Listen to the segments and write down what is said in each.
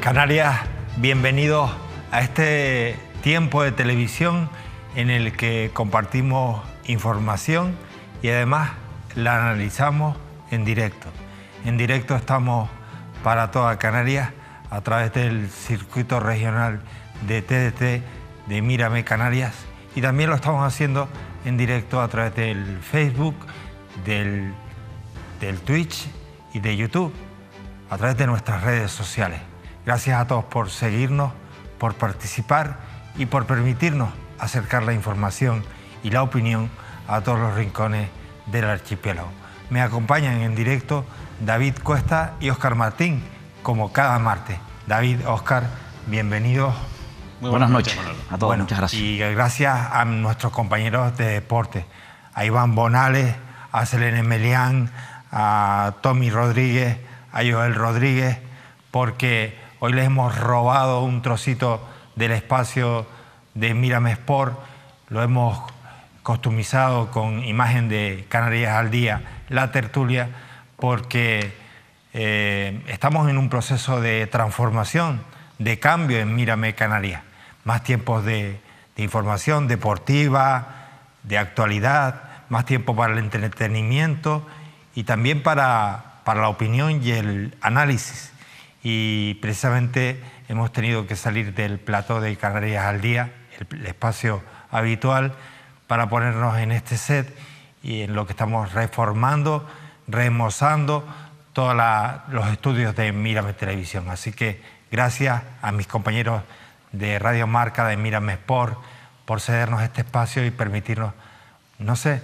Canarias, bienvenidos a este tiempo de televisión en el que compartimos información y además la analizamos en directo. En directo estamos para toda Canarias a través del circuito regional de TDT de Mírame Canarias, y también lo estamos haciendo en directo a través del Facebook, del Twitch y de YouTube, a través de nuestras redes sociales. Gracias a todos por seguirnos, por participar y por permitirnos acercar la información y la opinión a todos los rincones del archipiélago. Me acompañan en directo David Cuesta y Óscar Martín, como cada martes. David, Óscar, bienvenidos. Muy buenas noches a todos, muchas gracias. Y gracias a nuestros compañeros de deporte, a Iván Bonales, a Selene Melián, a Tommy Rodríguez, a Joel Rodríguez, porque hoy les hemos robado un trocito del espacio de Mírame Sport, lo hemos customizado con imagen de Canarias al Día, la tertulia, porque estamos en un proceso de transformación, de cambio en Mírame Canarias. Más tiempos de información deportiva, de actualidad, más tiempo para el entretenimiento y también para la opinión y el análisis. Y precisamente hemos tenido que salir del plató de Canarias al Día, el espacio habitual, para ponernos en este set y en lo que estamos reformando, remozando todos los estudios de Mírame Televisión. Así que gracias a mis compañeros de Radio Marca, de Mírame Sport, por cedernos este espacio y permitirnos, no sé,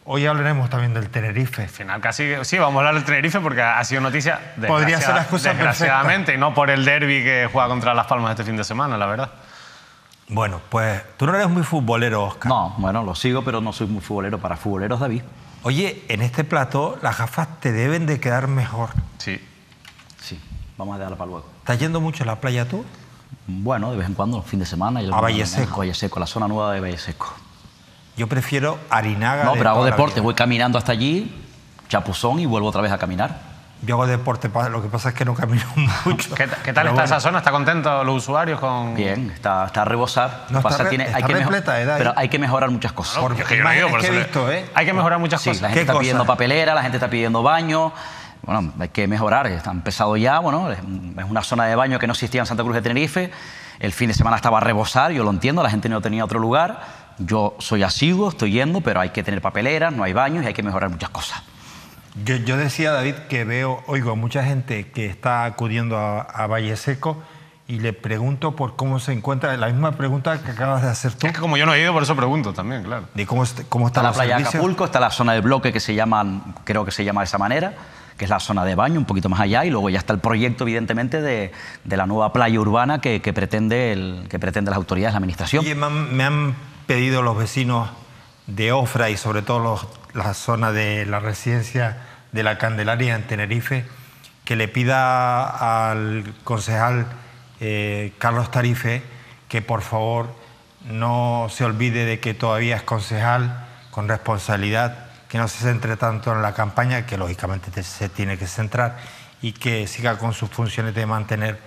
hoy hablaremos también del Tenerife. Al final casi, sí, vamos a hablar del Tenerife porque ha sido noticia, podría ser la excusa desgraciadamente, y no por el derbi que juega contra Las Palmas este fin de semana, la verdad. Bueno, pues tú no eres muy futbolero, Óscar. No, bueno, lo sigo, pero no soy muy futbolero. Para futboleros, David. Oye, en este plató las gafas te deben de quedar mejor. Sí. Sí, vamos a dejarla para luego. ¿Estás yendo mucho a la playa tú? Bueno, de vez en cuando, fin de semana. A Valle Seco. Valle Seco, la zona nueva de Valle Seco. Yo prefiero Arinaga. No, pero hago deporte, voy caminando hasta allí, chapuzón, y vuelvo otra vez a caminar. Yo hago deporte, lo que pasa es que no camino mucho. ¿Qué tal está esa zona? ¿Está contento los usuarios con...? Bien, está a rebosar. No, está repleta, pero hay que mejorar muchas cosas. Porque es que yo no digo, por eso he visto, hay que mejorar muchas cosas. La gente está pidiendo papelera, la gente está pidiendo baño. Bueno, hay que mejorar, está empezado ya. Bueno, es una zona de baño que no existía en Santa Cruz de Tenerife. El fin de semana estaba a rebosar, yo lo entiendo, la gente no tenía otro lugar. Yo soy asiduo, estoy yendo, pero hay que tener papeleras, no hay baños y hay que mejorar muchas cosas. Yo decía, David, que oigo mucha gente que está acudiendo a Valle Seco y le pregunto por cómo se encuentra, la misma pregunta que acabas de hacer tú. Es que como yo no he ido, por eso pregunto también, claro. De cómo está la playa de Acapulco, está la zona del bloque que se llama, creo que se llama de esa manera, que es la zona de baño, un poquito más allá, y luego ya está el proyecto, evidentemente, de la nueva playa urbana que pretende las autoridades, la administración. Oye, me han pedido los vecinos de Ofra y sobre todo la zona de la residencia de la Candelaria en Tenerife, que le pida al concejal Carlos Tarife que por favor no se olvide de que todavía es concejal con responsabilidad, que no se centre tanto en la campaña, que lógicamente se tiene que centrar, y que siga con sus funciones de mantener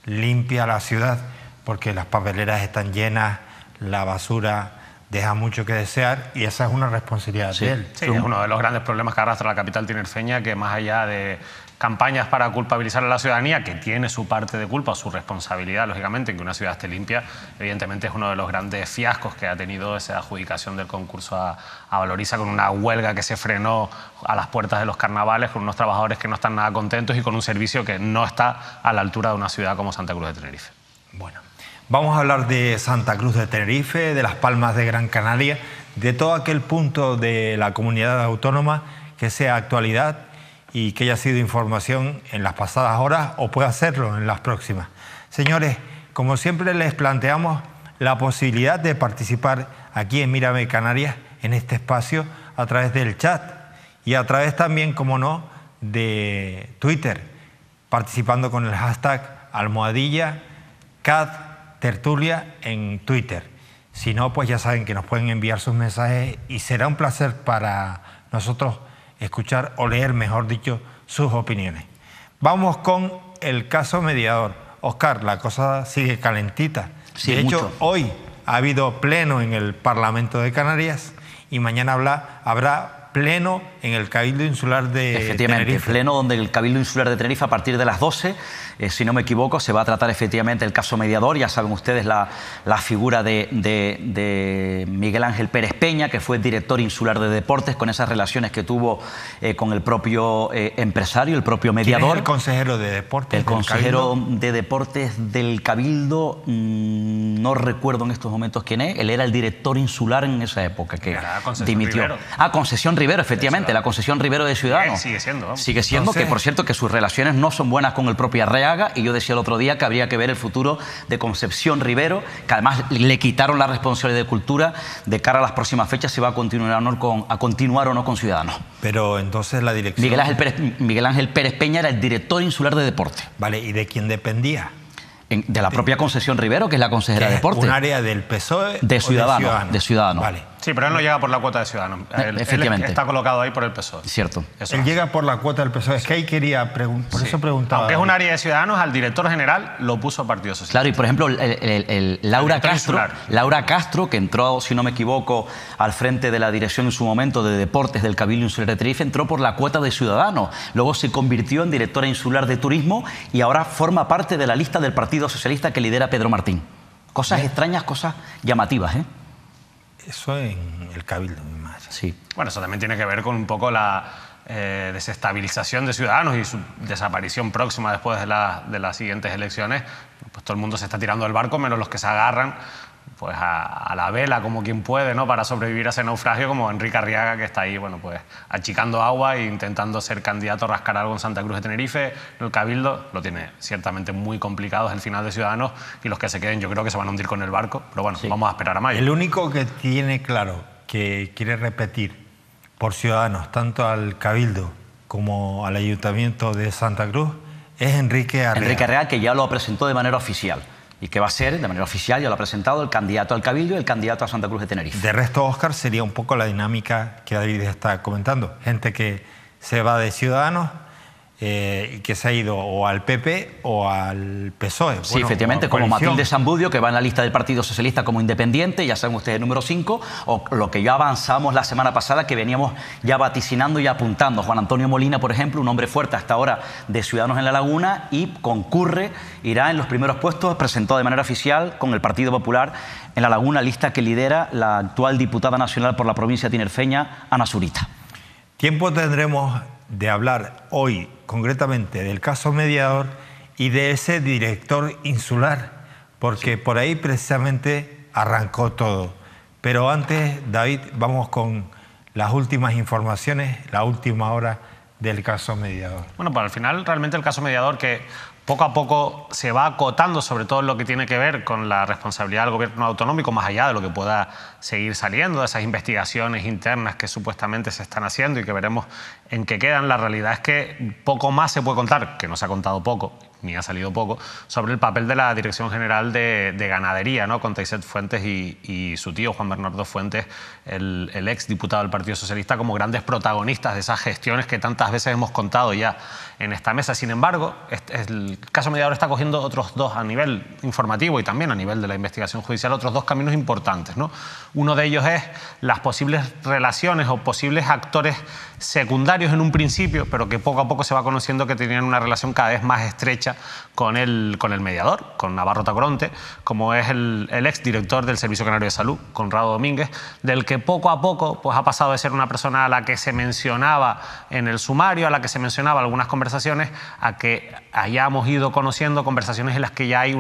limpia la ciudad, porque las papeleras están llenas, la basura deja mucho que desear y esa es una responsabilidad de él. Sí, es uno de los grandes problemas que arrastra la capital tinerfeña, que más allá de campañas para culpabilizar a la ciudadanía, que tiene su parte de culpa, su responsabilidad, lógicamente, en que una ciudad esté limpia, evidentemente es uno de los grandes fiascos que ha tenido esa adjudicación del concurso a Valoriza, con una huelga que se frenó a las puertas de los carnavales, con unos trabajadores que no están nada contentos y con un servicio que no está a la altura de una ciudad como Santa Cruz de Tenerife. Bueno, vamos a hablar de Santa Cruz de Tenerife, de Las Palmas de Gran Canaria, de todo aquel punto de la comunidad autónoma que sea actualidad y que haya sido información en las pasadas horas o pueda hacerlo en las próximas. Señores, como siempre les planteamos la posibilidad de participar aquí en Mírame Canarias, en este espacio, a través del chat y a través también, como no, de Twitter, participando con el hashtag #CatTertulia en Twitter. Si no, pues ya saben que nos pueden enviar sus mensajes y será un placer para nosotros escuchar o leer, mejor dicho, sus opiniones. Vamos con el caso mediador. Óscar, la cosa sigue calentita. Sí, de hecho, mucho. hoy ha habido pleno en el Parlamento de Canarias y mañana habrá pleno en el Cabildo Insular de Efectivamente, Tenerife. pleno donde el Cabildo Insular de Tenerife a partir de las 12, si no me equivoco, se va a tratar efectivamente el caso mediador. Ya saben ustedes la figura de Miguel Ángel Pérez Peña, que fue director insular de deportes, con esas relaciones que tuvo con el propio empresario, el propio mediador. ¿Quién es el consejero de deportes? El consejero de deportes del Cabildo, no recuerdo en estos momentos quién es. Él era el director insular en esa época que Era Concesión dimitió. Rivero. Concesión Rivero, efectivamente, la Concesión Rivero de Ciudadanos. Sigue siendo, vamos. Sigue siendo, Entonces, que por cierto que sus relaciones no son buenas con el propio Arreaga, y yo decía el otro día que habría que ver el futuro de Concepción Rivero, que además le quitaron la responsabilidad de cultura de cara a las próximas fechas, si va a continuar o no con Ciudadanos. Pero entonces la dirección... Miguel Ángel Pérez Peña era el director insular de deporte. Vale, ¿y de quién dependía? De la propia Concesión Rivero, que es la consejera de deporte. ¿Un área del PSOE de Ciudadanos, o de Ciudadanos? de Ciudadanos. Vale. Sí, pero él no llega por la cuota de Ciudadanos. Él Efectivamente. está colocado ahí por el PSOE. Cierto. Eso Él es. llega por la cuota del PSOE. Es que ahí quería preguntar, por eso preguntaba. Aunque es un área de Ciudadanos, al director general lo puso el Partido Socialista. Claro, y por ejemplo, Laura Castro, que entró, si no me equivoco, al frente de la dirección en su momento de deportes del Cabildo Insular de Tenerife, entró por la cuota de Ciudadanos. Luego se convirtió en directora insular de turismo y ahora forma parte de la lista del Partido Socialista que lidera Pedro Martín. Cosas extrañas, cosas llamativas, ¿eh? Eso en el Cabildo, mi madre. Sí. Bueno, eso también tiene que ver con un poco la desestabilización de Ciudadanos y su desaparición próxima después de las siguientes elecciones. Pues todo el mundo se está tirando del barco, menos los que se agarran pues a la vela como quien puede, ¿no?, para sobrevivir a ese naufragio, como Enrique Arriaga, que está ahí, bueno, pues achicando agua e intentando ser candidato a rascar algo en Santa Cruz de Tenerife. El Cabildo lo tiene ciertamente muy complicado, es el final de Ciudadanos, y los que se queden yo creo que se van a hundir con el barco, pero bueno, Sí. vamos a esperar a mayo. El único que tiene claro que quiere repetir por Ciudadanos, tanto al Cabildo como al Ayuntamiento de Santa Cruz, es Enrique Arriaga. Enrique Arriaga, que ya lo presentó de manera oficial. Y que va a ser, de manera oficial, ya lo ha presentado, el candidato al Cabildo y el candidato a Santa Cruz de Tenerife. De resto, Óscar, sería un poco la dinámica que David está comentando. Gente que se va de Ciudadanos y que se ha ido o al PP o al PSOE. Sí, Bueno, efectivamente, o como coalición. Matilde Sambudio, que va en la lista del Partido Socialista como independiente, ya saben ustedes, el número 5, o lo que ya avanzamos la semana pasada, que veníamos ya vaticinando y apuntando. Juan Antonio Molina, por ejemplo, un hombre fuerte hasta ahora de Ciudadanos en La Laguna, y irá en los primeros puestos, presentó de manera oficial con el Partido Popular en La Laguna, lista que lidera la actual diputada nacional por la provincia tinerfeña, Ana Zurita. Tiempo tendremos de hablar hoy concretamente del caso mediador y de ese director insular, porque por ahí precisamente arrancó todo. Pero antes, David, vamos con las últimas informaciones, la última hora del caso mediador. Bueno, pues al final realmente el caso mediador, que poco a poco se va acotando, sobre todo en lo que tiene que ver con la responsabilidad del gobierno autonómico, más allá de lo que pueda seguir saliendo, de esas investigaciones internas que supuestamente se están haciendo y que veremos en qué quedan. La realidad es que poco más se puede contar, que no se ha contado poco, ni ha salido poco, sobre el papel de la Dirección General de Ganadería, ¿no?, con Taiset Fuentes y su tío Juan Bernardo Fuentes, el ex diputado del Partido Socialista, como grandes protagonistas de esas gestiones que tantas veces hemos contado ya en esta mesa. Sin embargo, el caso mediador está cogiendo otros dos, a nivel informativo y también a nivel de la investigación judicial, otros dos caminos importantes, ¿no? Uno de ellos es las posibles relaciones o posibles actores secundarios en un principio, pero que poco a poco se va conociendo que tenían una relación cada vez más estrecha con el mediador, con Navarro Tacoronte, como es el exdirector del Servicio Canario de Salud, Conrado Domínguez, del que poco a poco pues, ha pasado de ser una persona a la que se mencionaba en el sumario, a la que se mencionaba algunas conversaciones, a que hayamos ido conociendo conversaciones en las que ya hay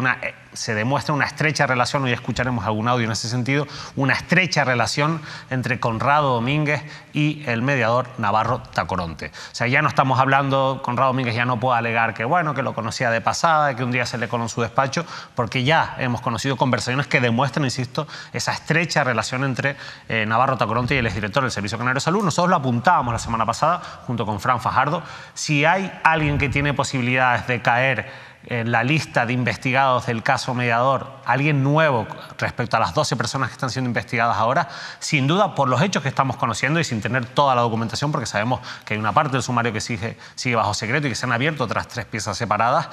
se demuestra una estrecha relación, hoy escucharemos algún audio en ese sentido, una estrecha relación entre Conrado Domínguez y el mediador Navarro Tacoronte. O sea, ya no estamos hablando, Conrado Domínguez ya no puede alegar que, bueno, que lo conocía de pasada, que un día se le coló en su despacho, porque ya hemos conocido conversaciones que demuestran, insisto, esa estrecha relación entre Navarro Tacoronte y el exdirector del Servicio Canario de Salud. Nosotros lo apuntábamos la semana pasada, junto con Fran Fajardo. Si hay alguien que tiene posibilidades de caer en la lista de investigados del caso mediador, alguien nuevo respecto a las 12 personas que están siendo investigadas ahora, sin duda por los hechos que estamos conociendo y sin tener toda la documentación, porque sabemos que hay una parte del sumario que sigue bajo secreto y que se han abierto otras 3 piezas separadas,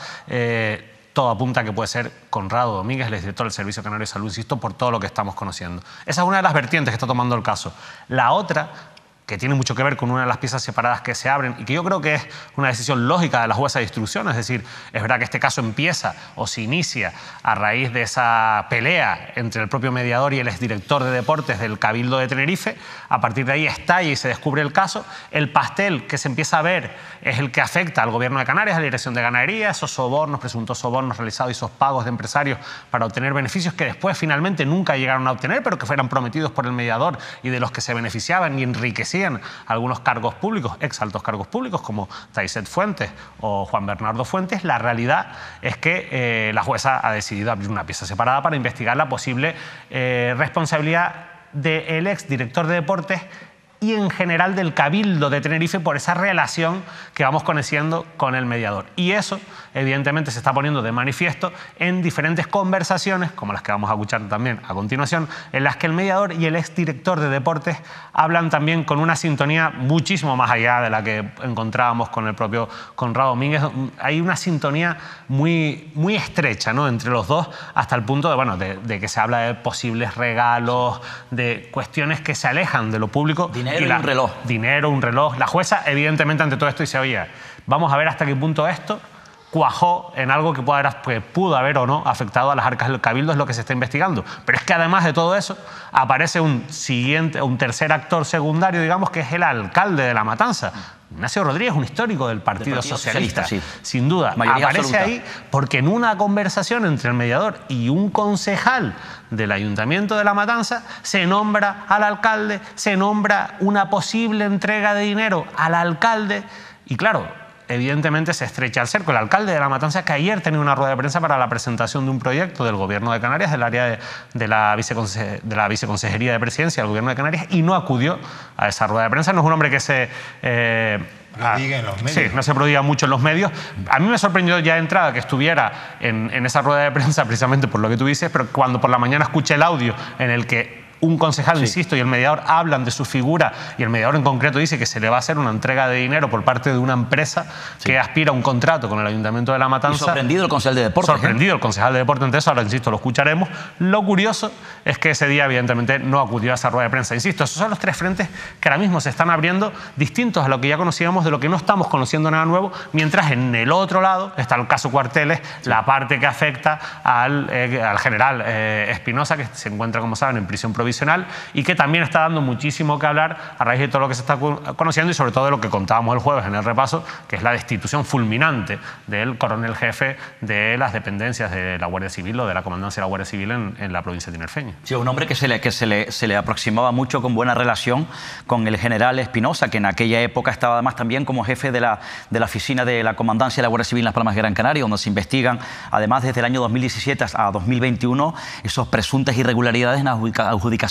todo apunta a que puede ser Conrado Domínguez, el director del Servicio Canario de Salud, insisto, por todo lo que estamos conociendo. Esa es una de las vertientes que está tomando el caso. La otra, que tiene mucho que ver con una de las piezas separadas que se abren y que yo creo que es una decisión lógica de la jueza de instrucción, es decir, es verdad que este caso empieza o se inicia a raíz de esa pelea entre el propio mediador y el exdirector de deportes del Cabildo de Tenerife, a partir de ahí estalla y se descubre el caso, el pastel que se empieza a ver es el que afecta al Gobierno de Canarias, a la Dirección de Ganadería, esos sobornos, presuntos sobornos realizados y esos pagos de empresarios para obtener beneficios que después finalmente nunca llegaron a obtener, pero que fueran prometidos por el mediador y de los que se beneficiaban y enriquecían algunos cargos públicos, ex altos cargos públicos como Taiset Fuentes o Juan Bernardo Fuentes. La realidad es que la jueza ha decidido abrir una pieza separada para investigar la posible responsabilidad del ex director de deportes y en general del Cabildo de Tenerife por esa relación que vamos conociendo con el mediador. Y eso, evidentemente, se está poniendo de manifiesto en diferentes conversaciones, como las que vamos a escuchar también a continuación, en las que el mediador y el exdirector de deportes hablan también con una sintonía muchísimo más allá de la que encontrábamos con el propio Conrado Domínguez. Hay una sintonía muy estrecha, ¿no?, entre los dos, hasta el punto de, bueno, de que se habla de posibles regalos, de cuestiones que se alejan de lo público. Dinero y un reloj. Dinero, un reloj. La jueza, evidentemente, ante todo esto dice, oye, vamos a ver hasta qué punto esto cuajó en algo que pudo haber o no afectado a las arcas del Cabildo, es lo que se está investigando. Pero es que además de todo eso, aparece un tercer actor secundario, digamos, que es el alcalde de La Matanza. Ignacio Rodríguez, un histórico del Partido Socialista, sí. Sin duda. Mayoría aparece absoluta. ahí porque en una conversación entre el mediador y un concejal del Ayuntamiento de La Matanza se nombra al alcalde, se nombra una posible entrega de dinero al alcalde y claro, evidentemente se estrecha el cerco. El alcalde de La Matanza, que ayer tenía una rueda de prensa para la presentación de un proyecto del Gobierno de Canarias, del área de la Viceconsejería de Presidencia del Gobierno de Canarias, y no acudió a esa rueda de prensa. No es un hombre que se prodiga en los medios. Sí, no se prodiga mucho en los medios. A mí me sorprendió ya de entrada que estuviera en esa rueda de prensa precisamente por lo que tú dices, pero cuando por la mañana escuché el audio en el que un concejal, insisto, y el mediador hablan de su figura y el mediador en concreto dice que se le va a hacer una entrega de dinero por parte de una empresa que aspira a un contrato con el Ayuntamiento de La Matanza. Y sorprendido el concejal de deportes. Sorprendido el concejal de deportes, entonces ahora, insisto, lo escucharemos. Lo curioso es que ese día, evidentemente, no acudió a esa rueda de prensa. Insisto, esos son los tres frentes que ahora mismo se están abriendo, distintos a lo que ya conocíamos, de lo que no estamos conociendo nada nuevo, mientras en el otro lado está el caso Cuarteles, la parte que afecta al general Espinosa, que se encuentra, como saben, en prisión provisional y que también está dando muchísimo que hablar a raíz de todo lo que se está conociendo y sobre todo de lo que contábamos el jueves en el repaso, que es la destitución fulminante del coronel jefe de las dependencias de la Guardia Civil o de la Comandancia de la Guardia Civil en la provincia tinerfeña. Sí, un hombre que se le aproximaba mucho con buena relación con el general Espinosa, que en aquella época estaba además también como jefe de la oficina de la Comandancia de la Guardia Civil en Las Palmas de Gran Canaria, donde se investigan, además desde el año 2017 a 2021, esos presuntas irregularidades en adjudicaciones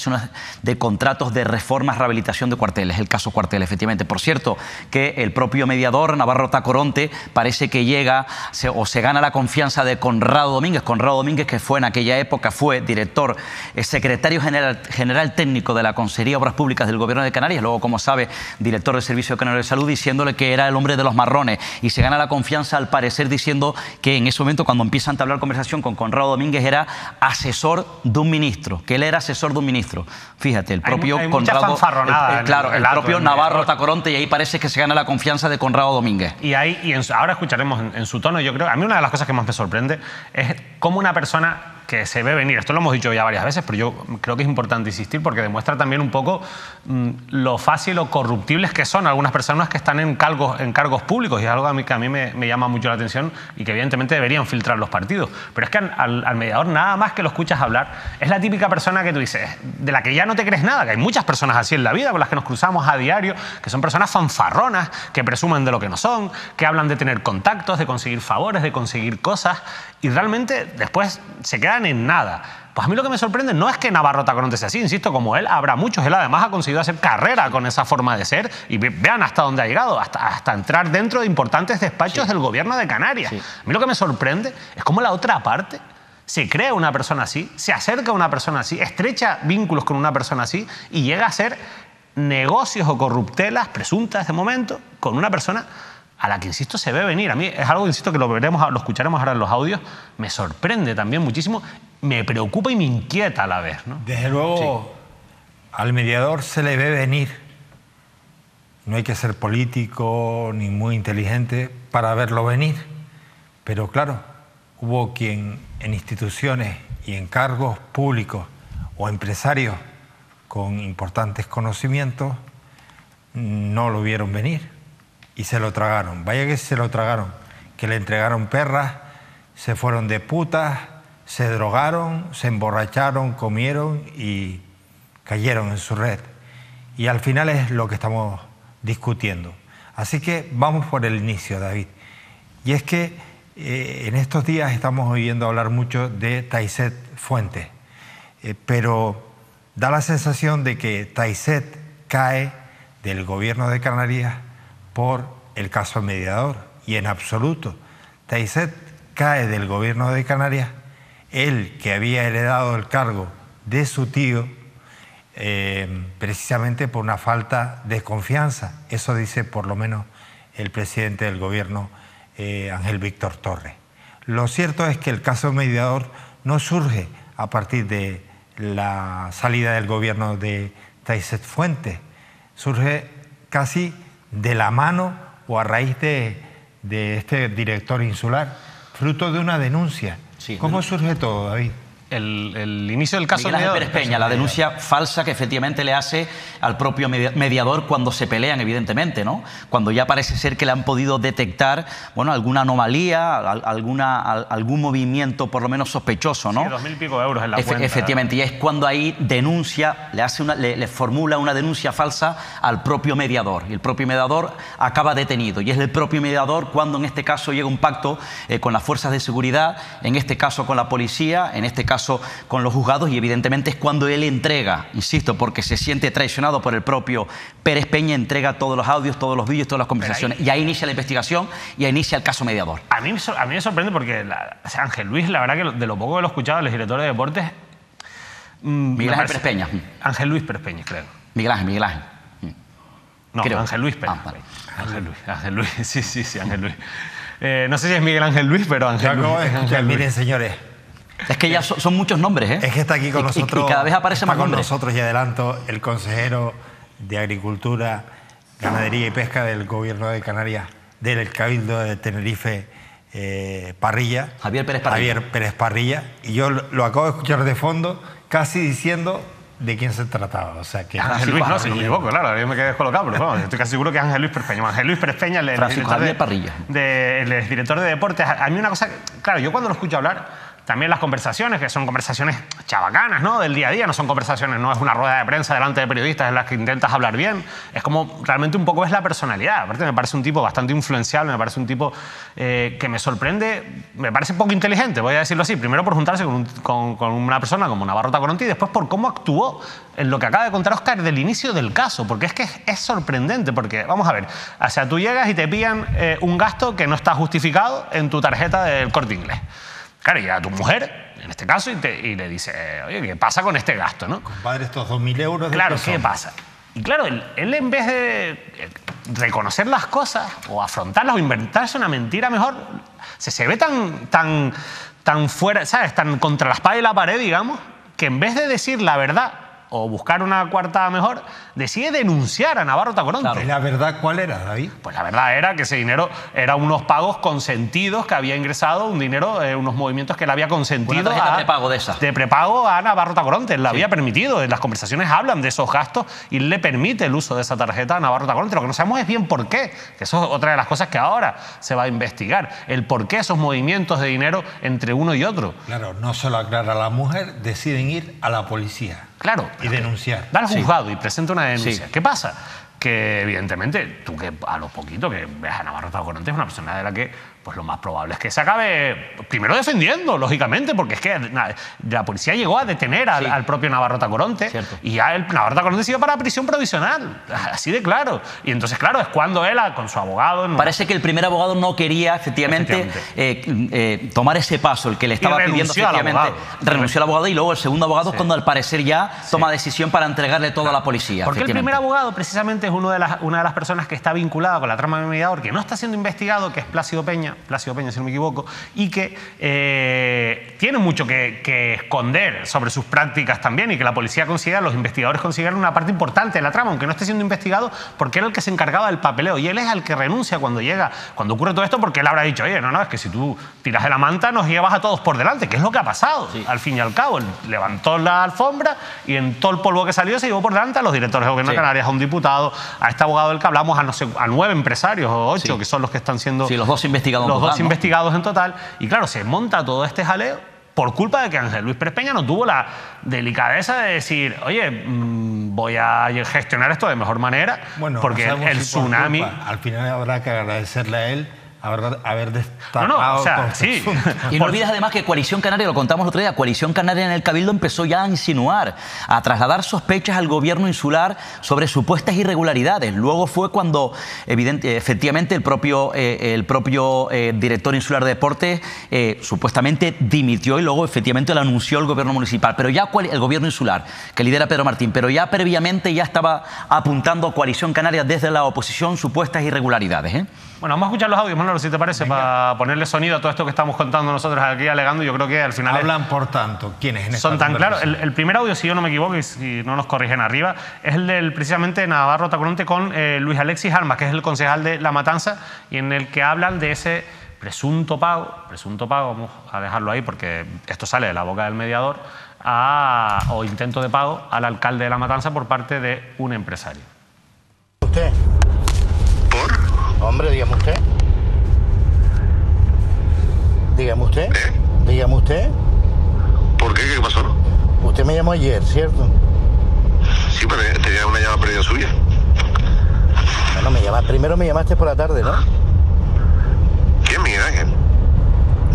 de contratos de reformas, rehabilitación de cuarteles, el caso Cuarteles, efectivamente. Por cierto, que el propio mediador, Navarro Tacoronte, parece que llega o se gana la confianza de Conrado Domínguez. Conrado Domínguez, que fue en aquella época, fue director, secretario general técnico de la Consejería de Obras Públicas del Gobierno de Canarias, luego, como sabe, director del Servicio Canario de Salud, diciéndole que era el hombre de los marrones, y se gana la confianza, al parecer, diciendo que en ese momento, cuando empieza a entablar conversación con Conrado Domínguez, era asesor de un ministro, que él era asesor de un ministro. Fíjate, el propio hay Conrado, claro, el propio Navarro Tacoronte, y ahí parece que se gana la confianza de Conrado Domínguez. Y ahora escucharemos en su tono, yo creo, a mí una de las cosas que más me sorprende es cómo una persona que se ve venir, esto lo hemos dicho ya varias veces, pero yo creo que es importante insistir porque demuestra también un poco lo fácil o corruptibles que son algunas personas que están en cargos públicos, y es algo que a mí me llama mucho la atención y que evidentemente deberían filtrar los partidos. Pero es que al mediador, nada más que lo escuchas hablar, es la típica persona que tú dices, de la que ya no te crees nada, que hay muchas personas así en la vida con las que nos cruzamos a diario, que son personas fanfarronas, que presumen de lo que no son, que hablan de tener contactos, de conseguir favores, de conseguir cosas, y realmente después se quedan en nada. Pues a mí lo que me sorprende no es que Navarro Tacoronte sea así, insisto, como él, habrá muchos. Él además ha conseguido hacer carrera con esa forma de ser y vean hasta dónde ha llegado, hasta entrar dentro de importantes despachos del Gobierno de Canarias. Sí. A mí lo que me sorprende es cómo la otra parte se crea una persona así, se acerca a una persona así, estrecha vínculos con una persona así y llega a hacer negocios o corruptelas presuntas de momento con una persona a la que, insisto, se ve venir. A mí es algo, insisto, que lo escucharemos ahora en los audios, me sorprende también muchísimo, me preocupa y me inquieta a la vez, ¿no? Desde luego, al mediador se le ve venir. No hay que ser político ni muy inteligente para verlo venir. Pero claro, hubo quien en instituciones y en cargos públicos o empresarios con importantes conocimientos no lo vieron venir y se lo tragaron. Vaya que se lo tragaron, que le entregaron perras, se fueron de putas, se drogaron, se emborracharon, comieron y cayeron en su red. Y al final es lo que estamos discutiendo. Así que vamos por el inicio, David. Y es que en estos días estamos oyendo hablar mucho de Taizet Fuentes, pero da la sensación de que Taizet cae del gobierno de Canarias por el caso mediador, y en absoluto. Taizet cae del gobierno de Canarias, él que había heredado el cargo de su tío, precisamente por una falta de confianza. Eso dice por lo menos el presidente del gobierno, Ángel Víctor Torres. Lo cierto es que el caso mediador no surge a partir de la salida del gobierno de Taizet Fuentes, surge casi de la mano o a raíz de este director insular, fruto de una denuncia. Sí. ¿Cómo surge todo, David? El inicio del caso Miguel Ángel mediador. Pérez Peña, la denuncia falsa que efectivamente le hace al propio mediador cuando se pelean, evidentemente, ¿no? Cuando ya parece ser que le han podido detectar, bueno, alguna anomalía, algún movimiento por lo menos sospechoso, ¿no? Sí, 2.000 y pico euros en la cuenta. Efectivamente, y es cuando ahí denuncia, le formula una denuncia falsa al propio mediador, y el propio mediador acaba detenido, y es el propio mediador cuando en este caso llega un pacto con las fuerzas de seguridad, en este caso con la policía, en este caso con los juzgados, y evidentemente es cuando él entrega, insisto, porque se siente traicionado por el propio Pérez Peña, entrega todos los audios, todos los vídeos, todas las conversaciones, y ahí inicia la investigación y ahí inicia el caso mediador. A mí me sorprende porque Ángel Luis, la verdad que de lo poco que lo he escuchado, el director de deportes... Miguel Ángel Pérez Peña. Ángel Luis Pérez Peña, creo. Miguel Ángel. No, creo. Ángel Luis Pérez. Vale. Ángel Luis, sí, Ángel Luis. No sé si es Miguel Ángel Luis, pero Ángel Luis. Miren, señores, es que ya son muchos nombres, ¿eh? es que está aquí con nosotros, y cada vez aparece más con nombres. nosotros, y adelanto, el consejero de Agricultura, Ganadería y Pesca del Gobierno de Canarias, del Cabildo de Tenerife, Parrilla. Javier Pérez Parrilla. Javier Pérez Parrilla. Y yo lo acabo de escuchar de fondo, casi diciendo de quién se trataba. O sea que Ángel Luis, no, si no me equivoco, claro, yo me quedé descolocado, pero bueno, estoy casi seguro que es Ángel Luis Pérez Peña. Ángel Luis Pérez Peña, el director de deportes. A mí una cosa, claro, yo cuando lo escucho hablar, también las conversaciones, que son conversaciones chabacanas, ¿no? Del día a día, no son conversaciones, no es una rueda de prensa delante de periodistas en las que intentas hablar bien, es como realmente un poco es la personalidad. Aparte me parece un tipo bastante influenciable, me parece un tipo que me sorprende, me parece poco inteligente, voy a decirlo así, primero por juntarse con una persona como Navarro Tacoronte y después por cómo actuó en lo que acaba de contar Óscar del inicio del caso, porque es que es sorprendente, porque vamos a ver, o sea, tú llegas y te pillan un gasto que no está justificado en tu tarjeta del Corte Inglés. Claro, llega tu mujer, en este caso, y le dice, oye, ¿qué pasa con este gasto, no? compadre, estos 2.000 euros... Claro, ¿qué pasa? Y claro, él en vez de reconocer las cosas o afrontarlas o inventarse una mentira mejor, se ve tan fuera, ¿sabes? Tan contra la espada y la pared, digamos, que en vez de decir la verdad o buscar una coartada mejor, decide denunciar a Navarro Tacoronte. Claro. ¿Y la verdad cuál era, David? Pues la verdad era que ese dinero era unos pagos consentidos que había ingresado, un dinero, unos movimientos que él había consentido. Una tarjeta de prepago de esa. De prepago a Navarro Tacoronte. Él la había permitido. Las conversaciones hablan de esos gastos y le permite el uso de esa tarjeta a Navarro Tacoronte. Lo que no sabemos es bien por qué. Eso es otra de las cosas que ahora se va a investigar. El por qué esos movimientos de dinero entre uno y otro. Claro, no se lo aclara a la mujer, deciden ir a la policía. Claro. Y denunciar. Da al juzgado y presenta una denuncia. Sí. ¿Qué pasa? Que evidentemente, tú que a lo poquito que veas a Navarro Tacoronte es una persona de la que pues lo más probable es que se acabe primero defendiendo, lógicamente, porque es que la policía llegó a detener al propio Navarro Tacoronte. Cierto. Y ya el Navarro Tacoronte se iba para prisión provisional, así de claro. Y entonces, claro, es cuando él, con su abogado... Parece que el primer abogado no quería, efectivamente. Tomar ese paso, el que le estaba pidiendo, efectivamente. Renunció al abogado y luego el segundo abogado es cuando, al parecer, ya toma decisión para entregarle todo a la policía. Porque el primer abogado, precisamente, una de las personas que está vinculada con la trama de Mediador, que no está siendo investigado, que es Plácido Peña si no me equivoco, y que tiene mucho que esconder sobre sus prácticas también, y que la policía considera, los investigadores consideran una parte importante de la trama, aunque no esté siendo investigado, porque era el que se encargaba del papeleo, y él es el que renuncia cuando ocurre todo esto, porque él habrá dicho, oye, no, es que si tú tiras de la manta nos llevas a todos por delante, que es lo que ha pasado, sí. Al fin y al cabo. Él levantó la alfombra y en todo el polvo que salió se llevó por delante a los directores de gobierno de Canarias, a un diputado, a este abogado del que hablamos, a 9 empresarios o 8, que son los que están siendo... Sí, los 2 investigados en total. Los 2 investigados en total. Y claro, se monta todo este jaleo por culpa de que Ángel Luis Pérez Peña no tuvo la delicadeza de decir, oye, voy a gestionar esto de mejor manera, porque el tsunami... Al final habrá que agradecerle a él haber destapado... No, o sea, sí. Y no olvides además que Coalición Canaria, lo contamos el otro día, Coalición Canaria en el Cabildo empezó ya a insinuar, a trasladar sospechas al gobierno insular sobre supuestas irregularidades. Luego fue cuando, efectivamente, el propio director insular de deportes supuestamente dimitió y luego, efectivamente, lo anunció el gobierno municipal. Pero ya el gobierno insular, que lidera Pedro Martín, pero ya previamente ya estaba apuntando a Coalición Canaria desde la oposición supuestas irregularidades, Bueno, vamos a escuchar los audios, Manolo, si te parece, para ponerle sonido a todo esto que estamos contando nosotros aquí alegando. Yo creo que al final... Hablan, por tanto, ¿quiénes? Son tan claros. El primer audio, si yo no me equivoco y si no nos corrigen arriba, es el del precisamente Navarro Tacoronte con Luis Alexis Armas, que es el concejal de La Matanza, y en el que hablan de ese presunto pago, vamos a dejarlo ahí porque esto sale de la boca del mediador, o intento de pago al alcalde de La Matanza por parte de un empresario. ¿Usted? Hombre, dígame usted. Dígame usted. Dígame usted. ¿Por qué? ¿Qué pasó? Usted me llamó ayer, ¿cierto? Sí, pero tenía una llamada perdida suya. Bueno, primero me llamaste por la tarde, ¿no? ¿Quién, Miguel Ángel?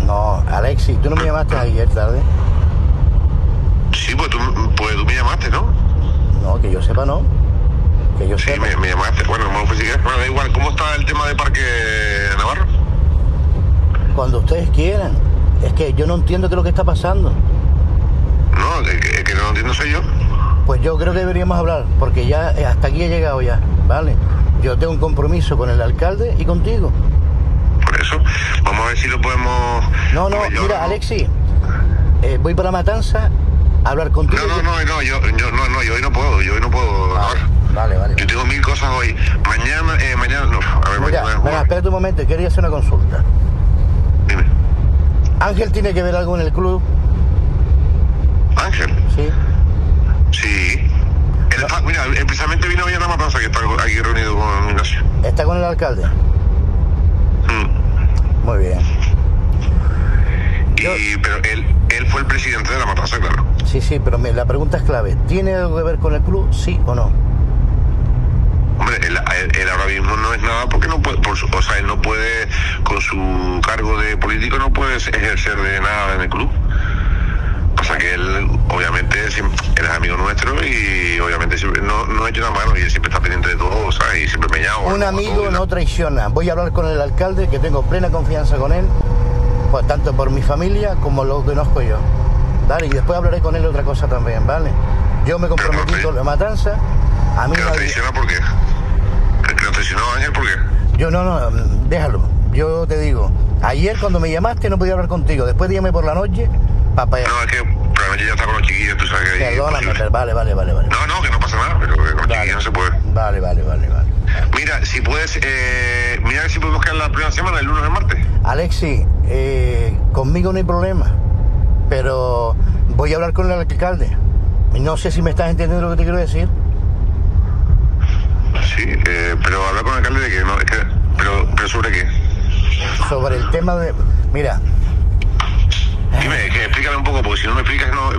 No, Alexis, tú no me llamaste ayer tarde. Sí, pues tú me llamaste, ¿no? No, que yo sepa, no. Que yo sí, sepa. Me llamaste. Bueno, si quieres, bueno, da igual. ¿Cómo está el tema de Parque Navarro? Cuando ustedes quieran. Es que yo no entiendo qué es lo que está pasando. No, que no lo entiendo soy yo. Pues yo creo que deberíamos hablar, porque ya hasta aquí he llegado ya, ¿vale? Yo tengo un compromiso con el alcalde y contigo. Por eso, vamos a ver si lo podemos... No, mira, Alexis, voy para La Matanza a hablar contigo. No, yo hoy no puedo, Vale. Yo tengo 1000 cosas hoy. Mañana no. A ver, mira, espérate un momento, quería hacer una consulta. Dime. ¿Ángel tiene que ver algo en el club? ¿Ángel? Sí. Sí. Mira, precisamente vino hoy a La Matanza, que está aquí reunido con Ignacio. ¿Está con el alcalde? Muy bien. Pero él fue el presidente de La Matanza, claro. Sí, pero la pregunta es clave. ¿Tiene algo que ver con el club, sí o no? Hombre, él ahora mismo no es nada porque no puede, él no puede, con su cargo de político, no puede ejercer de nada en el club. Pasa que él, obviamente, él es amigo nuestro y obviamente no echa una mano y él siempre está pendiente de todo, ¿sabes? Y siempre me llama. Un amigo no traiciona. Voy a hablar con el alcalde, que tengo plena confianza con él, pues tanto por mi familia como lo conozco yo. Vale, y después hablaré con él otra cosa también, ¿vale? Yo me comprometí con La Matanza. A mí ¿Que lo traiciona por qué? ¿Que lo traicionó Ángel por qué? Yo no, déjalo. Yo te digo, ayer cuando me llamaste no podía hablar contigo. Después dígame por la noche, papá. No, es que por la noche ya está con los chiquillos, tú sabes que... Perdóname, pero vale. No, que no pasa nada, pero que con los chiquillos no se puede. Vale. Mira, si puedes, mira si podemos quedar la primera semana, el lunes o el martes. Alexis, conmigo no hay problema, pero voy a hablar con el alcalde. No sé si me estás entendiendo lo que te quiero decir. Sí, pero hablar con el alcalde de que no, es que, pero ¿sobre qué? Sobre el tema de... Mira. Dime, que explícame un poco, porque si no me explicas, no...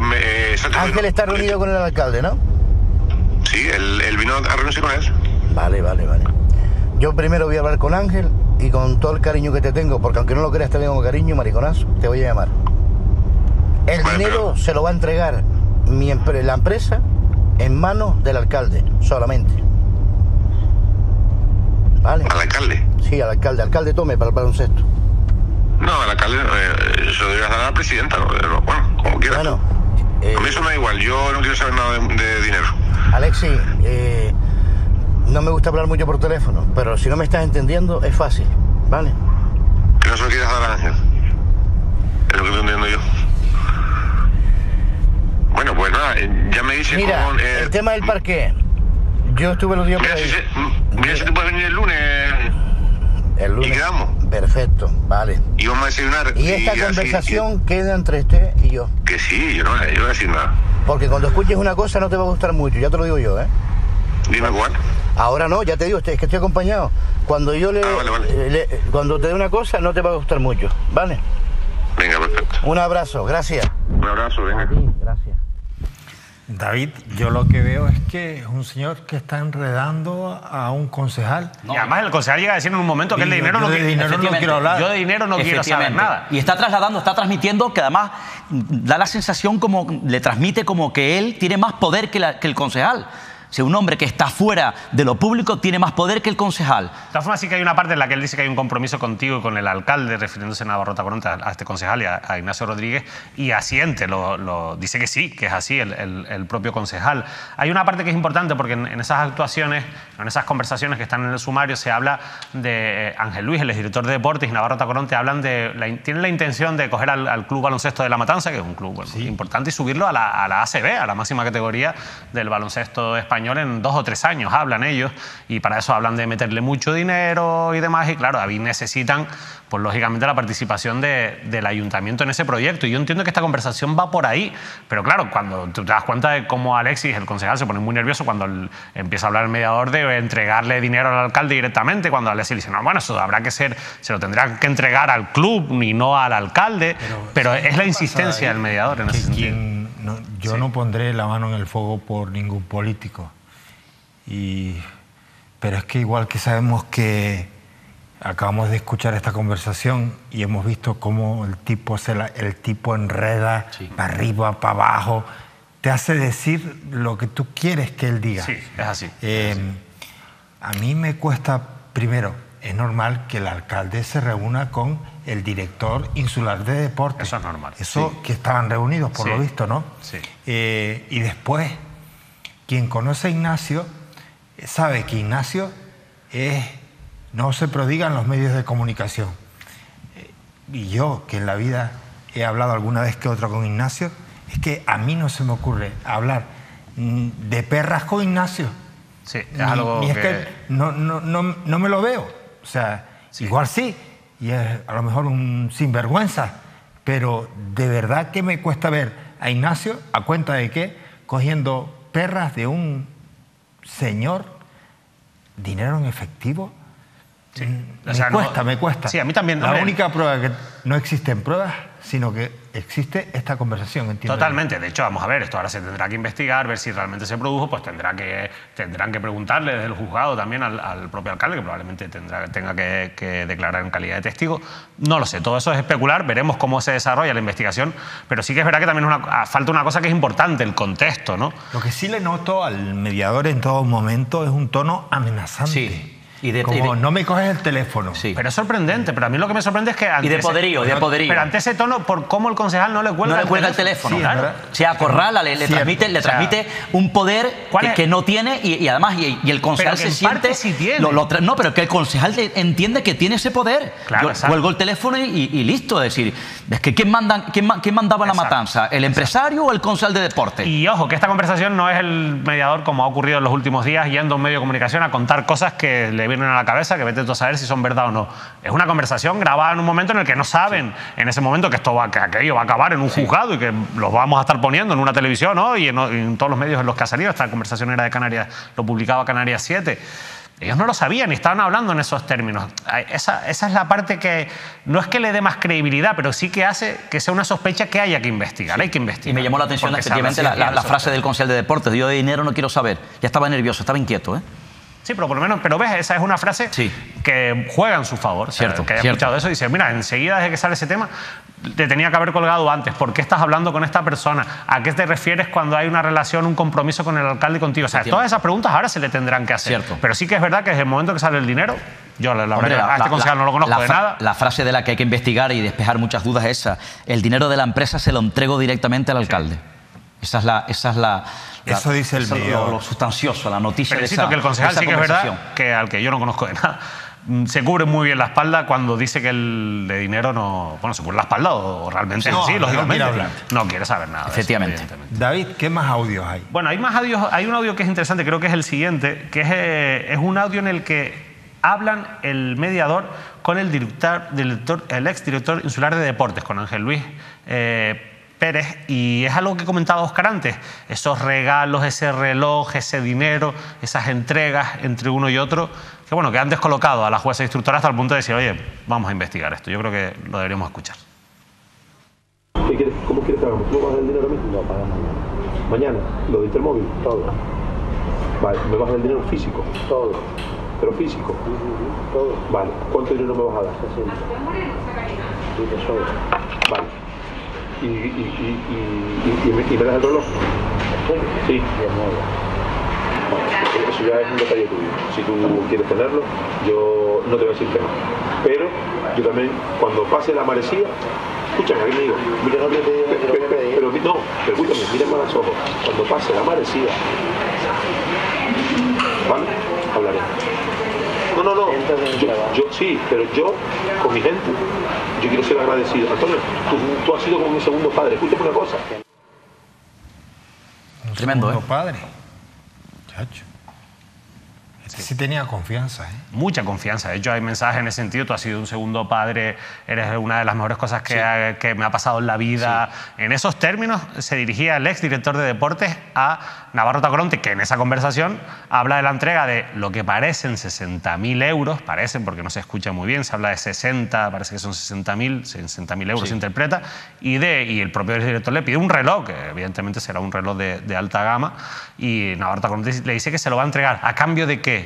Ángel está reunido con el alcalde, ¿no? Sí, él vino a reunirse con él. Vale. Yo primero voy a hablar con Ángel y con todo el cariño que te tengo, porque aunque no lo creas te tengo cariño, mariconazo, te voy a llamar. El dinero se lo va a entregar la empresa en manos del alcalde, solamente. ¿Vale? ¿Al alcalde? Sí, al alcalde. Alcalde, tome para el baloncesto. No, al alcalde se lo deberías dar a la presidenta, ¿no? Bueno, como quieras. Bueno, a mí eso me da igual, yo no quiero saber nada de dinero. Alexis, No me gusta hablar mucho por teléfono, pero si no me estás entendiendo, es fácil, ¿vale? Que no se lo quieres dar a Ángel. Es lo que estoy entendiendo yo. Bueno, pues nada, ya me dices Mira, cómo... el tema del parque. Yo estuve los días por ahí. Mira si te puedes venir el lunes. El lunes. Y quedamos. Perfecto, vale. Y vamos a desayunar. Y esta así, conversación queda entre usted y yo. que sí, yo no voy a decir nada. Porque cuando escuches una cosa no te va a gustar mucho, ya te lo digo yo, ¿eh? Dime cuál. Ahora no, ya te digo, es que estoy acompañado. Cuando yo vale. cuando te dé una cosa no te va a gustar mucho, ¿vale? Venga, perfecto. Un abrazo, gracias. Un abrazo, venga. Gracias. David, yo lo que veo es que es un señor que está enredando a un concejal. Y además el concejal llega a decir en un momento que el dinero yo de dinero no quiero hablar. Yo de dinero no quiero saber nada. Y está trasladando, está transmitiendo que además da la sensación como, le transmite como que él tiene más poder que el concejal. O sea, un hombre que está fuera de lo público tiene más poder que el concejal. De todas formas, sí que hay una parte en la que él dice que hay un compromiso contigo y con el alcalde, refiriéndose a Navarrota Coronte, a este concejal y a Ignacio Rodríguez, y asiente, dice que sí, que es así el propio concejal. Hay una parte que es importante porque en esas actuaciones, en esas conversaciones que están en el sumario, se habla de Ángel Luis, el exdirector de deportes, y Navarrota Coronte tienen la intención de coger al Club Baloncesto de La Matanza, que es un club importante, y subirlo a la ACB, a la máxima categoría del baloncesto español en 2 o 3 años, hablan ellos, y para eso hablan de meterle mucho dinero y demás, y claro, ahí necesitan, pues lógicamente, la participación del ayuntamiento en ese proyecto, y yo entiendo que esta conversación va por ahí, pero claro, cuando tú te das cuenta de cómo Alexis, el concejal, se pone muy nervioso cuando empieza a hablar el mediador de entregarle dinero al alcalde directamente, cuando Alexis dice, no, bueno, eso habrá que ser, se lo tendrán que entregar al club y no al alcalde, pero es la insistencia del mediador en ese sentido. Yo no pondré la mano en el fuego por ningún político. Pero es que igual que sabemos que acabamos de escuchar esta conversación y hemos visto cómo el tipo enreda para arriba, para abajo, te hace decir lo que tú quieres que él diga. Sí, es así. A mí me cuesta, primero, es normal que el alcalde se reúna con el director insular de deportes. Eso es normal. Eso que estaban reunidos, por lo visto, ¿no? Sí. Y después, quien conoce a Ignacio sabe que Ignacio no se prodiga en los medios de comunicación. Y yo, que en la vida he hablado alguna vez que otra con Ignacio, es que a mí no se me ocurre hablar de perras con Ignacio. Sí, es algo es que no me lo veo. O sea, igual sí, y es a lo mejor un sinvergüenza, pero de verdad que me cuesta ver a Ignacio a cuenta de que cogiendo perras de un señor, dinero en efectivo. Sí. Me cuesta. Sí, a mí también. La única prueba que no existen pruebas, sino que existe esta conversación, ¿entiendes? Totalmente. De hecho, vamos a ver, esto ahora se tendrá que investigar, ver si realmente se produjo, pues tendrán que preguntarle desde el juzgado también al propio alcalde, que probablemente tenga que declarar en calidad de testigo. No lo sé, todo eso es especular, veremos cómo se desarrolla la investigación, pero sí que es verdad que también falta una cosa que es importante, el contexto, ¿no? Lo que sí le noto al mediador en todo momento es un tono amenazante. Sí. Como no me coges el teléfono. Sí. Pero es sorprendente, pero a mí lo que me sorprende es que... Y de poderío. Pero ante ese tono, por cómo el concejal no le cuelga el teléfono. Sí, claro. Se acorrala, le transmite un poder que no tiene y además y el concejal se siente... Sí tiene. No, pero que el concejal entiende que tiene ese poder. Claro, yo cuelgo el teléfono y listo. Es decir, es que ¿quién mandaba la matanza? ¿El empresario o el concejal de deporte? Y ojo, que esta conversación no es el mediador, como ha ocurrido en los últimos días, yendo a un medio de comunicación a contar cosas que le vienen a la cabeza, que vete tú a saber si son verdad o no. Es una conversación grabada en un momento en el que no saben en ese momento que aquello va a acabar en un juzgado y que los vamos a estar poniendo en una televisión, ¿no? Y en todos los medios en los que ha salido. Esta conversación era de Canarias, lo publicaba Canarias 7. Ellos no lo sabían y estaban hablando en esos términos. Esa es la parte que no es que le dé más credibilidad, pero sí que hace que sea una sospecha que haya que investigar. Sí. Hay que investigar. Y me llamó la atención efectivamente la frase del concejal de deportes. Yo de dinero no quiero saber. Ya estaba nervioso, estaba inquieto, ¿eh? Sí, pero por lo menos, ves, esa es una frase que juega en su favor. Cierto, que haya escuchado eso y dice, mira, enseguida desde que sale ese tema, te tenía que haber colgado antes. ¿Por qué estás hablando con esta persona? ¿A qué te refieres cuando hay una relación, un compromiso con el alcalde y contigo? O sea, todas esas preguntas ahora se le tendrán que hacer. Cierto. Pero sí que es verdad que desde el momento que sale el dinero, yo la verdad a este concejal no lo conozco de nada. La frase de la que hay que investigar y despejar muchas dudas es esa. El dinero de la empresa se lo entrego directamente al alcalde. Esa es Eso dice el mediador. Lo sustancioso, la noticia Pero de insisto esa que el concejal esa sí que es conversación. verdad, que al que yo no conozco de nada, se cubre muy bien la espalda cuando dice que el de dinero no... Bueno, se cubre la espalda o realmente No, sí, no lógicamente. quiere hablar. No quiere saber nada de eso, Efectivamente. evidentemente. David, ¿qué más audios hay? Bueno, hay más audios. Hay un audio que es interesante, creo que es el siguiente, que es un audio en el que hablan el mediador con el exdirector insular de deportes, con Ángel Luis Pérez, y es algo que comentaba Óscar antes, esos regalos, ese reloj, ese dinero, esas entregas entre uno y otro, que bueno, que han descolocado a la jueza instructora hasta el punto de decir, oye, vamos a investigar esto. Yo creo que lo deberíamos escuchar. ¿Qué quieres? ¿Cómo quieres que hagamos? ¿Tú me vas el dinero a mí? No, pagas mañana. ¿Mañana? ¿Lo diste el móvil? Todo. Vale, ¿me vas el dinero físico? Todo. ¿Pero físico? Todo. Vale, ¿cuánto dinero me vas a dar? 60. Sí, te sobra. Vale. ¿Y me das el reloj? Sí. Vale, eso ya es un detalle tuyo. Si tú quieres tenerlo, yo no te voy a decir que no. Pero yo también, cuando pase la marecía, escúchame, aquí me digo, mira, pero no, escúchame, mírame a los ojos. Cuando pase la marecía, ¿vale? Hablaré. No. Yo sí, pero yo, con mi gente, yo quiero ser agradecido. Antonio, tú has sido como mi segundo padre. Escúchame una cosa. Tremendo, Segundo padre. Chacho. Este sí tenía confianza, ¿eh? Mucha confianza. De hecho, hay mensajes en ese sentido. Tú has sido un segundo padre, eres una de las mejores cosas que me ha pasado en la vida. Sí. En esos términos se dirigía el exdirector de deportes a Navarro Tacoronte, que en esa conversación habla de la entrega de lo que parecen 60.000 euros, parecen porque no se escucha muy bien, se habla de 60, parece que son 60.000 euros, se interpreta, y el propio director le pide un reloj, que evidentemente será un reloj de alta gama, y Navarro Tacoronte le dice que se lo va a entregar. ¿A cambio de qué?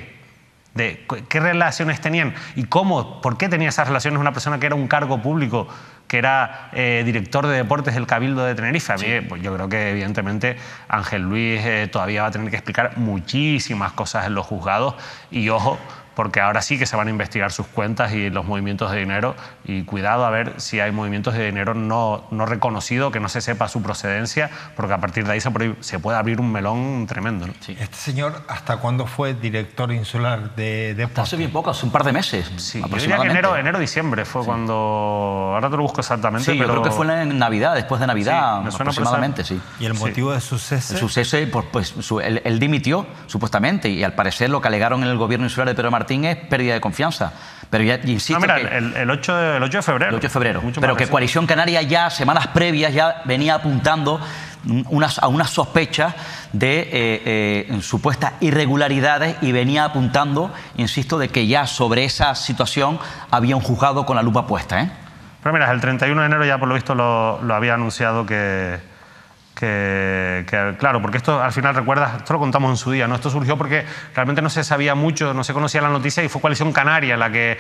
De qué relaciones tenían y cómo, por qué tenía esas relaciones una persona que era un cargo público, que era director de deportes del Cabildo de Tenerife. A mí, pues yo creo que evidentemente Ángel Luis todavía va a tener que explicar muchísimas cosas en los juzgados y ojo, porque ahora sí que se van a investigar sus cuentas y los movimientos de dinero y cuidado a ver si hay movimientos de dinero no reconocido, que no se sepa su procedencia, porque a partir de ahí se puede abrir un melón tremendo, ¿no? Sí. Este señor, ¿hasta cuándo fue director insular de deportes? Hace bien poco, hace un par de meses. Sí, yo diría que enero-diciembre fue cuando... Ahora te lo busco exactamente, sí, pero... yo creo que fue en Navidad, después de Navidad, sí, me suena aproximadamente, sí. ¿Y el motivo de su cese? Su cese, pues él dimitió, supuestamente, y al parecer lo que alegaron en el gobierno insular de Pedro Martín es pérdida de confianza. Pero ya insisto. No, mira, el 8 de febrero. El 8 de febrero. Mucho Pero más que reciente. Coalición Canaria ya, semanas previas, ya venía apuntando a unas sospechas de supuestas irregularidades y venía apuntando, insisto, de que ya sobre esa situación había un juzgado con la lupa puesta, ¿eh? Pero mira, el 31 de enero ya por lo visto lo había anunciado claro, porque esto al final recuerdas, esto lo contamos en su día, ¿no? Esto surgió porque realmente no se sabía mucho, no se conocía la noticia y fue Coalición Canaria la que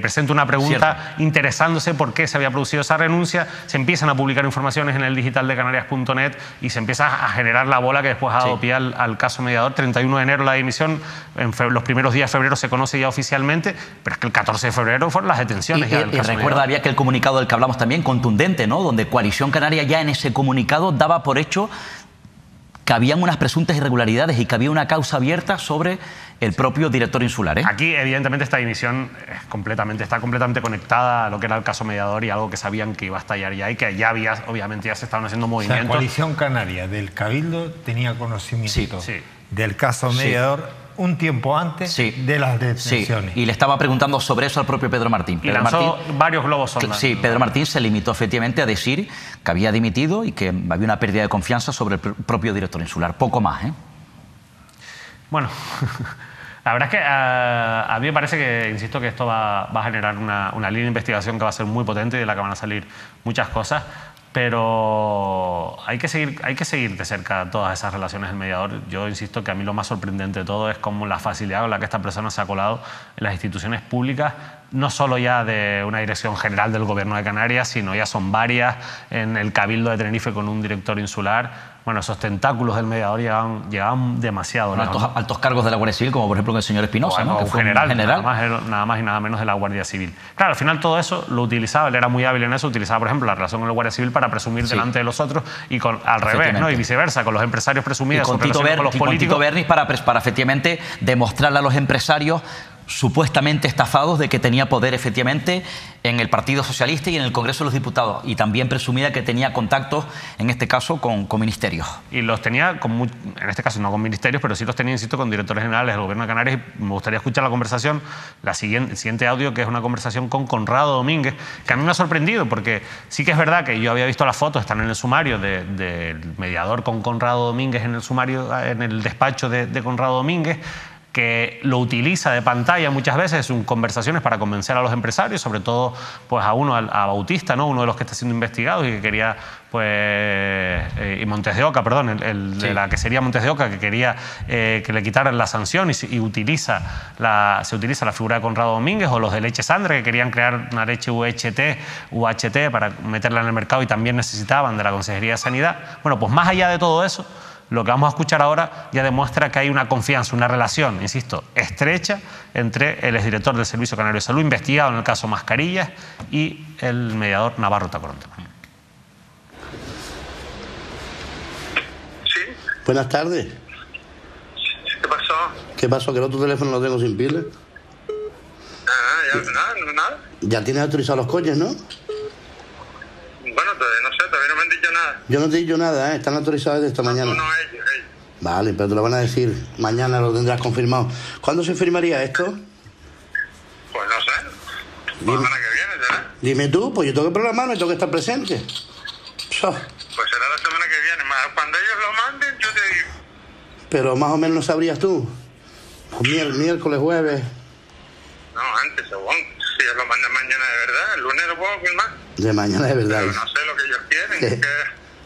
presenta una pregunta interesándose por qué se había producido esa renuncia, se empiezan a publicar informaciones en el digital de canarias.net y se empieza a generar la bola que después ha dado pie al caso mediador. 31 de enero la dimisión, los primeros días de febrero se conoce ya oficialmente, pero es que el 14 de febrero fueron las detenciones. Y recuerda, había que el comunicado del que hablamos también, contundente, ¿no? Donde Coalición Canaria ya en ese comunicado daba por hecho que habían unas presuntas irregularidades y que había una causa abierta sobre el propio director insular, ¿eh? Aquí, evidentemente, esta dimisión está completamente conectada a lo que era el caso mediador y algo que sabían que iba a estallar ya y que ya obviamente ya se estaban haciendo movimientos. La Coalición Canaria del Cabildo tenía conocimiento Sí. del caso mediador un tiempo antes de las detenciones. Sí, y le estaba preguntando sobre eso al propio Pedro Martín. Y lanzó varios globos sonda. Sí, Pedro Martín se limitó efectivamente a decir que había dimitido y que había una pérdida de confianza sobre el propio director insular. Poco más, ¿eh? Bueno, la verdad es que a mí me parece que, insisto, que esto va a generar una línea de investigación que va a ser muy potente y de la que van a salir muchas cosas. Pero hay que seguir de cerca todas esas relaciones del mediador. Yo insisto que a mí lo más sorprendente de todo es cómo la facilidad con la que esta persona se ha colado en las instituciones públicas no solo ya de una dirección general del Gobierno de Canarias, sino ya son varias en el Cabildo de Tenerife con un director insular. Bueno, esos tentáculos del mediador llegaban demasiado lejos. Altos cargos de la Guardia Civil, como por ejemplo el señor Espinosa, bueno, ¿no? Que fue general. Nada más y nada menos de la Guardia Civil. Claro, al final todo eso lo utilizaba, él era muy hábil en eso, utilizaba, por ejemplo, la relación con la Guardia Civil para presumir delante de los otros y al revés, ¿no? Y viceversa, con los empresarios presumidos, con los políticos. Con Tito Bernis para efectivamente demostrarle a los empresarios supuestamente estafados de que tenía poder efectivamente en el Partido Socialista y en el Congreso de los Diputados, y también presumía que tenía contactos, en este caso, con ministerios. Y los tenía, en este caso no con ministerios, pero sí los tenía, insisto, con directores generales del Gobierno de Canarias. Y me gustaría escuchar la conversación, el siguiente audio, que es una conversación con Conrado Domínguez, que a mí me ha sorprendido, porque sí que es verdad que yo había visto las fotos, están en el sumario del mediador con Conrado Domínguez, en el sumario, en el despacho de Conrado Domínguez, que lo utiliza de pantalla muchas veces en conversaciones para convencer a los empresarios, sobre todo pues a Bautista, ¿no? Uno de los que está siendo investigado y que quería, pues, y Montes de Oca, perdón, de la que sería Montes de Oca, que quería que le quitaran la sanción y se utiliza la figura de Conrado Domínguez, o los de Leche Sandra, que querían crear una leche UHT para meterla en el mercado y también necesitaban de la Consejería de Sanidad. Bueno, pues más allá de todo eso, lo que vamos a escuchar ahora ya demuestra que hay una confianza, una relación, insisto, estrecha entre el exdirector del Servicio Canario de Salud, investigado en el caso Mascarillas, y el mediador Navarro Tacoronte. Sí. Buenas tardes. ¿Qué pasó? ¿Qué pasó? ¿Que el otro teléfono lo tengo sin pila? Nada. Ya tienes autorizados los coches, ¿no? Bueno, todavía no me han dicho nada. Yo no te he dicho nada, ¿eh? Están autorizados desde esta mañana. No, ellos. Vale, pero te lo van a decir. Mañana lo tendrás confirmado. ¿Cuándo se firmaría esto? Pues no sé. La semana que viene, ¿será? Dime tú, pues yo tengo que programarme, tengo que estar presente. Pues será la semana que viene. Cuando ellos lo manden, yo te digo. Pero más o menos lo sabrías tú. Miércoles, jueves. No, antes, si ellos lo mandan mañana de verdad, el lunes lo puedo firmar. De mañana de verdad. Pero no sé lo que ellos quieren.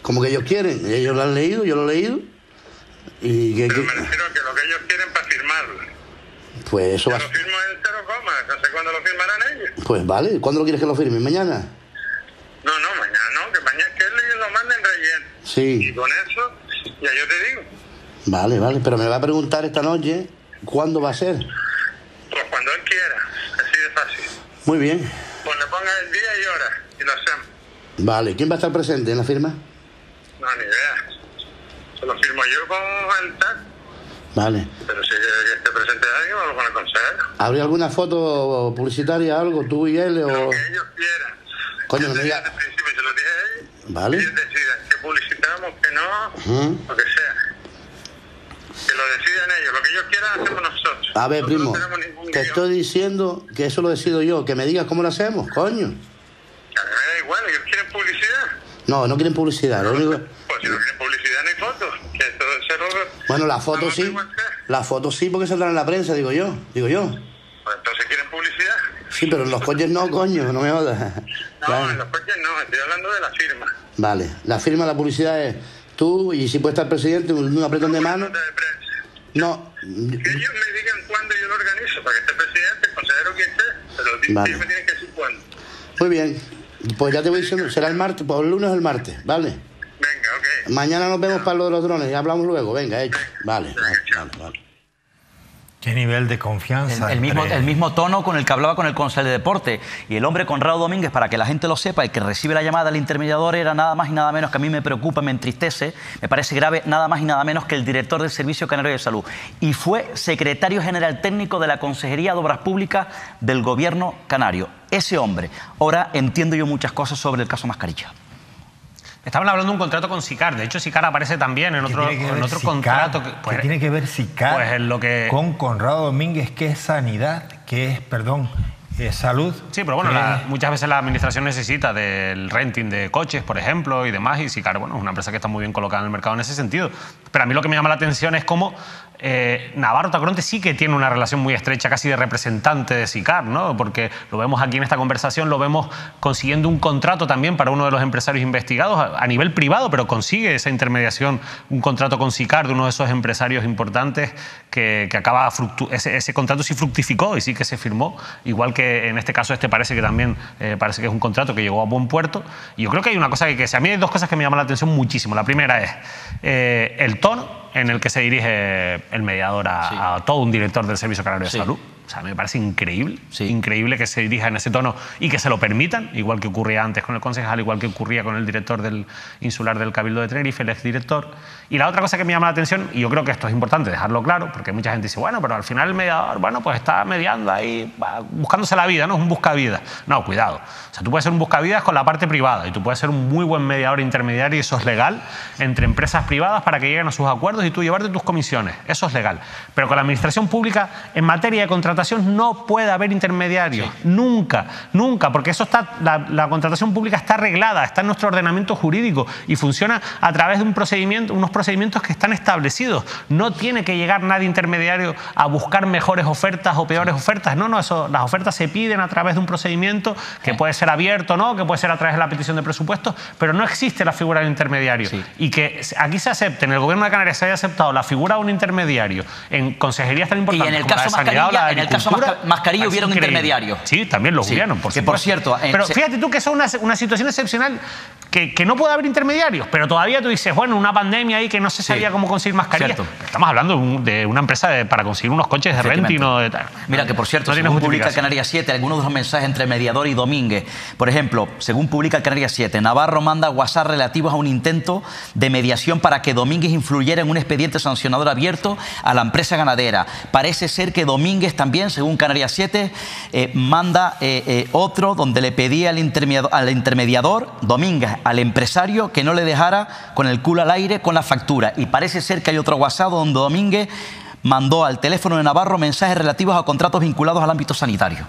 ¿Cómo que ellos quieren? Ellos lo han leído, yo lo he leído. Pero me refiero a que lo que ellos quieren para firmarlo. Pues eso va. Yo lo firmo en 0, no sé cuándo lo firmarán ellos. Pues vale, ¿cuándo lo quieres que lo firme? ¿Mañana? No, mañana no, que mañana es que ellos lo manden relleno. Sí. Y con eso, ya yo te digo. Vale, pero me va a preguntar esta noche cuándo va a ser. Pues cuando él quiera, así de fácil. Muy bien. Pues le ponga el día y hora y lo hacemos. Vale, ¿quién va a estar presente en la firma? No, ni idea. Se lo firmo yo con el TAC. Vale. Pero si que esté presente alguien, o con el consejero. ¿Habría alguna foto publicitaria, algo, tú y él? O... Lo que ellos quieran. Coño, no me digas. Desde el principio se lo dije a ellos. Vale. Ellos decidan que publicitamos, que no, lo que sea. Que lo decidan ellos. Lo que ellos quieran hacemos nosotros. A ver, nosotros primo, no tenemos ningún te guión. estoy diciendo que eso lo decido yo. Que me digas cómo lo hacemos, coño. A mí me da igual, ellos quieren publicidad. No quieren publicidad. Lo único... Pues si no quieren publicidad, no hay fotos. Que esto se lo... Bueno, la foto sí. La foto sí, porque saldrán en la prensa, digo yo. Pues entonces quieren publicidad. Sí, pero en los coches no, coño, no me jodas. No, Claro. en los coches no, estoy hablando de la firma. Vale, la firma, la publicidad es tú y si puede estar el presidente, un apretón de mano. Nota de prensa. No. Que ellos me digan cuándo yo lo organizo, para que esté presidente, el consejero que esté, pero Vale. ellos me tienen que decir cuándo. Muy bien. Pues ya te voy diciendo, será el martes, pues el lunes o el martes, ¿vale? Venga, ok. Mañana nos vemos para lo de los drones, ya hablamos luego, venga, hecho. Vale. ¿Qué nivel de confianza? El mismo tono con el que hablaba con el Consejo de Deporte. Y el hombre Conrado Domínguez, para que la gente lo sepa, el que recibe la llamada del intermediador era nada más y nada menos, que a mí me preocupa, me entristece, me parece grave, nada más y nada menos que el director del Servicio Canario de Salud. Y fue secretario general técnico de la Consejería de Obras Públicas del Gobierno canario. Ese hombre. Ahora entiendo yo muchas cosas sobre el caso Mascarilla. Estaban hablando de un contrato con SICAR. De hecho, SICAR aparece también en otro contrato. ¿Qué tiene que ver SICAR pues en lo que... con Conrado Domínguez, que es sanidad, que es, salud? Sí, pero bueno, muchas veces la administración necesita del renting de coches, por ejemplo, y demás, y SICAR, bueno, es una empresa que está muy bien colocada en el mercado en ese sentido. Pero a mí lo que me llama la atención es cómo Navarro Tacoronte sí que tiene una relación muy estrecha, casi de representante de SICAR, ¿no? Porque lo vemos aquí en esta conversación, lo vemos consiguiendo un contrato también para uno de los empresarios investigados a nivel privado, pero consigue esa intermediación, un contrato con SICAR de uno de esos empresarios importantes que acaba ese contrato sí fructificó y sí que se firmó, igual que en este caso parece que también parece que es un contrato que llegó a buen puerto. Y yo creo que hay una cosa que a mí hay dos cosas que me llaman la atención muchísimo. La primera es el tono en el que se dirige el mediador a todo un director del Servicio Canario de Salud. O sea, me parece increíble, increíble que se dirija en ese tono y que se lo permitan, igual que ocurría antes con el concejal, igual que ocurría con el director del insular del Cabildo de Tenerife, el exdirector. Y la otra cosa que me llama la atención, y yo creo que esto es importante dejarlo claro, porque mucha gente dice, bueno, pero al final el mediador, bueno, pues está mediando ahí, buscándose la vida, ¿no? Es un buscavidas. No, cuidado. O sea, tú puedes ser un buscavidas con la parte privada y tú puedes ser un muy buen mediador intermediario, y eso es legal, entre empresas privadas para que lleguen a sus acuerdos y tú llevarte tus comisiones. Eso es legal. Pero con la administración pública, en materia de contratación, no puede haber intermediarios. Nunca, nunca, porque eso está, la contratación pública está arreglada, está en nuestro ordenamiento jurídico y funciona a través de unos procedimientos que están establecidos. No tiene que llegar nadie intermediario a buscar mejores ofertas o peores ofertas. No, las ofertas se piden a través de un procedimiento que puede ser abierto, ¿no? Que puede ser a través de la petición de presupuestos, pero no existe la figura del intermediario. Y que aquí se acepte, en el Gobierno de Canarias se haya aceptado la figura de un intermediario en consejerías tan importantes y en el como caso la de Sanidad o la de Agricultura, Mascarilla hubieron intermediarios. Sí, también lo hubieron, por supuesto. Por cierto, pero fíjate tú que es una situación excepcional que no puede haber intermediarios, pero todavía tú dices, bueno, una pandemia ahí que no se sabía cómo conseguir mascarillas. Estamos hablando de una empresa para conseguir unos coches de renting o de tal. Mira, que por cierto, según publica el Canarias 7, algunos de los mensajes entre Mediador y Domínguez. Por ejemplo, según publica el Canarias 7, Navarro manda WhatsApp relativos a un intento de mediación para que Domínguez influyera en un expediente sancionador abierto a la empresa ganadera. Parece ser que Domínguez también, según Canarias 7, manda otro donde le pedía al intermediador, Domínguez, al empresario, que no le dejara con el culo al aire con la factura. Y parece ser que hay otro WhatsApp donde Domínguez mandó al teléfono de Navarro mensajes relativos a contratos vinculados al ámbito sanitario,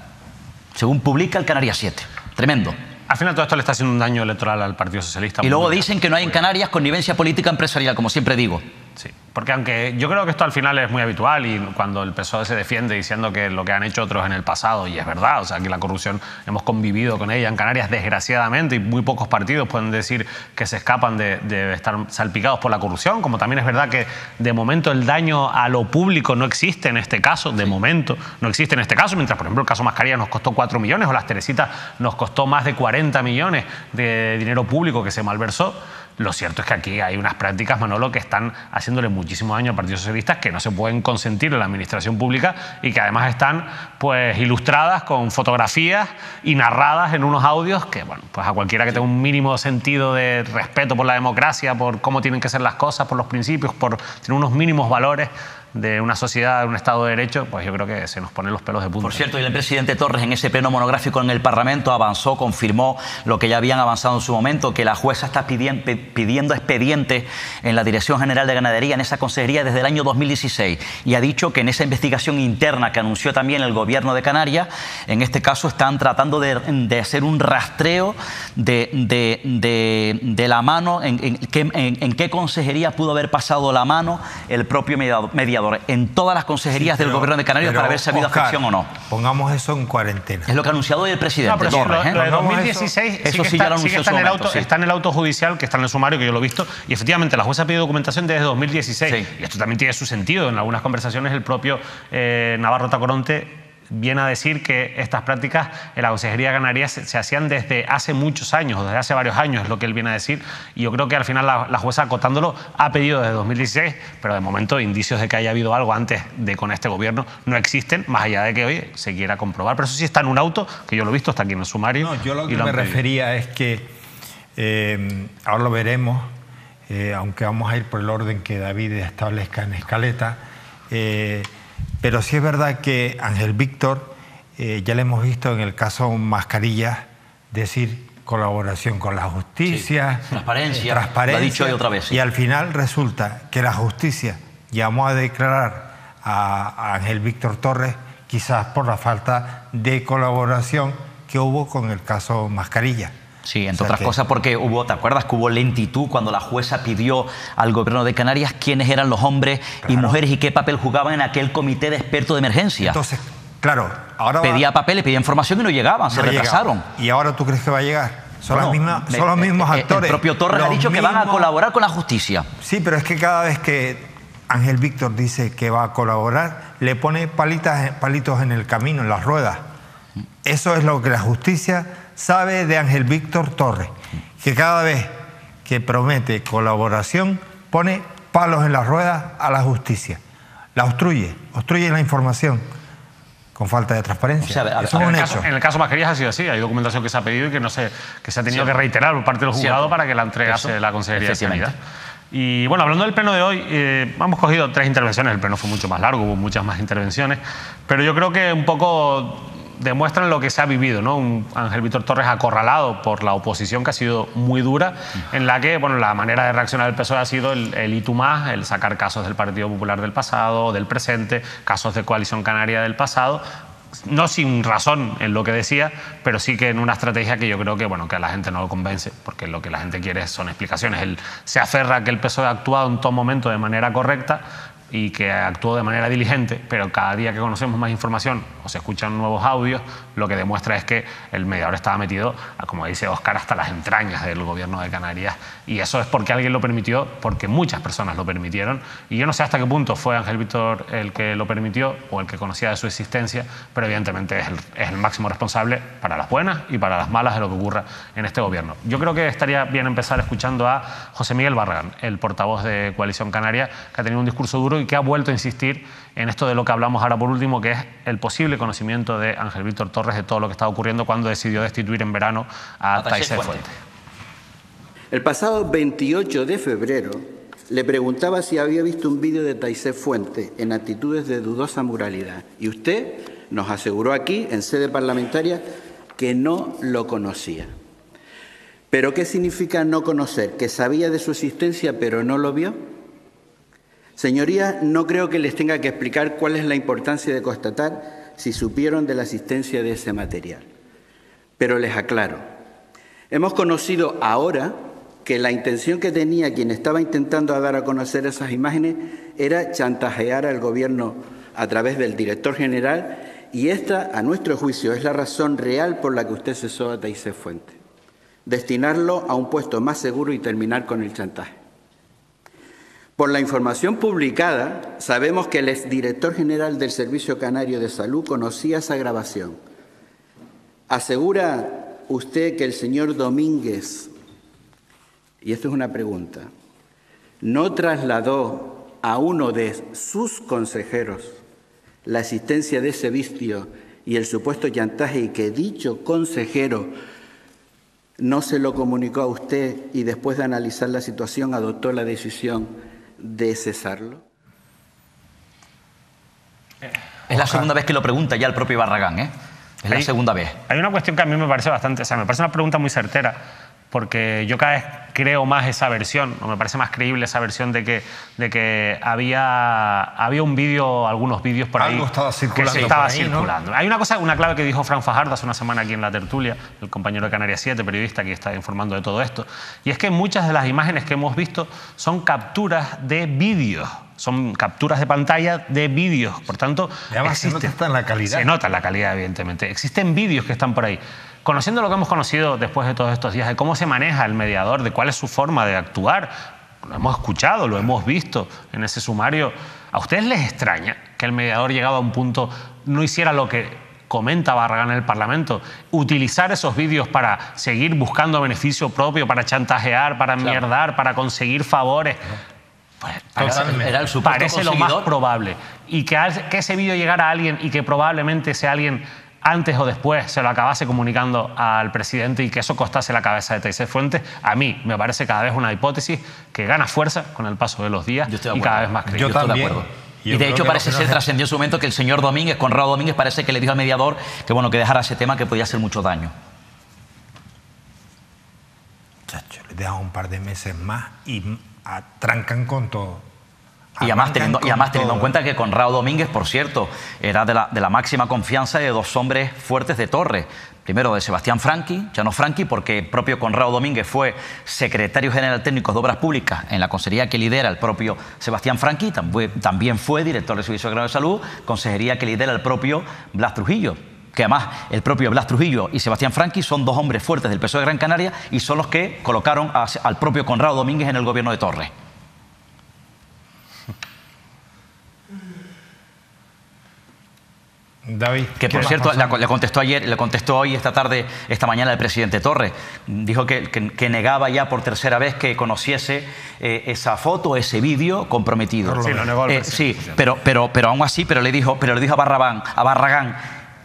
según publica el Canarias 7. Tremendo. Al final todo esto le está haciendo un daño electoral al Partido Socialista. Y luego dicen que no hay en Canarias connivencia política empresarial, como siempre digo. Sí, porque aunque yo creo que esto al final es muy habitual y cuando el PSOE se defiende diciendo que lo que han hecho otros en el pasado, y es verdad, o sea, que la corrupción hemos convivido con ella en Canarias desgraciadamente, y muy pocos partidos pueden decir que se escapan de estar salpicados por la corrupción, como también es verdad que de momento el daño a lo público no existe en este caso, de momento no existe en este caso, mientras por ejemplo el caso Mascarilla nos costó 4 millones o las Teresitas nos costó más de 40 millones de dinero público que se malversó. Lo cierto es que aquí hay unas prácticas, Manolo, que están haciéndole muchísimo daño al Partido Socialista, que no se pueden consentir en la administración pública y que además están pues ilustradas con fotografías y narradas en unos audios que, bueno, pues a cualquiera que tenga un mínimo sentido de respeto por la democracia, por cómo tienen que ser las cosas, por los principios, por tener unos mínimos valores de una sociedad, de un Estado de Derecho, pues yo creo que se nos ponen los pelos de punta. Por cierto, y el presidente Torres en ese pleno monográfico en el Parlamento avanzó, confirmó lo que ya habían avanzado en su momento, que la jueza está pidiendo expedientes en la Dirección General de Ganadería, en esa consejería, desde el año 2016. Y ha dicho que en esa investigación interna que anunció también el Gobierno de Canarias, en este caso están tratando de hacer un rastreo de la mano, en qué consejería pudo haber pasado la mano el propio mediador. En todas las consejerías del Gobierno de Canarias para ver si ha habido afección o no. Pongamos eso en cuarentena. Es lo que ha anunciado hoy el presidente. No, pero Torres, lo de 2016 eso sí ya lo anunció en su momento, está en el auto judicial, que está en el sumario, que yo lo he visto, y efectivamente la jueza ha pedido documentación desde 2016. Sí. Y esto también tiene su sentido. En algunas conversaciones el propio Navarro Tacoronte viene a decir que estas prácticas en la Consejería de Canarias se hacían desde hace muchos años, o desde hace varios años, es lo que él viene a decir, y yo creo que al final la jueza, acotándolo, ha pedido desde 2016, pero de momento indicios de que haya habido algo antes de con este gobierno no existen, más allá de que hoy se quiera comprobar. Pero eso sí está en un auto, que yo lo he visto, está aquí en el sumario. No, yo lo que me refería es que, ahora lo veremos, aunque vamos a ir por el orden que David establezca en escaleta, pero sí es verdad que Ángel Víctor, ya le hemos visto en el caso Mascarilla, decir colaboración con la justicia, sí, transparencia, lo ha dicho hoy otra vez. Sí. Y al final resulta que la justicia llamó a declarar a Ángel Víctor Torres, quizás por la falta de colaboración que hubo con el caso Mascarilla. Sí, entre otras cosas porque hubo, ¿te acuerdas que hubo lentitud cuando la jueza pidió al gobierno de Canarias quiénes eran los hombres y mujeres y qué papel jugaban en aquel comité de expertos de emergencia? Entonces, claro, ahora pedía papeles, pedía información y no llegaban, se retrasaron. ¿Y ahora tú crees que va a llegar? Son los mismos actores. El propio Torres ha dicho que van a colaborar con la justicia. Sí, pero es que cada vez que Ángel Víctor dice que va a colaborar, le pone palitos en el camino, en las ruedas. Eso es lo que la justicia sabe de Ángel Víctor Torres, que cada vez que promete colaboración pone palos en las ruedas a la justicia. La obstruye la información con falta de transparencia. O sea, eso es un hecho. En el caso Mascarillas ha sido así, hay documentación que se ha pedido y que se ha tenido que reiterar por parte del juzgado para que la entregase la Consejería de Sanidad. Y bueno, hablando del pleno de hoy, hemos cogido 3 intervenciones, el pleno fue mucho más largo, hubo muchas más intervenciones, pero yo creo que un poco demuestran lo que se ha vivido, ¿no? Un Ángel Víctor Torres acorralado por la oposición, que ha sido muy dura, en la que, bueno, la manera de reaccionar del PSOE ha sido el y tú más, el sacar casos del Partido Popular del pasado, del presente, casos de Coalición Canaria del pasado, no sin razón en lo que decía, pero sí que en una estrategia que yo creo que, bueno, que a la gente no lo convence, porque lo que la gente quiere son explicaciones. Él se aferra a que el PSOE ha actuado en todo momento de manera correcta y que actuó de manera diligente, pero cada día que conocemos más información o se escuchan nuevos audios, lo que demuestra es que el mediador estaba metido, como dice Óscar, hasta las entrañas del gobierno de Canarias, y eso es porque alguien lo permitió, porque muchas personas lo permitieron, y yo no sé hasta qué punto fue Ángel Víctor el que lo permitió o el que conocía de su existencia, pero evidentemente es el máximo responsable para las buenas y para las malas de lo que ocurra en este gobierno. Yo creo que estaría bien empezar escuchando a José Miguel Barragán, el portavoz de Coalición Canaria, que ha tenido un discurso duro y que ha vuelto a insistir en esto de lo que hablamos ahora por último, que es el posible conocimiento de Ángel Víctor Torres de todo lo que estaba ocurriendo cuando decidió destituir en verano a Taisé Fuentes. El pasado 28 de febrero le preguntaba si había visto un vídeo de Taisé Fuentes en actitudes de dudosa moralidad y usted nos aseguró aquí, en sede parlamentaria, que no lo conocía. ¿Pero qué significa no conocer? ¿Que sabía de su existencia pero no lo vio? Señorías, no creo que les tenga que explicar cuál es la importancia de constatar si supieron de la existencia de ese material. Pero les aclaro, hemos conocido ahora que la intención que tenía quien estaba intentando dar a conocer esas imágenes era chantajear al gobierno a través del director general, y esta, a nuestro juicio, es la razón real por la que usted cesó a Taisé Fuentes: destinarlo a un puesto más seguro y terminar con el chantaje. Por la información publicada, sabemos que el exdirector general del Servicio Canario de Salud conocía esa grabación. ¿Asegura usted que el señor Domínguez, y esto es una pregunta, no trasladó a uno de sus consejeros la existencia de ese vicio y el supuesto chantaje, y que dicho consejero no se lo comunicó a usted y después de analizar la situación adoptó la decisión de cesarlo? Es la segunda vez que lo pregunta ya el propio Barragán, ¿eh? Es la segunda vez. Hay una cuestión que a mí me parece bastante, me parece una pregunta muy certera, porque yo cada vez creo más esa versión, o me parece más creíble esa versión de que había un vídeo, algunos vídeos por ahí que se estaba circulando. Hay una clave que dijo Fran Fajardo hace una semana aquí en La Tertulia, el compañero de Canarias 7, periodista que está informando de todo esto, y es que muchas de las imágenes que hemos visto son capturas de vídeos. Son capturas de pantalla de vídeos, por tanto, se nota en la calidad. Se nota en la calidad, evidentemente. Existen vídeos que están por ahí. Conociendo lo que hemos conocido después de todos estos días, de cómo se maneja el mediador, de cuál es su forma de actuar, lo hemos escuchado, lo hemos visto en ese sumario, ¿a ustedes les extraña que el mediador, llegado a un punto, no hiciera lo que comenta Barragán en el Parlamento, utilizar esos vídeos para seguir buscando beneficio propio, para chantajear, para mierdar, para conseguir favores? Pues parece lo más probable. Y que ese vídeo llegara a alguien y que probablemente ese alguien antes o después se lo acabase comunicando al presidente y que eso costase la cabeza de Taisé Fuentes, a mí me parece cada vez una hipótesis que gana fuerza con el paso de los días y cada vez más creíble. Yo estoy de acuerdo. Y de hecho parece ser, trascendió en su momento, que el señor Domínguez, Conrado Domínguez, parece que le dijo al mediador que, bueno, que dejara ese tema, que podía hacer mucho daño. Chacho, le dejan un par de meses más y trancan con todo. Y además teniendo en cuenta que Conrado Domínguez, por cierto, era de la máxima confianza de dos hombres fuertes de Torres. Primero de Sebastián Franqui, Llano Franqui, porque el propio Conrado Domínguez fue secretario general técnico de Obras Públicas en la consejería que lidera el propio Sebastián Franqui, también fue director del Servicio Agraro de Salud, consejería que lidera el propio Blas Trujillo. Que además el propio Blas Trujillo y Sebastián Franqui son dos hombres fuertes del PSOE de Gran Canaria y son los que colocaron al propio Conrado Domínguez en el gobierno de Torres. David, que por cierto le contestó hoy, esta mañana el presidente Torres. Dijo que negaba ya por tercera vez que conociese esa foto, ese vídeo comprometido. Sí, lo negó el sí, pero aún así, le dijo a Barragán,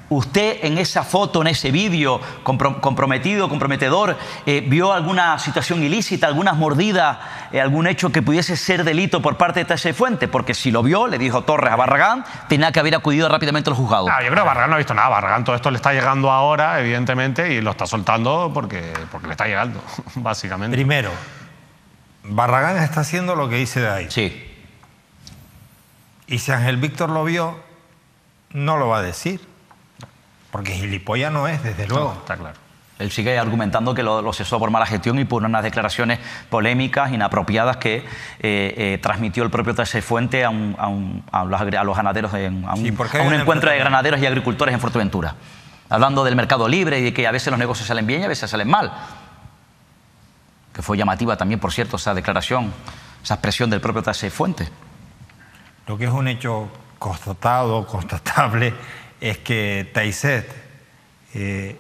¿usted en esa foto, en ese vídeo comprometedor, vio alguna situación ilícita, algunas mordidas, algún hecho que pudiese ser delito por parte de Taisé Fuentes? Porque si lo vio, le dijo Torres a Barragán, tenía que haber acudido rápidamente al juzgado. Yo creo que Barragán no ha visto nada. Barragán todo esto le está llegando ahora, evidentemente, y lo está soltando porque le está llegando, básicamente. Primero, Barragán está haciendo lo que dice David. Sí. Y si Ángel Víctor lo vio, no lo va a decir. Porque gilipollas no es, desde luego. No, está claro. Él sigue argumentando que lo cesó por mala gestión y por unas declaraciones polémicas, inapropiadas que transmitió el propio Taisé Fuentes a los ganaderos, a un encuentro de ganaderos y agricultores en Fuerteventura. Hablando del mercado libre y de que a veces los negocios salen bien y a veces salen mal. Que fue llamativa también, por cierto, esa declaración, esa expresión del propio Taisé Fuentes. Lo que es un hecho constatable, es que Taisé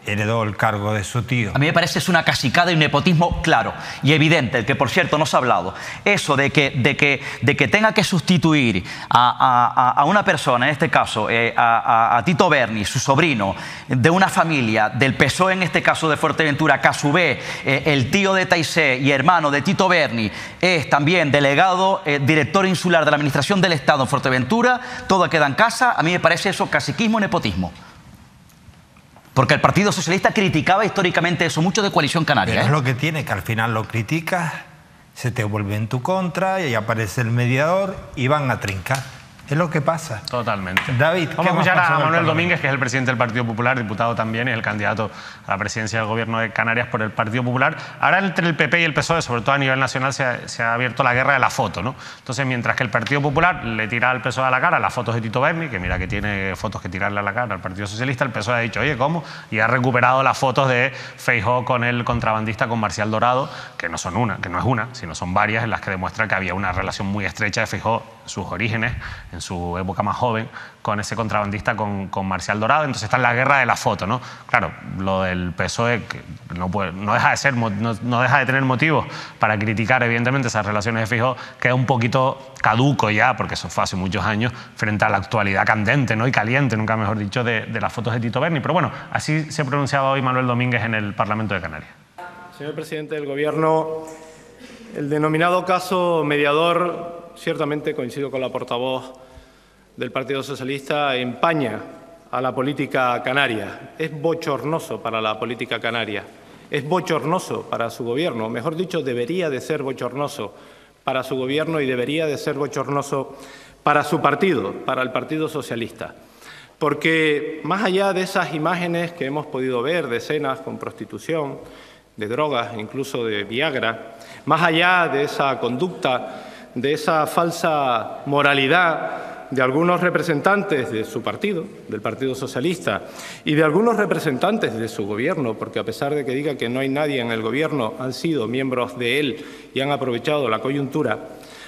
heredó el cargo de su tío. A mí me parece es una cacicada y un nepotismo claro y evidente, el que por cierto no se ha hablado. Eso de que tenga que sustituir a una persona, en este caso a Tito Berni, su sobrino, de una familia del PSOE, en este caso de Fuerteventura, que a su vez el tío de Taisé y hermano de Tito Berni es también delegado, director insular de la Administración del Estado en Fuerteventura, todo queda en casa. A mí me parece eso caciquismo y nepotismo. Porque el Partido Socialista criticaba históricamente eso mucho de Coalición Canaria. Pero es lo que tiene, que al final lo criticas, se te vuelve en tu contra y ahí aparece el mediador y van a trincar. Es lo que pasa. Totalmente. David, vamos a escuchar a Manuel Domínguez, que es el presidente del Partido Popular, diputado también, y el candidato a la presidencia del Gobierno de Canarias por el Partido Popular. Ahora entre el PP y el PSOE, sobre todo a nivel nacional, se ha abierto la guerra de la foto, ¿no? Entonces, mientras que el Partido Popular le tira al PSOE a la cara las fotos de Tito Berni, que mira que tiene fotos que tirarle a la cara al Partido Socialista, el PSOE ha dicho, oye, ¿cómo? Y ha recuperado las fotos de Feijóo con el contrabandista, con Marcial Dorado, que no es una, sino son varias, en las que demuestra que había una relación muy estrecha de Feijóo, sus orígenes, en su época más joven, con ese contrabandista, con Marcial Dorado. Entonces está en la guerra de la foto, ¿no? Claro, lo del PSOE que no deja de tener motivos para criticar, evidentemente, esas relaciones de Feijóo, queda un poquito caduco ya, porque eso fue hace muchos años, frente a la actualidad candente, ¿no? Y caliente, nunca mejor dicho, de las fotos de Tito Berni. Pero bueno, así se pronunciaba hoy Manuel Domínguez en el Parlamento de Canarias. Señor presidente del Gobierno, el denominado caso mediador, ciertamente coincido con la portavoz del Partido Socialista, empaña a la política canaria. Es bochornoso para la política canaria. Es bochornoso para su Gobierno. Mejor dicho, debería de ser bochornoso para su Gobierno y debería de ser bochornoso para su partido, para el Partido Socialista. Porque más allá de esas imágenes que hemos podido ver de escenas con prostitución, de drogas, incluso de Viagra, más allá de esa conducta, de esa falsa moralidad de algunos representantes de su partido, del Partido Socialista, y de algunos representantes de su Gobierno, porque a pesar de que diga que no hay nadie en el Gobierno, han sido miembros de él y han aprovechado la coyuntura,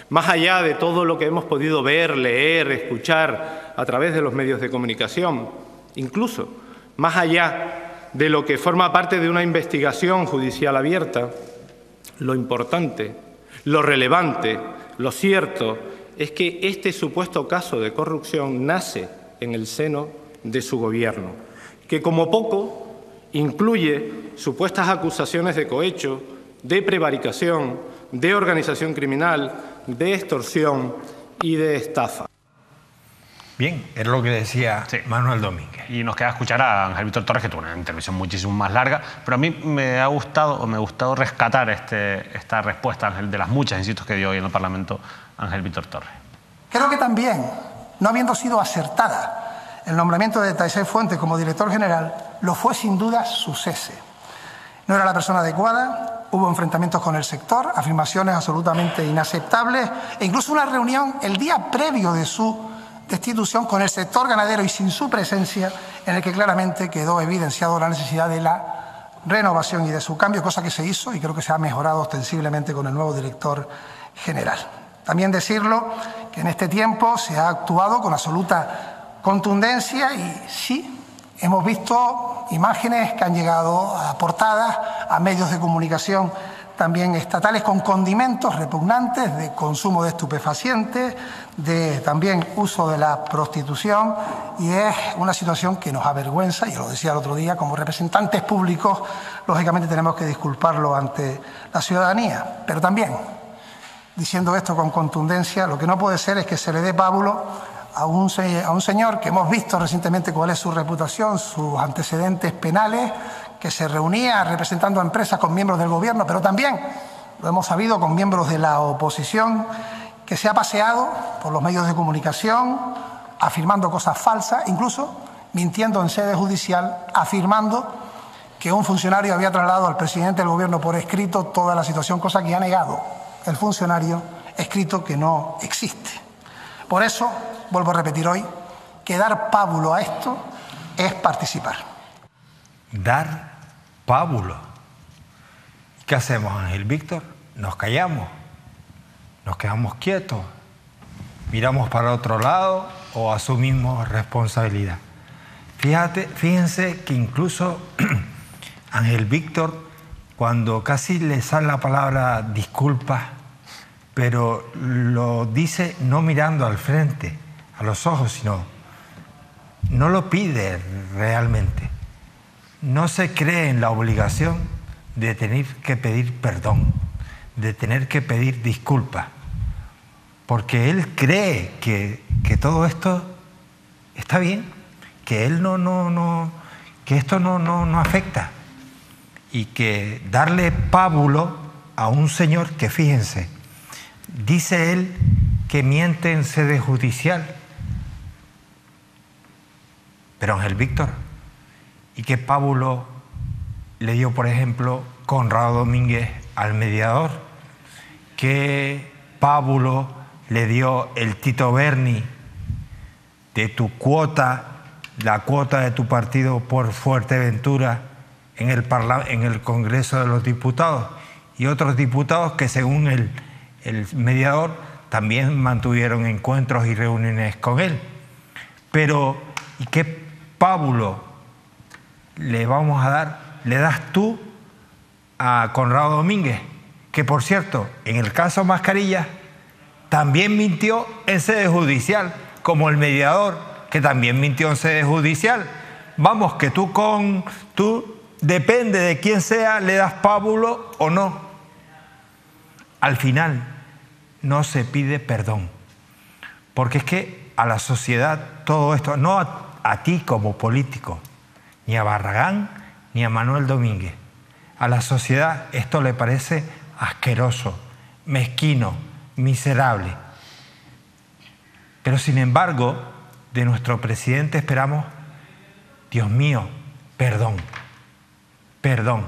más allá de todo lo que hemos podido ver, leer, escuchar a través de los medios de comunicación, incluso más allá de lo que forma parte de una investigación judicial abierta, lo importante, lo relevante, lo cierto es que este supuesto caso de corrupción nace en el seno de su Gobierno, que como poco incluye supuestas acusaciones de cohecho, de prevaricación, de organización criminal, de extorsión y de estafa. Bien, es lo que decía Manuel Domínguez. Y nos queda escuchar a Ángel Víctor Torres, que tuvo una intervención muchísimo más larga, pero a mí me ha gustado rescatar esta respuesta, Ángel, de las muchas, insisto, que dio hoy en el Parlamento Ángel Víctor Torres. Creo que también, no habiendo sido acertada el nombramiento de Taisei Fuentes como director general, lo fue sin duda su cese. No era la persona adecuada, hubo enfrentamientos con el sector, afirmaciones absolutamente inaceptables e incluso una reunión el día previo de su destitución con el sector ganadero y sin su presencia, en el que claramente quedó evidenciado la necesidad de la renovación y de su cambio, cosa que se hizo y creo que se ha mejorado ostensiblemente con el nuevo director general. También decirlo que en este tiempo se ha actuado con absoluta contundencia y sí, hemos visto imágenes que han llegado a portadas, a medios de comunicación también estatales, con condimentos repugnantes de consumo de estupefacientes, de también uso de la prostitución, y es una situación que nos avergüenza, y lo decía el otro día, como representantes públicos, lógicamente tenemos que disculparlo ante la ciudadanía, pero también, diciendo esto con contundencia, lo que no puede ser es que se le dé pábulo a un señor que hemos visto recientemente cuál es su reputación, sus antecedentes penales, que se reunía representando a empresas con miembros del gobierno, pero también, lo hemos sabido, con miembros de la oposición, que se ha paseado por los medios de comunicación afirmando cosas falsas, incluso mintiendo en sede judicial, afirmando que un funcionario había trasladado al presidente del gobierno por escrito toda la situación, cosa que ha negado el funcionario, escrito que no existe. Por eso, vuelvo a repetir hoy, que dar pábulo a esto es participar. Dar pábulo. ¿Qué hacemos, Ángel Víctor? Nos callamos, nos quedamos quietos, miramos para otro lado o asumimos responsabilidad. Fíjense que incluso Ángel Víctor, cuando casi le sale la palabra disculpa, pero lo dice no mirando al frente, a los ojos, sino no lo pide realmente. No se cree en la obligación de tener que pedir perdón, de tener que pedir disculpas, porque él cree que todo esto está bien, que él que esto no afecta, y que darle pábulo a un señor que, fíjense, dice él que miente en sede judicial. Pero Ángel Víctor, ¿y qué pábulo le dio, por ejemplo, Conrado Domínguez al mediador? ¿Qué pábulo le dio el Tito Berni de tu cuota, la cuota de tu partido por Fuerteventura en el Congreso de los Diputados? Y otros diputados que, según el mediador, también mantuvieron encuentros y reuniones con él. Pero, ¿y qué pábulo le vamos a dar? Le das tú a Conrado Domínguez, que, por cierto, en el caso Mascarilla también mintió en sede judicial, como el mediador, que también mintió en sede judicial. Vamos, que tú depende de quién sea, le das pábulo o no. Al final no se pide perdón, porque es que a la sociedad todo esto, no a ti como político, ni a Barragán, ni a Manuel Domínguez, a la sociedad esto le parece asqueroso, mezquino, miserable. Pero sin embargo, de nuestro presidente esperamos, Dios mío, perdón, perdón.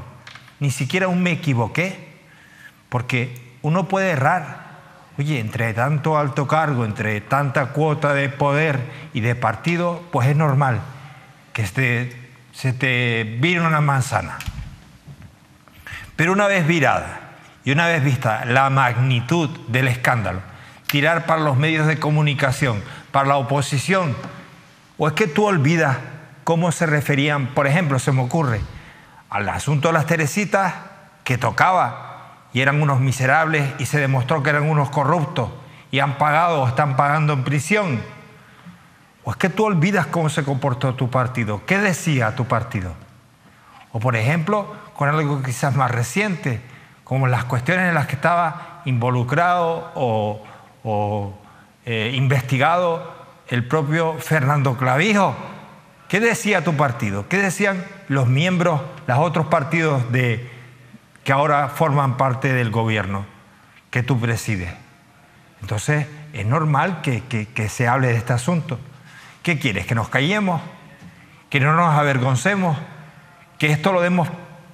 Ni siquiera un me equivoqué, porque uno puede errar. Oye, entre tanto alto cargo, entre tanta cuota de poder y de partido, pues es normal que se te vire una manzana. Pero una vez virada y una vez vista la magnitud del escándalo, tirar para los medios de comunicación, para la oposición, o es que tú olvidas cómo se referían, por ejemplo, se me ocurre, al asunto de las Teresitas, que tocaba, y eran unos miserables y se demostró que eran unos corruptos y han pagado o están pagando en prisión. ¿O es que tú olvidas cómo se comportó tu partido? ¿Qué decía tu partido? O, por ejemplo, con algo quizás más reciente, como las cuestiones en las que estaba involucrado o investigado el propio Fernando Clavijo. ¿Qué decía tu partido? ¿Qué decían los miembros, los otros partidos que ahora forman parte del gobierno que tú presides? Entonces, es normal que se hable de este asunto. ¿Qué quieres? ¿Que nos callemos? ¿Que no nos avergoncemos? ¿Que esto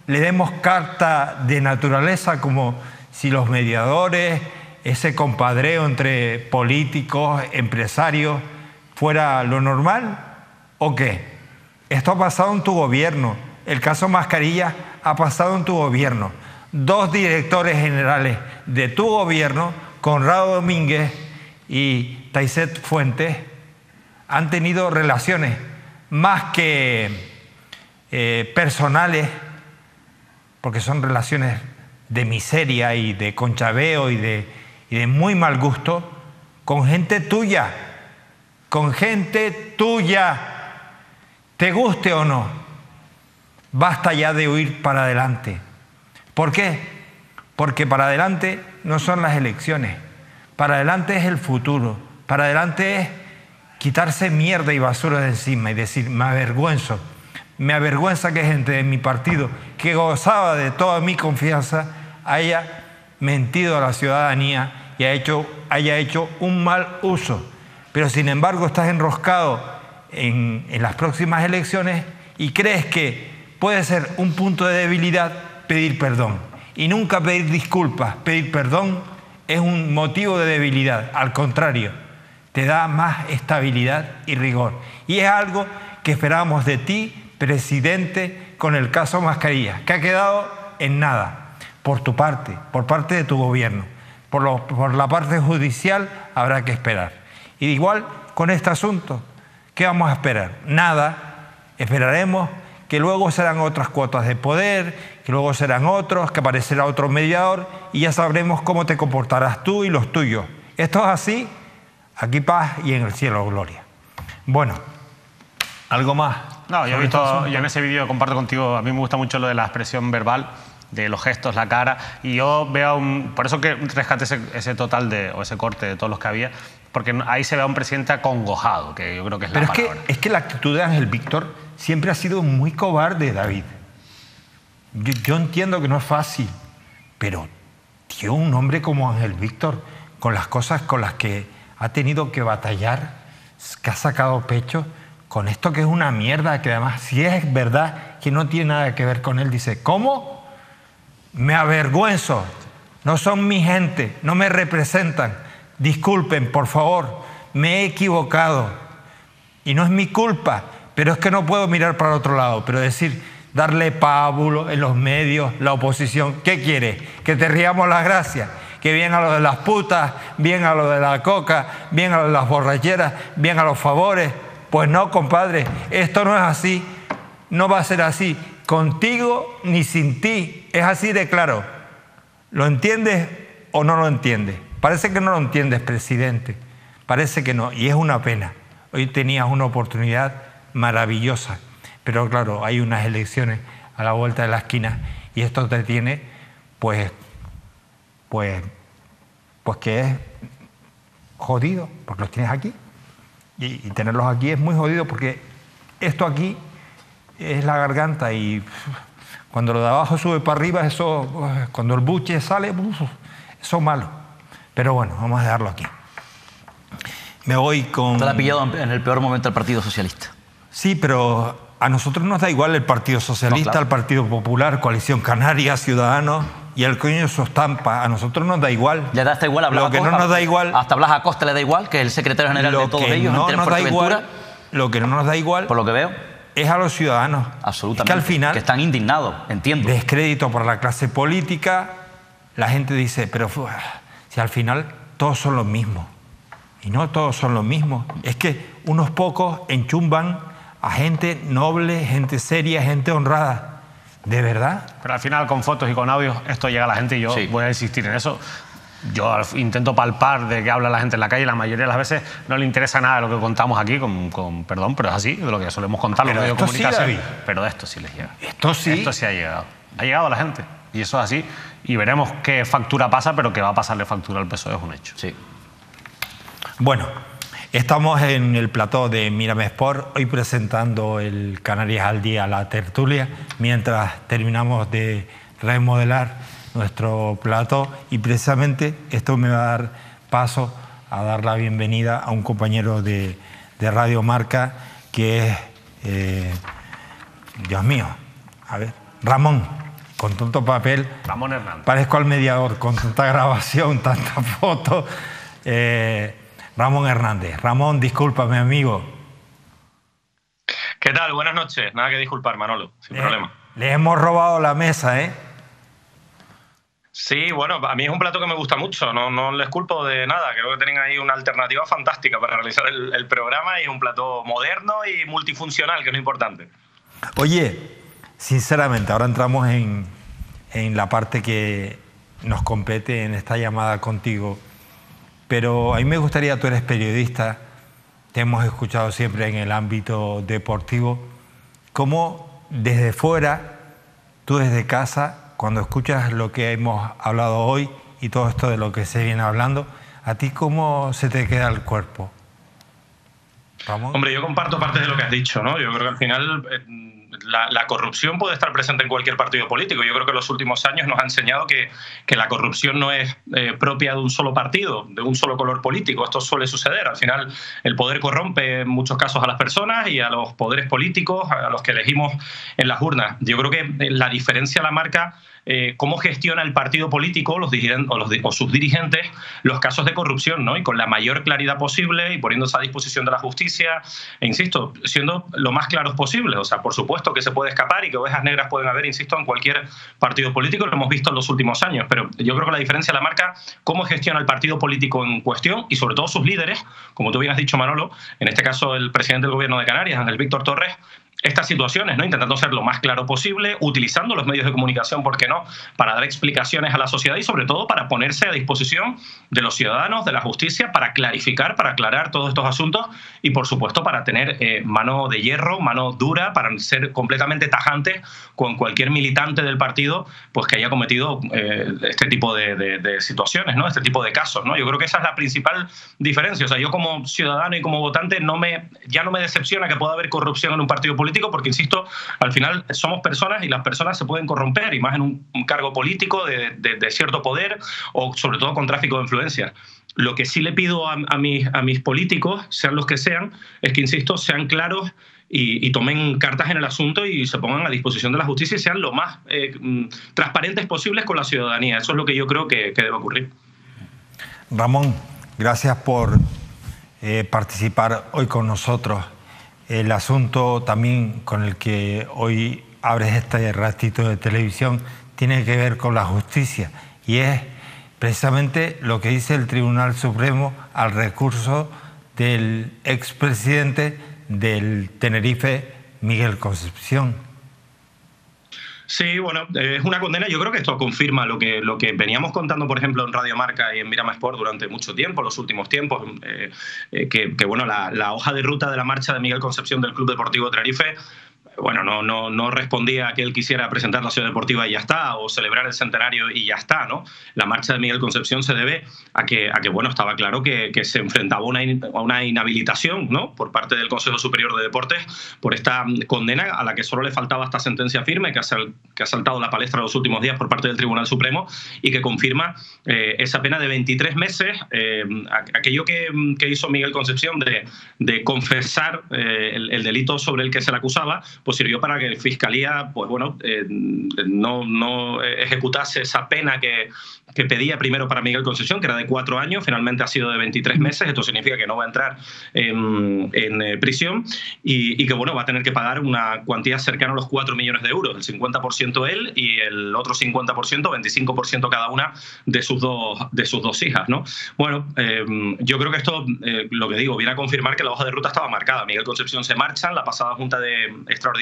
le demos carta de naturaleza, como si los mediadores, ese compadreo entre políticos, empresarios, fuera lo normal? ¿O qué? Esto ha pasado en tu gobierno. El caso Mascarilla ha pasado en tu gobierno. 2 directores generales de tu gobierno, Conrado Domínguez y Taisset Fuentes, han tenido relaciones más que personales, porque son relaciones de miseria y de conchaveo y de muy mal gusto, con gente tuya, te guste o no. Basta ya de huir para adelante. ¿Por qué? Porque para adelante no son las elecciones, para adelante es el futuro, para adelante es quitarse mierda y basura de encima y decir, me avergüenza que gente de mi partido, que gozaba de toda mi confianza, haya mentido a la ciudadanía y haya hecho un mal uso. Pero sin embargo estás enroscado en las próximas elecciones y crees que puede ser un punto de debilidad pedir perdón. Y nunca pedir disculpas, pedir perdón es un motivo de debilidad. Al contrario, te da más estabilidad y rigor. Y es algo que esperábamos de ti, presidente, con el caso Mascarilla, que ha quedado en nada. Por tu parte, por parte de tu gobierno. Por la parte judicial habrá que esperar. Y igual con este asunto, ¿qué vamos a esperar? Nada. Esperaremos que luego serán otras cuotas de poder, que luego serán otros, que aparecerá otro mediador y ya sabremos cómo te comportarás tú y los tuyos. Esto es así, aquí paz y en el cielo gloria. Bueno, ¿algo más? No, yo en ese vídeo comparto contigo, a mí me gusta mucho lo de la expresión verbal, de los gestos, la cara, y yo veo por eso que rescaté ese total o ese corte de todos los que había, porque ahí se ve a un presidente acongojado, que yo creo que es la palabra. Pero es que la actitud de Ángel Víctor siempre ha sido muy cobarde, David. Yo entiendo que no es fácil, pero tío, un hombre como Ángel Víctor, con las cosas con las que ha tenido que batallar, que ha sacado pecho, con esto que es una mierda, que además, si es verdad que no tiene nada que ver con él, dice, ¿cómo? Me avergüenzo, no son mi gente, no me representan, disculpen, por favor, me he equivocado y no es mi culpa, pero es que no puedo mirar para otro lado, pero decir, darle pábulo en los medios, la oposición, ¿qué quiere? Que te riamos las gracias, que bien a lo de las putas, bien a lo de la coca, bien a lo de las borracheras, bien a los favores. Pues no, compadre, esto no es así, no va a ser así, contigo ni sin ti, es así de claro. ¿Lo entiendes o no lo entiendes? Parece que no lo entiendes, presidente, parece que no, y es una pena. Hoy tenías una oportunidad maravillosa, pero claro, hay unas elecciones a la vuelta de la esquina y esto te tiene, pues que es jodido, porque los tienes aquí. Y tenerlos aquí es muy jodido porque esto aquí es la garganta y cuando lo de abajo sube para arriba, eso, cuando el buche sale, eso es malo. Pero bueno, vamos a dejarlo aquí. Me voy con... Te la ha pillado en el peor momento del Partido Socialista. Sí, pero a nosotros nos da igual el Partido Socialista, no, claro. El Partido Popular, Coalición Canaria, Ciudadanos y el coño de su estampa. A nosotros nos da igual. Ya da hasta igual hablar. Lo que no nos da igual... Hasta Blas Acosta le da igual, que es el secretario general de todos ellos. No nos da igual, lo que no nos da igual... Por lo que veo... Es a los ciudadanos. Absolutamente. Es que al final... Que están indignados, entiendo. Descrédito para la clase política. La gente dice, pero si al final todos son los mismos. Y no todos son los mismos. Es que unos pocos enchumban a gente noble, gente seria, gente honrada. ¿De verdad? Pero al final, con fotos y con audios, esto llega a la gente y yo voy a insistir en eso. Yo intento palpar de qué habla la gente en la calle y la mayoría de las veces no le interesa nada de lo que contamos aquí, con perdón, pero es así, de lo que solemos contar los medios de comunicación. Sí, pero de esto sí les llega. Esto sí. Esto sí ha llegado. Ha llegado a la gente. Y eso es así. Y veremos qué factura pasa, pero que va a pasarle factura al PSOE es un hecho. Sí. Bueno, estamos en el plató de Mírame Sport, hoy presentando el Canarias al Día, la tertulia, mientras terminamos de remodelar nuestro plató y precisamente esto me va a dar paso a dar la bienvenida a un compañero de Radio Marca que es, Dios mío, a ver, Ramón, con tanto papel. Ramón Hernández. Parezco al mediador, con tanta grabación, tanta foto. Ramón Hernández. Ramón, discúlpame, amigo. ¿Qué tal? Buenas noches. Nada que disculpar, Manolo, sin problema. Le hemos robado la mesa, ¿eh? Sí, bueno, a mí es un plato que me gusta mucho, no les culpo de nada. Creo que tienen ahí una alternativa fantástica para realizar el programa, y es un plato moderno y multifuncional, que es lo importante. Oye, sinceramente, ahora entramos en la parte que nos compete en esta llamada contigo, pero a mí me gustaría, tú eres periodista, te hemos escuchado siempre en el ámbito deportivo, cómo desde fuera, tú desde casa, cuando escuchas lo que hemos hablado hoy y todo esto de lo que se viene hablando, ¿a ti cómo se te queda el cuerpo? ¿Ramón? Hombre, yo comparto parte de lo que has dicho, ¿no? Yo creo que al final la corrupción puede estar presente en cualquier partido político. Yo creo que los últimos años nos ha enseñado que la corrupción no es propia de un solo partido, de un solo color político. Esto suele suceder. Al final, el poder corrompe en muchos casos a las personas y a los poderes políticos, a los que elegimos en las urnas. Yo creo que la diferencia la marca cómo gestiona el partido político o sus dirigentes los casos de corrupción, ¿no? Y con la mayor claridad posible y poniéndose a disposición de la justicia, e insisto, siendo lo más claros posible. O sea, por supuesto que se puede escapar y que ovejas negras pueden haber, insisto, en cualquier partido político, lo hemos visto en los últimos años, pero yo creo que la diferencia la marca cómo gestiona el partido político en cuestión y sobre todo sus líderes, como tú bien has dicho, Manolo, en este caso el presidente del Gobierno de Canarias, Ángel Víctor Torres, estas situaciones, ¿no? Intentando ser lo más claro posible, utilizando los medios de comunicación, ¿por qué no?, para dar explicaciones a la sociedad y sobre todo para ponerse a disposición de los ciudadanos, de la justicia, para clarificar, para aclarar todos estos asuntos y, por supuesto, para tener mano de hierro, mano dura, para ser completamente tajantes con cualquier militante del partido pues que haya cometido este tipo de situaciones, ¿no? Este tipo de casos, ¿no? Yo creo que esa es la principal diferencia. O sea, yo como ciudadano y como votante ya no me decepciona que pueda haber corrupción en un partido político, porque, insisto, al final somos personas y las personas se pueden corromper, y más en un cargo político de cierto poder o sobre todo con tráfico de influencia. Lo que sí le pido a mis políticos, sean los que sean, es que, insisto, sean claros y tomen cartas en el asunto y se pongan a disposición de la justicia y sean lo más transparentes posibles con la ciudadanía. Eso es lo que yo creo que debe ocurrir. Ramón, gracias por participar hoy con nosotros. El asunto también con el que hoy abres este ratito de televisión tiene que ver con la justicia, y es precisamente lo que dice el Tribunal Supremo al recurso del expresidente del Tenerife, Miguel Concepción. Sí, bueno, es una condena. Yo creo que esto confirma lo que veníamos contando, por ejemplo, en Radio Marca y en Mirama Sport durante mucho tiempo, los últimos tiempos, que bueno, la hoja de ruta de la marcha de Miguel Concepción del Club Deportivo Tenerife, bueno, no respondía a que él quisiera presentar la Ciudad Deportiva y ya está, o celebrar el centenario y ya está, ¿no? La marcha de Miguel Concepción se debe a que bueno, estaba claro que se enfrentaba a una inhabilitación, ¿no?, por parte del Consejo Superior de Deportes por esta condena a la que solo le faltaba esta sentencia firme que ha saltado la palestra los últimos días por parte del Tribunal Supremo y que confirma esa pena de 23 meses. Aquello que hizo Miguel Concepción de confesar el delito sobre el que se le acusaba, pues sirvió para que la Fiscalía pues bueno, no ejecutase esa pena que pedía primero para Miguel Concepción, que era de 4 años, finalmente ha sido de 23 meses. Esto significa que no va a entrar en prisión y que bueno, va a tener que pagar una cuantía cercana a los 4 millones de euros, el 50% él y el otro 50%, 25% cada una de sus dos hijas, ¿no? Bueno, yo creo que esto, lo que digo, viene a confirmar que la hoja de ruta estaba marcada. Miguel Concepción se marcha en la pasada junta extraordinaria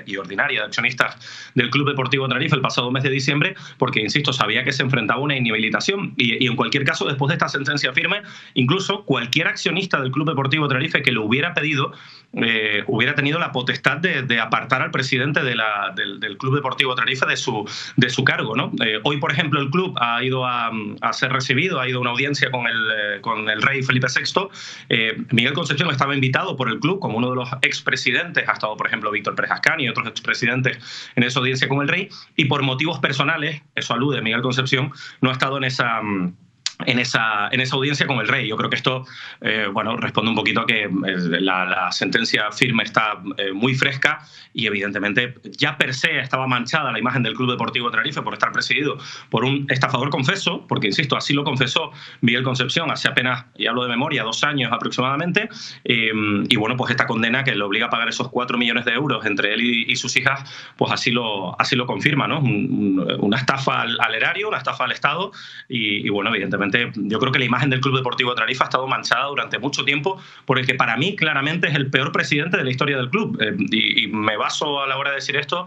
y ordinaria de accionistas del Club Deportivo Tenerife el pasado mes de diciembre, porque, insisto, sabía que se enfrentaba a una inhabilitación y en cualquier caso, después de esta sentencia firme, incluso cualquier accionista del Club Deportivo Tenerife que lo hubiera pedido hubiera tenido la potestad de apartar al presidente del Club Deportivo Tenerife de su cargo, ¿no? Hoy, por ejemplo, el club ha ido a ser recibido, ha ido a una audiencia con el rey Felipe VI. Miguel Concepción estaba invitado por el club como uno de los expresidentes. Ha estado, por ejemplo, Víctor Pérez Ascani y otros expresidentes en esa audiencia con el rey, y por motivos personales, eso alude Miguel Concepción, no ha estado en en esa audiencia con el rey. Yo creo que esto bueno, responde un poquito a que la sentencia firme está muy fresca y evidentemente ya per se estaba manchada la imagen del Club Deportivo Tenerife por estar presidido por un estafador confeso, porque insisto, así lo confesó Miguel Concepción hace apenas, y hablo de memoria, 2 años aproximadamente, y bueno, pues esta condena que le obliga a pagar esos 4 millones de euros entre él y sus hijas, pues así lo confirma, ¿no? Una estafa al erario, una estafa al Estado y bueno, evidentemente yo creo que la imagen del Club Deportivo Tenerife ha estado manchada durante mucho tiempo por el que para mí claramente es el peor presidente de la historia del club. Y me baso a la hora de decir esto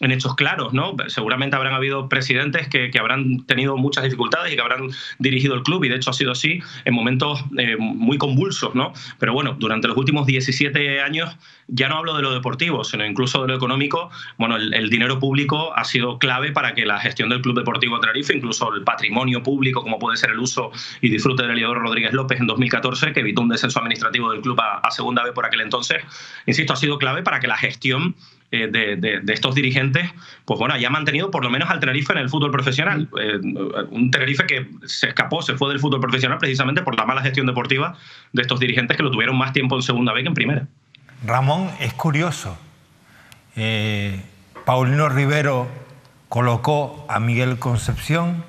en hechos claros, ¿no? Seguramente habrán habido presidentes que habrán tenido muchas dificultades y que habrán dirigido el club, y de hecho ha sido así en momentos muy convulsos, ¿no? Pero bueno, durante los últimos 17 años, ya no hablo de lo deportivo, sino incluso de lo económico, bueno, el dinero público ha sido clave para que la gestión del Club Deportivo Tenerife, incluso el patrimonio público, como puede ser el uso y disfrute del Heliodoro Rodríguez López en 2014, que evitó un descenso administrativo del club a segunda B por aquel entonces, insisto, ha sido clave para que la gestión de estos dirigentes, pues bueno, haya mantenido por lo menos al Tenerife en el fútbol profesional. Un Tenerife que se fue del fútbol profesional precisamente por la mala gestión deportiva de estos dirigentes que lo tuvieron más tiempo en segunda B que en primera. Ramón, es curioso. Paulino Rivero colocó a Miguel Concepción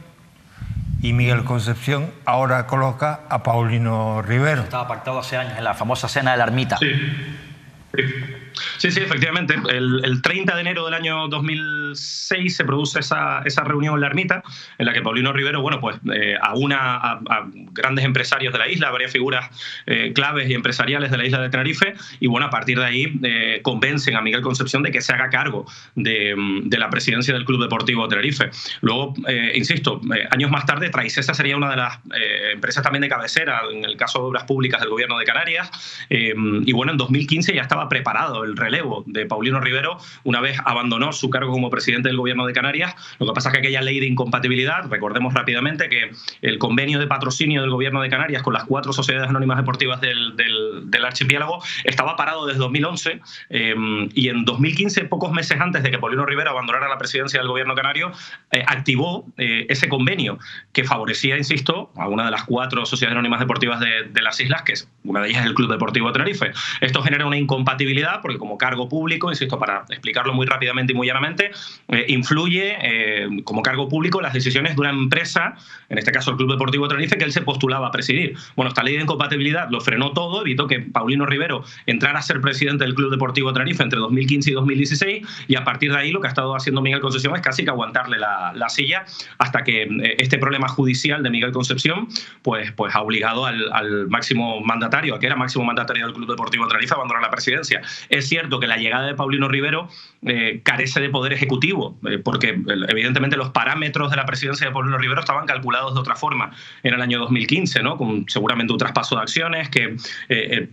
y Miguel Concepción ahora coloca a Paulino Rivero. Estaba pactado hace años en la famosa cena de la Ermita. Sí. Sí, efectivamente. El 30 de enero del año 2006 se produce esa reunión en la Ermita, en la que Paulino Rivero, bueno, pues a grandes empresarios de la isla, varias figuras claves y empresariales de la isla de Tenerife, y bueno, a partir de ahí convencen a Miguel Concepción de que se haga cargo de la presidencia del Club Deportivo Tenerife. Luego, insisto, años más tarde, Traicesa sería una de las empresas también de cabecera en el caso de obras públicas del Gobierno de Canarias, y bueno, en 2015 ya estaba preparado el relevo de Paulino Rivero una vez abandonó su cargo como presidente del Gobierno de Canarias. Lo que pasa es que aquella ley de incompatibilidad, recordemos rápidamente que el convenio de patrocinio del Gobierno de Canarias con las 4 sociedades anónimas deportivas del archipiélago estaba parado desde 2011, y en 2015, pocos meses antes de que Paulino Rivero abandonara la presidencia del Gobierno canario, activó ese convenio que favorecía, insisto, a una de las 4 sociedades anónimas deportivas de las islas, que es una de ellas es el Club Deportivo Tenerife. Esto genera una incompatibilidad porque como cargo público, insisto, para explicarlo muy rápidamente y muy llanamente, influye como cargo público las decisiones de una empresa, en este caso el Club Deportivo Tenerife, que él se postulaba a presidir. Bueno, esta ley de incompatibilidad lo frenó todo, evitó que Paulino Rivero entrara a ser presidente del Club Deportivo Tenerife entre 2015 y 2016, y a partir de ahí lo que ha estado haciendo Miguel Concepción es casi que aguantarle la silla hasta que este problema judicial de Miguel Concepción pues ha obligado al máximo mandatario, a que era máximo mandatario del Club Deportivo Tenerife, a abandonar la presidencia. Es cierto que la llegada de Paulino Rivero carece de poder ejecutivo, porque evidentemente los parámetros de la presidencia de Paulino Rivero estaban calculados de otra forma en el año 2015, ¿no? Con seguramente un traspaso de acciones, que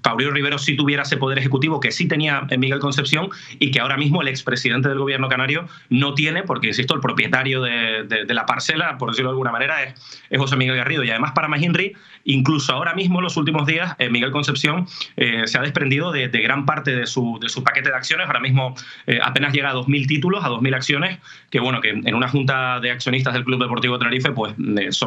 Paulino Rivero sí tuviera ese poder ejecutivo que sí tenía Miguel Concepción y que ahora mismo el expresidente del Gobierno canario no tiene, porque, insisto, el propietario de la parcela, por decirlo de alguna manera, es José Miguel Garrido. Y además, para más Inri, incluso ahora mismo, en los últimos días, Miguel Concepción se ha desprendido de gran parte de su paquete de acciones. Ahora mismo apenas llega a 2.000 títulos, a 2.000 acciones, que bueno, que en una junta de accionistas del Club Deportivo Tenerife pues es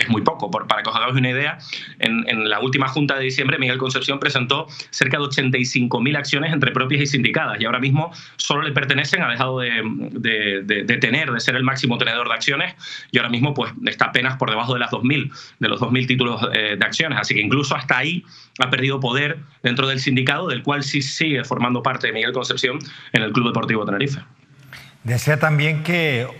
muy poco. Para que os hagáis una idea, en la última junta de diciembre Miguel Concepción presentó cerca de 85.000 acciones entre propias y sindicadas, y ahora mismo solo le pertenecen, ha dejado de ser el máximo tenedor de acciones, y ahora mismo pues está apenas por debajo de los 2.000 títulos de acciones, así que incluso hasta ahí ha perdido poder dentro del sindicato, del cual sí sigue formando parte de Miguel Concepción en el Club Deportivo Tenerife. Decía también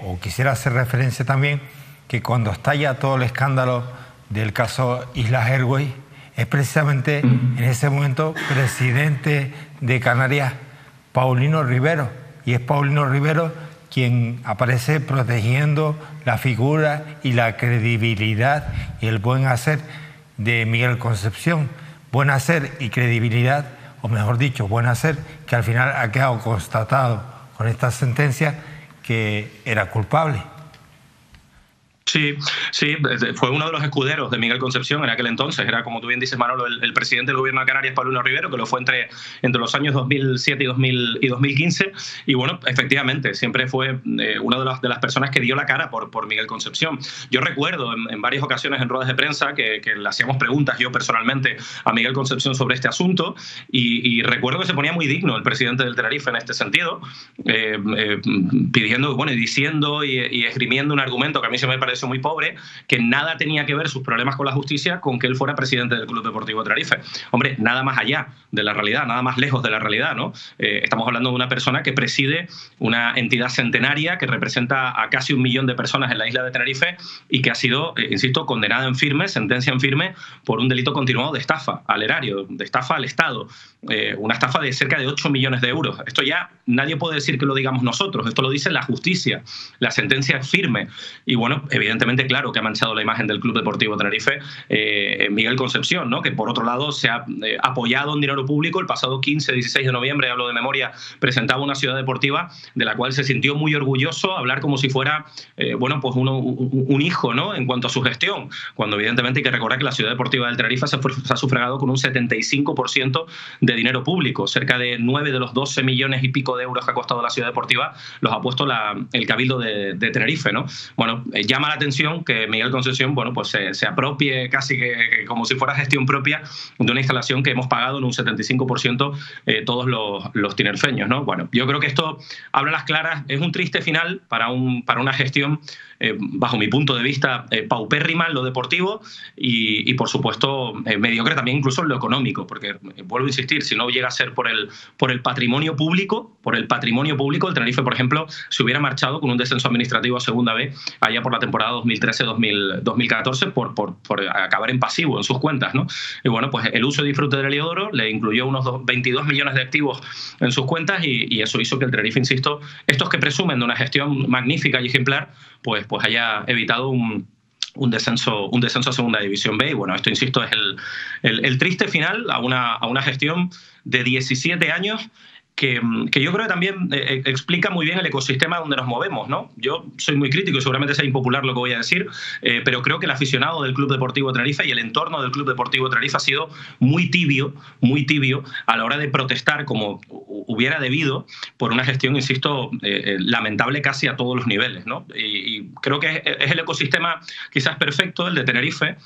o quisiera hacer referencia también, que cuando estalla todo el escándalo del caso Islas Airways, es precisamente en ese momento presidente de Canarias Paulino Rivero, y es Paulino Rivero quien aparece protegiendo la figura y la credibilidad y el buen hacer de Miguel Concepción. Buen hacer y credibilidad, o mejor dicho, buen hacer, que al final ha quedado constatado con esta sentencia que era culpable. Sí, fue uno de los escuderos de Miguel Concepción en aquel entonces. Era, como tú bien dices, Manolo, el presidente del gobierno de Canarias, Paulino Rivero, que lo fue entre los años 2007 y 2015. Y bueno, efectivamente, siempre fue una de las personas que dio la cara por Miguel Concepción. Yo recuerdo en varias ocasiones en ruedas de prensa que le hacíamos preguntas yo personalmente a Miguel Concepción sobre este asunto, y recuerdo que se ponía muy digno el presidente del Tenerife en este sentido, pidiendo, bueno, y diciendo y esgrimiendo un argumento que a mí se me parece muy pobre, que nada tenía que ver sus problemas con la justicia con que él fuera presidente del Club Deportivo Tenerife. Hombre, nada más allá de la realidad, nada más lejos de la realidad, ¿no? Estamos hablando de una persona que preside una entidad centenaria que representa a casi 1 millón de personas en la isla de Tenerife y que ha sido, insisto, condenada en firme, sentencia en firme, por un delito continuado de estafa al erario, de estafa al Estado. Una estafa de cerca de 8 millones de euros. Esto ya nadie puede decir que lo digamos nosotros, esto lo dice la justicia, la sentencia es firme. Y bueno, evidentemente, claro que ha manchado la imagen del Club Deportivo Tenerife Miguel Concepción, ¿no? Que por otro lado se ha apoyado en dinero público. El pasado 15-16 de noviembre, hablo de memoria, presentaba una ciudad deportiva de la cual se sintió muy orgulloso, hablar como si fuera bueno, pues un hijo, ¿no? En cuanto a su gestión, cuando evidentemente hay que recordar que la ciudad deportiva del Tenerife se ha sufragado con un 75% de dinero público. Cerca de 9 de los 12 millones y pico de euros que ha costado la ciudad deportiva los ha puesto el Cabildo de Tenerife, ¿no? Bueno, llama la atención que Miguel Concepción, bueno, pues se apropie casi que como si fuera gestión propia de una instalación que hemos pagado en un 75% todos los tinerfeños, ¿no? Bueno, yo creo que esto habla a las claras, es un triste final para una gestión, bajo mi punto de vista, paupérrima en lo deportivo y por supuesto, mediocre también incluso en lo económico, porque, vuelvo a insistir, si no llega a ser por el patrimonio público, el Tenerife, por ejemplo, se hubiera marchado con un descenso administrativo a segunda B allá por la temporada 2013-2014 por acabar en pasivo en sus cuentas, ¿no? Y bueno, pues el uso y disfrute del Heliodoro le incluyó unos 22 millones de activos en sus cuentas y eso hizo que el Tenerife, insisto, estos que presumen de una gestión magnífica y ejemplar, pues haya evitado un descenso a Segunda División B. Y bueno, esto, insisto, es el triste final a una gestión de 17 años que yo creo que también explica muy bien el ecosistema donde nos movemos, ¿no? Yo soy muy crítico y seguramente sea impopular lo que voy a decir, pero creo que el aficionado del Club Deportivo Tenerife y el entorno del Club Deportivo Tenerife ha sido muy tibio a la hora de protestar como hubiera debido por una gestión, insisto, lamentable casi a todos los niveles, ¿no? Y creo que es el ecosistema quizás perfecto, el de Tenerife,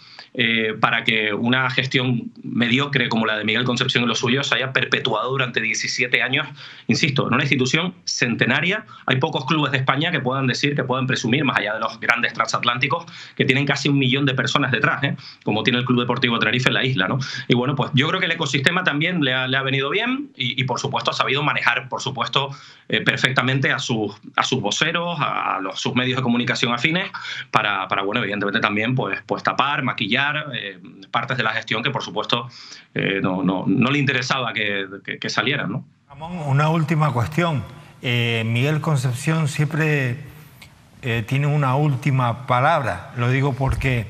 para que una gestión mediocre como la de Miguel Concepción y los suyos se haya perpetuado durante 17 años, insisto, en una institución centenaria. Hay pocos clubes de España que puedan decir, que puedan presumir, más allá de los grandes transatlánticos, que tienen casi 1 millón de personas detrás, como tiene el Club Deportivo Tenerife en la isla, ¿no? Y bueno, pues yo creo que el ecosistema también le ha venido bien y por supuesto ha sabido manejar, por supuesto, perfectamente a sus voceros, a sus medios de comunicación afines, para bueno, evidentemente también pues tapar, maquillar partes de la gestión que por supuesto no le interesaba que salieran, ¿no? Ramón, una última cuestión. Miguel Concepción siempre tiene una última palabra. Lo digo porque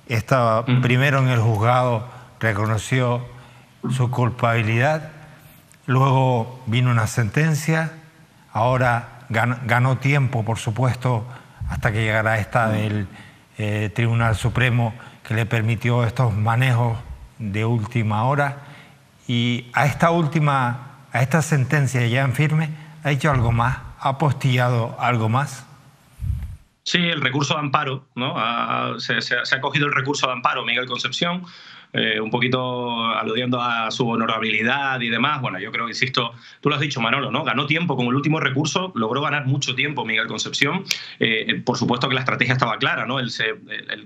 estaba primero en el juzgado, reconoció su culpabilidad, luego vino una sentencia, ahora ganó tiempo, por supuesto, hasta que llegara esta del Tribunal Supremo, que le permitió estos manejos de última hora, y a esta sentencia ya en firme, ¿ha hecho algo más? ¿Ha apostillado algo más? Sí, el recurso de amparo, ¿no? Se ha cogido el recurso de amparo Miguel Concepción, un poquito aludiendo a su honorabilidad y demás. Bueno, yo creo, insisto, tú lo has dicho, Manolo, ¿no? Ganó tiempo con el último recurso, logró ganar mucho tiempo Miguel Concepción. Por supuesto que la estrategia estaba clara, ¿no? Él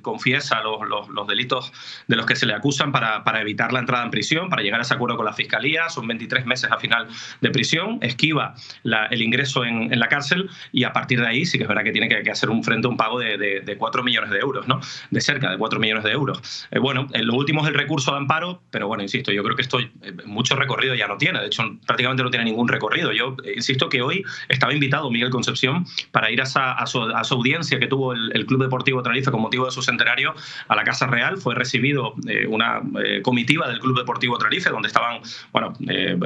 confiesa los delitos de los que se le acusan para evitar la entrada en prisión, para llegar a ese acuerdo con la Fiscalía. Son 23 meses a final de prisión, esquiva el ingreso en la cárcel y a partir de ahí sí que es verdad que tiene que hacer frente a un pago de 4 millones de euros, ¿no? De cerca de 4 millones de euros. Bueno, en lo último es el recurso de amparo, pero bueno, insisto, yo creo que esto mucho recorrido ya no tiene. De hecho, prácticamente no tiene ningún recorrido. Yo insisto que hoy estaba invitado Miguel Concepción para ir a su audiencia que tuvo el Club Deportivo Tenerife con motivo de su centenario a la Casa Real. Fue recibido una comitiva del Club Deportivo Tenerife, donde estaban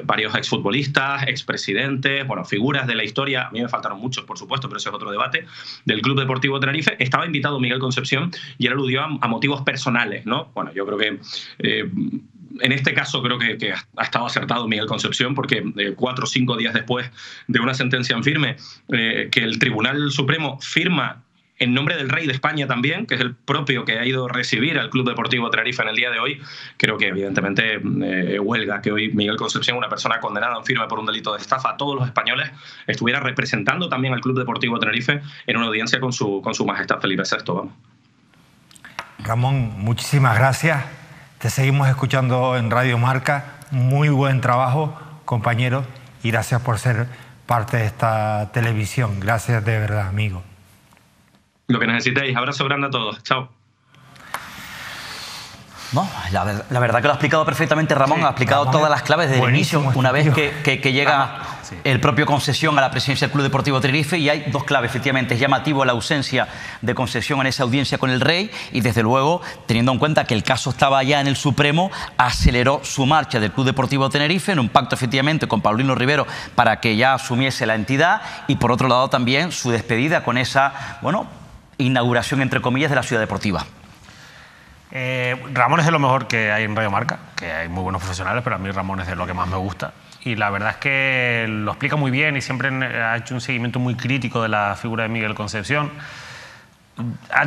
varios exfutbolistas, expresidentes, figuras de la historia. A mí me faltaron muchos, por supuesto, pero ese es otro debate, del Club Deportivo Tenerife. Estaba invitado Miguel Concepción y él aludió a motivos personales, ¿no? Bueno, yo creo que en este caso creo que ha estado acertado Miguel Concepción, porque 4 o 5 días después de una sentencia en firme que el Tribunal Supremo firma en nombre del Rey de España también, que es el propio que ha ido a recibir al Club Deportivo Tenerife en el día de hoy, creo que evidentemente huelga que hoy Miguel Concepción, una persona condenada en firme por un delito de estafa a todos los españoles, estuviera representando también al Club Deportivo Tenerife en una audiencia con su majestad Felipe VI. Vamos. Ramón, muchísimas gracias. Te seguimos escuchando en Radio Marca. Muy buen trabajo, compañero, y gracias por ser parte de esta televisión. Gracias de verdad, amigo. Lo que necesitéis. Abrazo grande a todos. Chao. No, la verdad que lo ha explicado perfectamente Ramón, sí, ha explicado todas las claves desde el inicio, una vez que llega el propio Concesión a la presidencia del Club Deportivo Tenerife, y hay 2 claves, efectivamente. Es llamativo la ausencia de Concesión en esa audiencia con el Rey, y desde luego, teniendo en cuenta que el caso estaba ya en el Supremo, aceleró su marcha del Club Deportivo Tenerife en un pacto efectivamente con Paulino Rivero para que ya asumiese la entidad, y por otro lado también su despedida con esa, inauguración entre comillas de la ciudad deportiva. Ramón es de lo mejor que hay en Radio Marca, que hay muy buenos profesionales, pero a mí Ramón es de lo que más me gusta. Y la verdad es que lo explica muy bien y siempre ha hecho un seguimiento muy crítico de la figura de Miguel Concepción.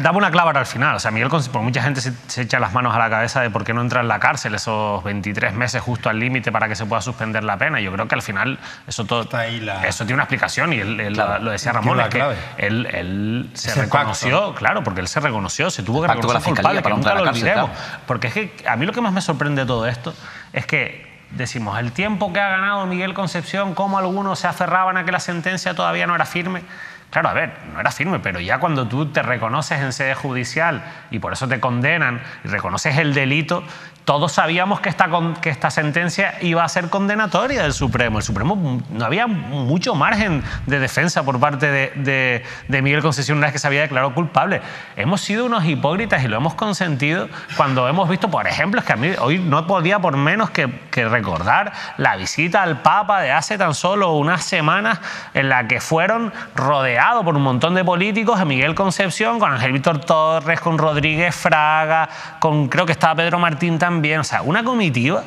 Daba una clave al final. O sea, Miguel Concepción, mucha gente se echa las manos a la cabeza de por qué no entra en la cárcel esos 23 meses justo al límite para que se pueda suspender la pena. Yo creo que al final eso tiene una explicación, y él lo decía Ramón, es que él se reconoció, claro, porque él se reconoció, se tuvo que reconocer culpable, que nunca lo olvidemos. Porque es que a mí lo que más me sorprende de todo esto es que decimos, el tiempo que ha ganado Miguel Concepción, cómo algunos se aferraban a que la sentencia todavía no era firme. Claro, a ver, no era firme, pero ya cuando tú te reconoces en sede judicial y por eso te condenan y reconoces el delito, todos sabíamos que esta sentencia iba a ser condenatoria del Supremo. El Supremo, no había mucho margen de defensa por parte de Miguel Concepción una vez que se había declarado culpable. Hemos sido unos hipócritas y lo hemos consentido cuando hemos visto, por ejemplo, es que a mí hoy no podía por menos que recordar la visita al Papa de hace tan solo unas semanas, en la que fueron rodeados por un montón de políticos, a Miguel Concepción, con Ángel Víctor Torres, con Rodríguez Fraga, con creo que estaba Pedro Martín también. O sea, una comitiva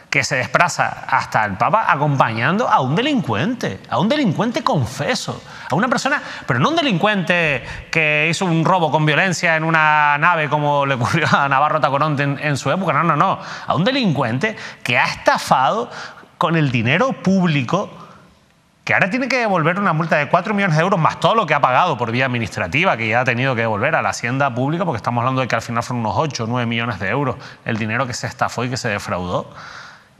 que se desplaza hasta el Papa acompañando a un delincuente confeso, a una persona, pero no un delincuente que hizo un robo con violencia en una nave como le ocurrió a Navarro Tacoronte en su época, no, a un delincuente que ha estafado con el dinero público, que ahora tiene que devolver una multa de 4 millones de euros más todo lo que ha pagado por vía administrativa, que ya ha tenido que devolver a la hacienda pública, porque estamos hablando de que al final fueron unos 8 o 9 millones de euros el dinero que se estafó y que se defraudó.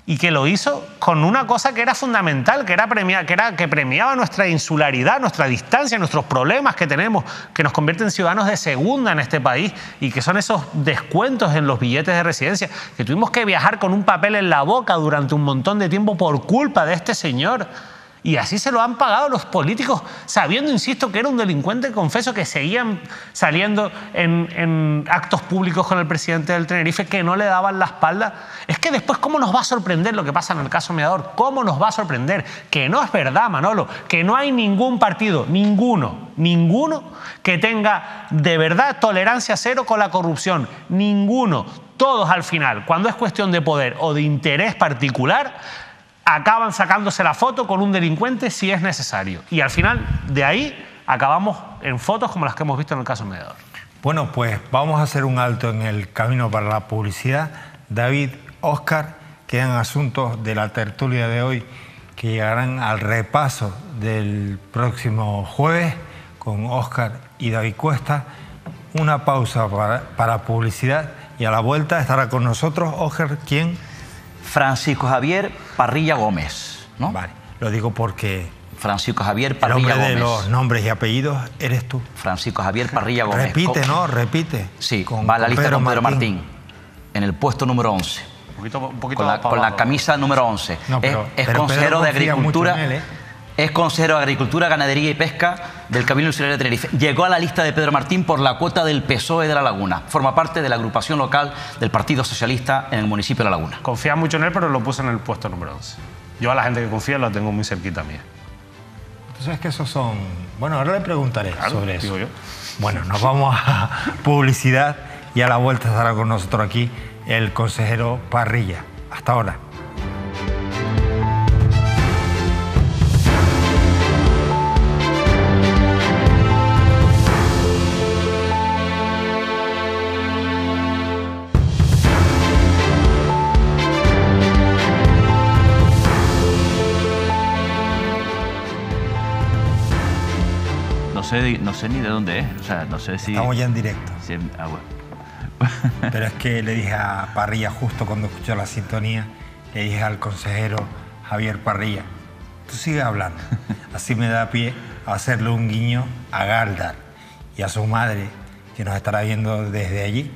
Y que lo hizo con una cosa que era fundamental, que premiaba nuestra insularidad, nuestra distancia, nuestros problemas que tenemos, que nos convierte en ciudadanos de segunda en este país, y que son esos descuentos en los billetes de residencia, que tuvimos que viajar con un papel en la boca durante un montón de tiempo por culpa de este señor. Y así se lo han pagado los políticos, sabiendo, insisto, que era un delincuente confeso, que seguían saliendo en actos públicos con el presidente del Tenerife, que no le daban la espalda. Es que después, ¿cómo nos va a sorprender lo que pasa en el caso Mediador? ¿Cómo nos va a sorprender? Que no es verdad, Manolo, que no hay ningún partido, ninguno, que tenga de verdad tolerancia cero con la corrupción. Ninguno. Todos al final, cuando es cuestión de poder o de interés particular, acaban sacándose la foto con un delincuente si es necesario. Y al final, de ahí, acabamos en fotos como las que hemos visto en el caso Mediador. Bueno, pues vamos a hacer un alto en el camino para la publicidad. David, Óscar, quedan asuntos de la tertulia de hoy que llegarán al repaso del próximo jueves con Óscar y David Cuesta. Una pausa para publicidad y a la vuelta estará con nosotros, Óscar, ¿quién? Francisco Javier Parrilla Gómez, ¿no? Vale, lo digo porque Francisco Javier Parrilla Gómez. El hombre de los nombres y apellidos eres tú. Francisco Javier Parrilla Gómez. Repite, ¿no? Repite. Sí, va a la lista con Pedro Martín. en el puesto número 11. Un poquito con la camisa número 11. No, es consejero de Agricultura. Es consejero de Agricultura, Ganadería y Pesca del Cabildo Insular de Tenerife. Llegó a la lista de Pedro Martín por la cuota del PSOE de La Laguna. Forma parte de la agrupación local del Partido Socialista en el municipio de La Laguna. Confía mucho en él, pero lo puso en el puesto número 11. Yo a la gente que confía lo tengo muy cerquita mía. Tú sabes que esos son... Bueno, ahora le preguntaré sobre eso. Digo yo. Bueno, nos vamos a publicidad y a la vuelta estará con nosotros aquí el consejero Parrilla. Hasta ahora. No sé ni de dónde es, o sea, no sé si... Estamos ya en directo. Si, bueno. Pero es que le dije a Parrilla justo cuando escuchó la sintonía, le dije al consejero Javier Parrilla, tú sigues hablando. Así me da pie a hacerle un guiño a Galdar y a su madre, que nos estará viendo desde allí.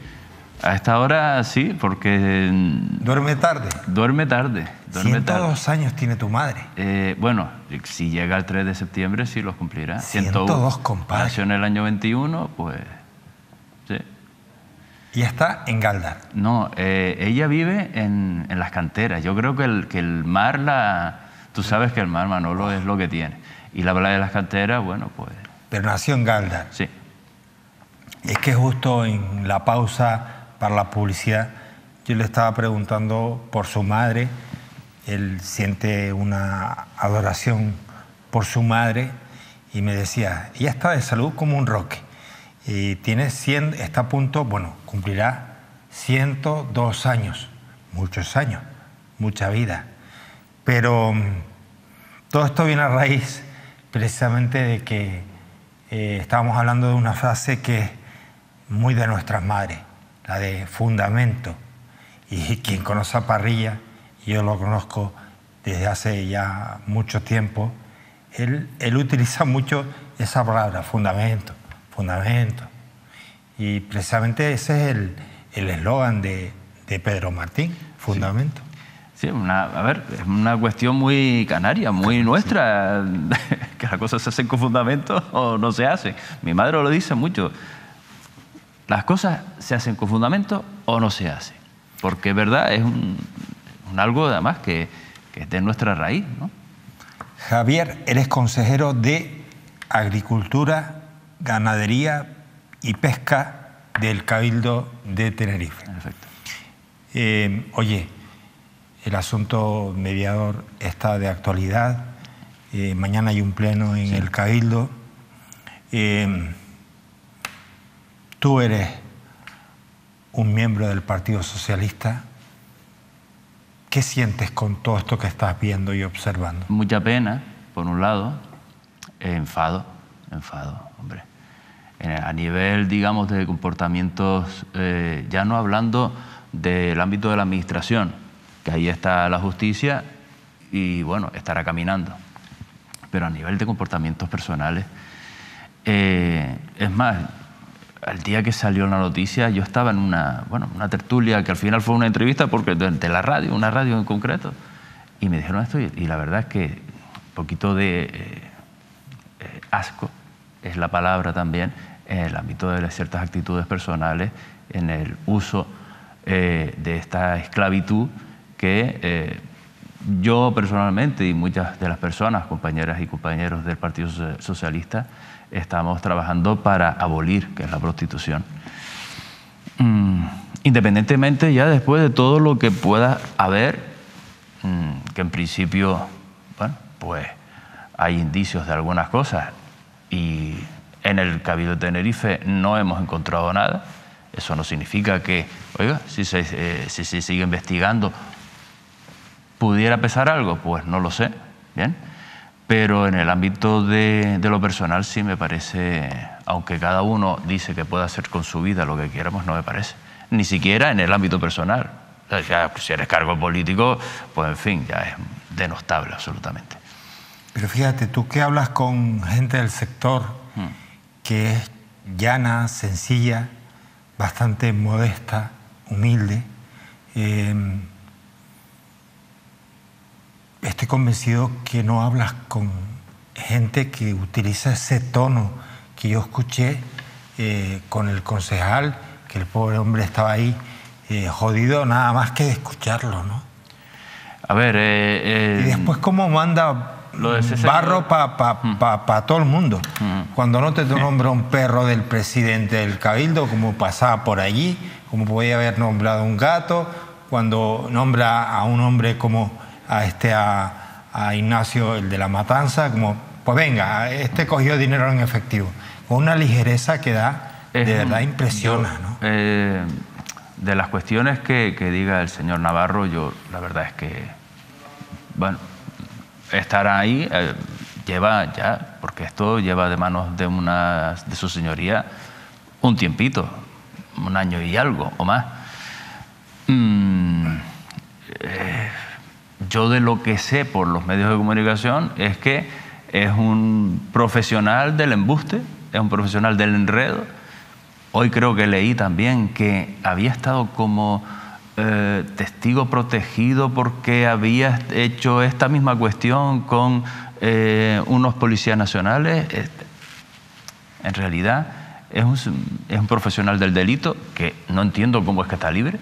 A esta hora sí, porque... ¿Duerme tarde? Duerme tarde. 102 años tiene tu madre. Bueno, si llega el 3 de septiembre sí los cumplirá. 102, compadre. Nació en el año 21, pues... Sí. ¿Y está en Galdar? No, ella vive en las canteras. Yo creo que el mar, tú sabes que el mar, Manolo, es lo que tiene. Y la playa de las canteras, bueno, pues... Pero nació en Galdar. Sí. Es que justo en la pausa para la publicidad yo le estaba preguntando por su madre. Él siente una adoración por su madre y me decía, ella está de salud como un roque. Y tiene 100, está a punto, bueno, cumplirá 102 años, muchos años, mucha vida. Pero todo esto viene a raíz precisamente de que estábamos hablando de una frase que es muy de nuestras madres, la de fundamento. Y quien conoce a Parrilla, yo lo conozco desde hace ya mucho tiempo, él utiliza mucho esa palabra, fundamento. Fundamento. Y precisamente ese es el eslogan de Pedro Martín, fundamento. Sí, a ver, es una cuestión muy canaria, muy nuestra, que las cosas se hacen con fundamento o no se hacen. Mi madre lo dice mucho, las cosas se hacen con fundamento o no se hacen, porque es verdad, es un algo además que es de nuestra raíz, ¿no? Javier, eres consejero de Agricultura, Ganadería y Pesca del Cabildo de Tenerife. Perfecto. Oye, el asunto mediador está de actualidad. Mañana hay un pleno en el Cabildo. Tú eres un miembro del Partido Socialista. ¿Qué sientes con todo esto que estás viendo y observando? Mucha pena, por un lado, enfado, hombre. A nivel, digamos, de comportamientos, ya no hablando del ámbito de la administración, que ahí está la justicia y, bueno, estará caminando. Pero a nivel de comportamientos personales, es más, al día que salió la noticia, yo estaba en una tertulia, que al final fue una entrevista porque de la radio, una radio en concreto, y me dijeron esto, y la verdad es que un poquito de asco es la palabra también, en el ámbito de ciertas actitudes personales, en el uso de esta esclavitud que yo personalmente y muchas de las personas, compañeras y compañeros del Partido Socialista, estamos trabajando para abolir, que es la prostitución. Independientemente ya después de todo lo que pueda haber, que en principio, bueno, pues hay indicios de algunas cosas y en el Cabildo de Tenerife no hemos encontrado nada. Eso no significa que, oiga, si se sigue investigando, ¿pudiera pesar algo? Pues no lo sé, ¿bien? Pero en el ámbito de lo personal sí me parece, aunque cada uno dice que puede hacer con su vida lo que quiera, pues no me parece. Ni siquiera en el ámbito personal. O sea, ya, si eres cargo político, pues en fin, ya es denostable absolutamente. Pero fíjate, tú que hablas con gente del sector que es llana, sencilla, bastante modesta, humilde, Estoy convencido que no hablas con gente que utiliza ese tono que yo escuché con el concejal, que el pobre hombre estaba ahí jodido nada más que de escucharlo, ¿no? A ver... y después cómo manda barro para todo el mundo. Cuando no te nombra un perro del presidente del Cabildo, como pasaba por allí, como podía haber nombrado un gato, cuando nombra a un hombre como a Ignacio, el de la matanza, como, pues venga, cogió dinero en efectivo. Con una ligereza que da, de verdad impresiona, ¿no? De las cuestiones que diga el señor Navarro, yo la verdad es que, bueno, estar ahí lleva ya, porque esto lleva de manos de su señoría un tiempito, un año y algo o más. Yo de lo que sé por los medios de comunicación es que es un profesional del embuste, es un profesional del enredo. Hoy creo que leí también que había estado como testigo protegido porque había hecho esta misma cuestión con unos policías nacionales. En realidad es un profesional del delito que no entiendo cómo es que está libre,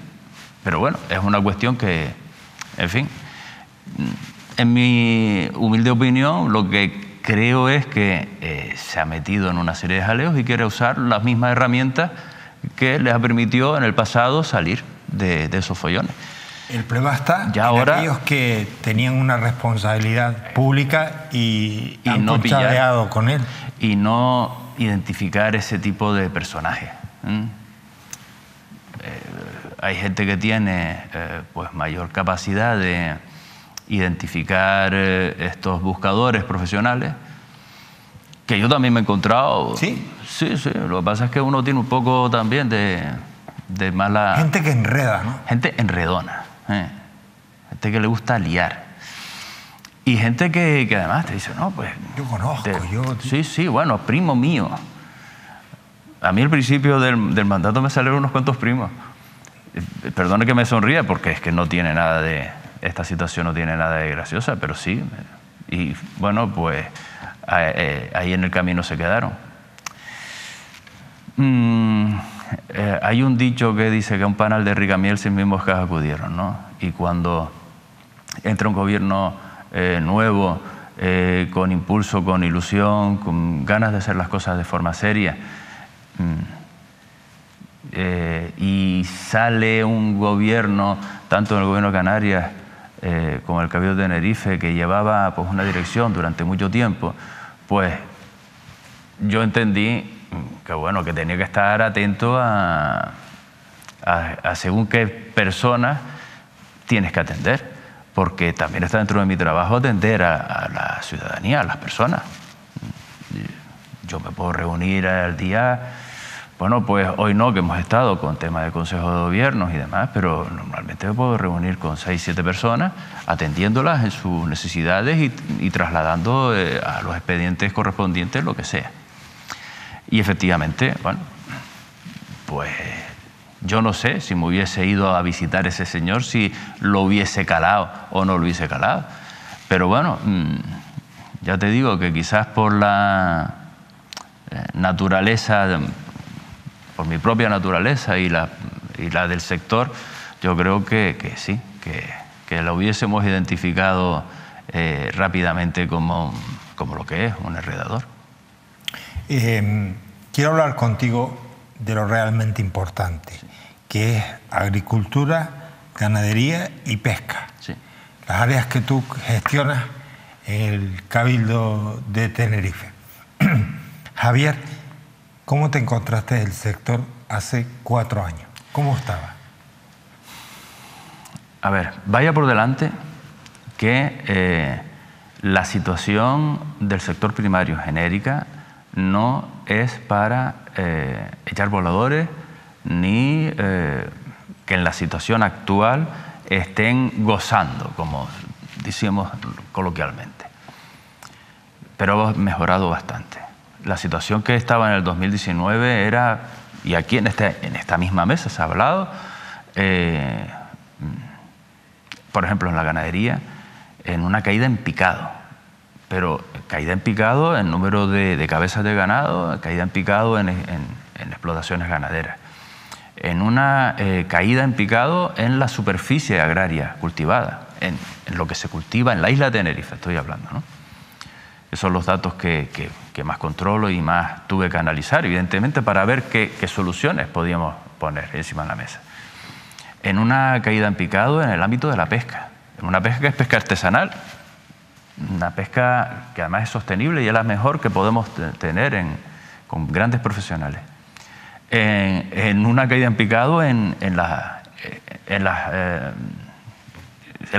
pero bueno, es una cuestión que, en fin, en mi humilde opinión, lo que creo es que se ha metido en una serie de jaleos y quiere usar las mismas herramientas que les ha permitido en el pasado salir de esos follones. El problema está en aquellos que tenían una responsabilidad pública y han no cuchareado con él. Y no identificar ese tipo de personajes. Hay gente que tiene pues mayor capacidad de identificar estos buscadores profesionales, que yo también me he encontrado. ¿Sí? Sí, sí. Lo que pasa es que uno tiene un poco también de mala... Gente que enreda, ¿no? Gente enredona. Gente que le gusta liar. Y gente que además te dice, no, pues... Yo conozco, Sí, sí, bueno, primo mío. A mí al principio del mandato me salieron unos cuantos primos. Perdone que me sonría porque es que no tiene nada de... Esta situación no tiene nada de graciosa, pero sí. Y bueno, pues ahí en el camino se quedaron. Hay un dicho que dice que a un panal de rica miel 100.000 moscas acudieron, ¿no? Y cuando entra un gobierno nuevo, con impulso, con ilusión, con ganas de hacer las cosas de forma seria, y sale un gobierno, tanto el gobierno de Canarias como el Cabildo de Tenerife, que llevaba pues una dirección durante mucho tiempo, pues yo entendí que bueno, que tenía que estar atento a según qué personas tienes que atender, porque también está dentro de mi trabajo atender a la ciudadanía, a las personas. Yo me puedo reunir al día, bueno, pues hoy no, que hemos estado con temas de consejos de gobiernos y demás, pero normalmente me puedo reunir con 6, 7 personas, atendiéndolas en sus necesidades y trasladando a los expedientes correspondientes lo que sea. Y efectivamente, bueno, pues yo no sé si me hubiese ido a visitar a ese señor, si lo hubiese calado o no lo hubiese calado. Pero bueno, ya te digo que quizás por la naturaleza, por mi propia naturaleza y la del sector, yo creo que sí, que lo hubiésemos identificado rápidamente como lo que es un enredador. Quiero hablar contigo de lo realmente importante, que es agricultura, ganadería y pesca. Sí. Las áreas que tú gestionas en el Cabildo de Tenerife. Javier, ¿cómo te encontraste el sector hace 4 años? ¿Cómo estaba? A ver, vaya por delante que la situación del sector primario genérica no es para echar voladores ni que en la situación actual estén gozando, como decíamos coloquialmente. Pero ha mejorado bastante. La situación que estaba en el 2019 era, y aquí en esta misma mesa se ha hablado, por ejemplo, en la ganadería, en una caída en picado, pero caída en picado en número de cabezas de ganado, caída en picado en explotaciones ganaderas, en una caída en picado en la superficie agraria cultivada, en lo que se cultiva en la isla de Tenerife, estoy hablando, ¿no? Esos son los datos que más controlo y más tuve que analizar, evidentemente, para ver qué soluciones podíamos poner encima de la mesa. En una caída en picado en el ámbito de la pesca, en una pesca que es pesca artesanal, una pesca que además es sostenible y es la mejor que podemos tener con grandes profesionales. En una caída en picado en la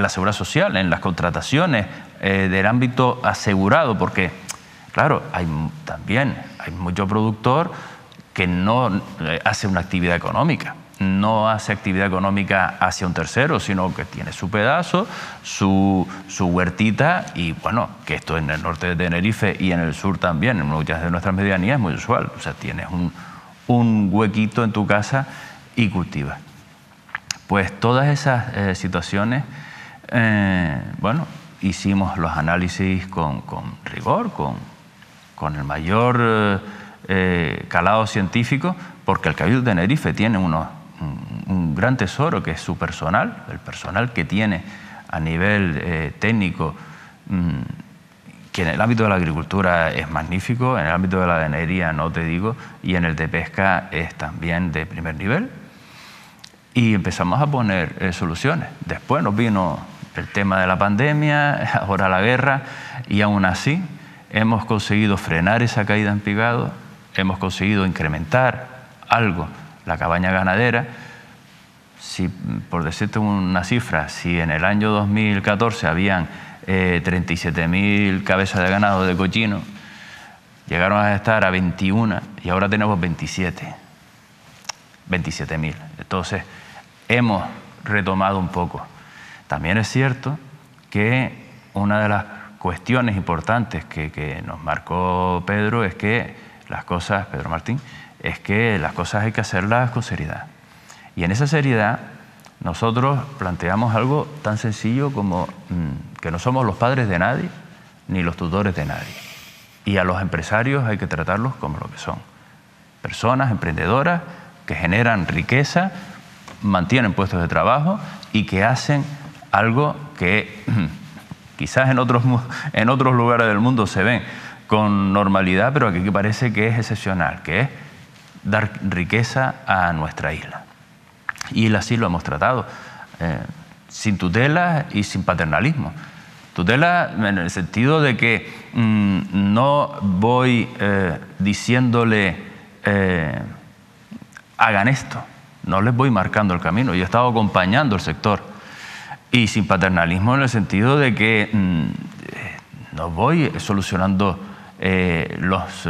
seguridad social, en las contrataciones del ámbito asegurado, porque, claro, también hay mucho productor que no hace una actividad económica, no hace actividad económica hacia un tercero, sino que tiene su pedazo, su huertita, y bueno, que esto en el norte de Tenerife y en el sur también, en muchas de nuestras medianías es muy usual. O sea, tienes un huequito en tu casa y cultivas. Pues todas esas situaciones, bueno, hicimos los análisis con rigor, con el mayor calado científico, porque el Cabildo de Tenerife tiene un gran tesoro que es su personal, el personal que tiene a nivel técnico, que en el ámbito de la agricultura es magnífico, en el ámbito de la ganadería no te digo, y en el de pesca es también de primer nivel. Y empezamos a poner soluciones. Después nos vino el tema de la pandemia, ahora la guerra, y aún así hemos conseguido frenar esa caída en picado, hemos conseguido incrementar algo la cabaña ganadera. Si, por decirte una cifra, si en el año 2014 habían 37.000 cabezas de ganado de cochino, llegaron a estar a 21 y ahora tenemos 27.000. Entonces, hemos retomado un poco. También es cierto que una de las cuestiones importantes que nos marcó Pedro es que las cosas, Pedro Martín, es que las cosas hay que hacerlas con seriedad. Y en esa seriedad nosotros planteamos algo tan sencillo como que no somos los padres de nadie ni los tutores de nadie. Y a los empresarios hay que tratarlos como lo que son. Personas emprendedoras que generan riqueza, mantienen puestos de trabajo y que hacen algo que quizás en otros lugares del mundo se ven con normalidad, pero aquí parece que es excepcional, que es dar riqueza a nuestra isla. Y así lo hemos tratado, sin tutela y sin paternalismo. Tutela en el sentido de que no voy diciéndole hagan esto, no les voy marcando el camino, yo he estado acompañando el sector. Y sin paternalismo en el sentido de que no voy solucionando las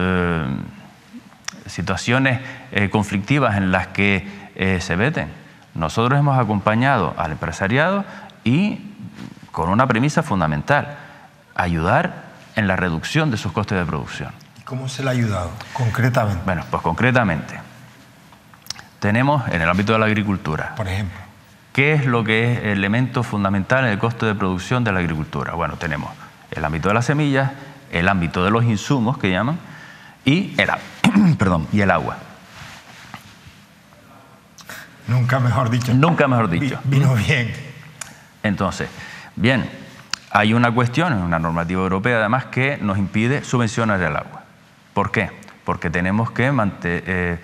situaciones conflictivas en las que se meten. Nosotros hemos acompañado al empresariado y con una premisa fundamental, ayudar en la reducción de sus costes de producción. ¿Y cómo se le ha ayudado concretamente? Bueno, pues concretamente tenemos en el ámbito de la agricultura, por ejemplo, ¿qué es lo que es el elemento fundamental en el coste de producción de la agricultura? Bueno, tenemos el ámbito de las semillas, el ámbito de los insumos que llaman y el agua. Nunca mejor dicho. Nunca mejor dicho. Vino bien. Entonces, bien, hay una cuestión, en una normativa europea además, que nos impide subvencionar el agua. ¿Por qué? Porque tenemos que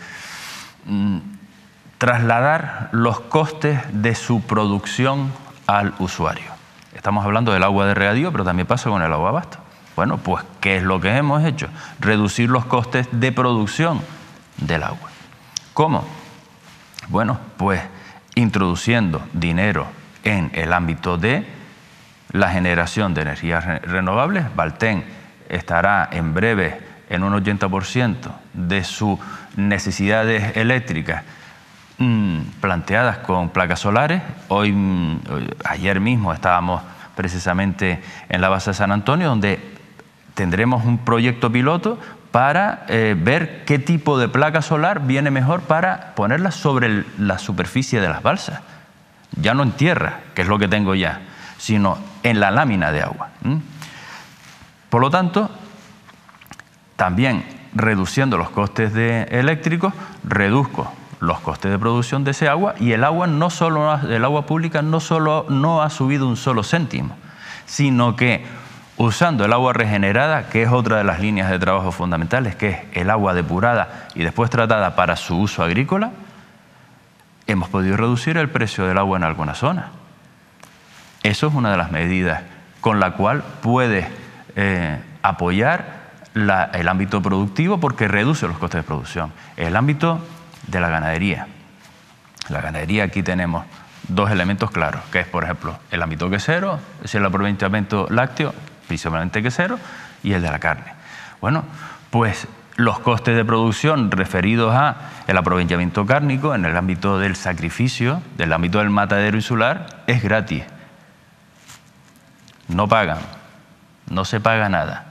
trasladar los costes de su producción al usuario. Estamos hablando del agua de regadío, pero también pasa con el agua de abasto. Bueno, pues, ¿qué es lo que hemos hecho? Reducir los costes de producción del agua. ¿Cómo? Bueno, pues introduciendo dinero en el ámbito de la generación de energías renovables. Valten estará en breve en un 80% de sus necesidades eléctricas planteadas con placas solares. Ayer mismo estábamos precisamente en la base de San Antonio, donde tendremos un proyecto piloto para ver qué tipo de placa solar viene mejor para ponerla sobre la superficie de las balsas. ya no en tierra, que es lo que tengo ya, sino en la lámina de agua. Por lo tanto, también reduciendo los costes eléctricos, reduzco los costes de producción de ese agua, y el agua pública no ha subido un solo céntimo, sino que usando el agua regenerada, que es otra de las líneas de trabajo fundamentales, que es el agua depurada y después tratada para su uso agrícola, hemos podido reducir el precio del agua en algunas zonas. Eso es una de las medidas con la cual puede apoyar el ámbito productivo, porque reduce los costes de producción. El ámbito de la ganadería. La ganadería, aquí tenemos dos elementos claros, que es, por ejemplo, el ámbito quesero, es decir, el aprovechamiento lácteo, principalmente quesero, y el de la carne. Bueno, pues los costes de producción referidos a el aprovechamiento cárnico en el ámbito del sacrificio, del ámbito del matadero insular, es gratis. No pagan, no se paga nada.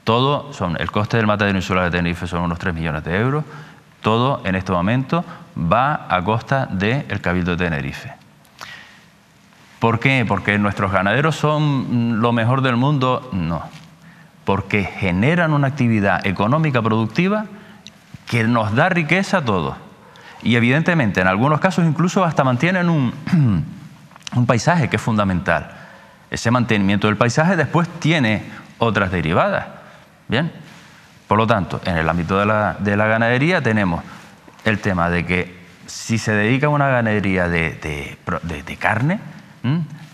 Todo el coste del matadero insular de Tenerife son unos 3 millones de euros. Todo en este momento va a costa del Cabildo de Tenerife. ¿Por qué? ¿Porque nuestros ganaderos son lo mejor del mundo? No. Porque generan una actividad económica productiva que nos da riqueza a todos. Y evidentemente, en algunos casos, incluso hasta mantienen un paisaje que es fundamental. Ese mantenimiento del paisaje después tiene otras derivadas. Bien. Por lo tanto, en el ámbito de la ganadería tenemos el tema de que si se dedica a una ganadería de carne,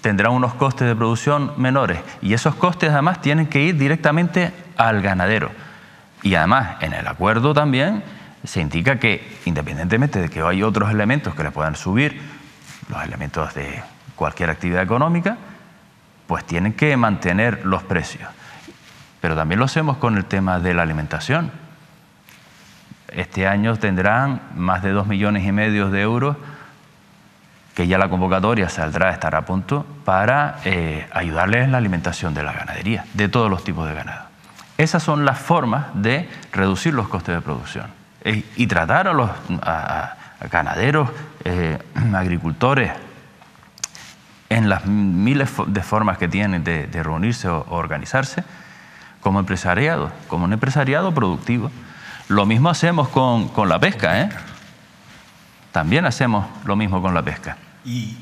tendrá unos costes de producción menores, y esos costes además tienen que ir directamente al ganadero. Y además, en el acuerdo también se indica que, independientemente de que hay otros elementos que le puedan subir, los elementos de cualquier actividad económica, pues tienen que mantener los precios. Pero también lo hacemos con el tema de la alimentación. Este año tendrán más de 2,5 millones de euros, que ya la convocatoria estará a punto, para ayudarles en la alimentación de la ganadería, de todos los tipos de ganado. Esas son las formas de reducir los costes de producción y tratar a los ganaderos, agricultores, en las miles de formas que tienen de reunirse o organizarse, como empresariado, como un empresariado productivo. Lo mismo hacemos con la pesca, ¿eh? También hacemos lo mismo con la pesca. Y,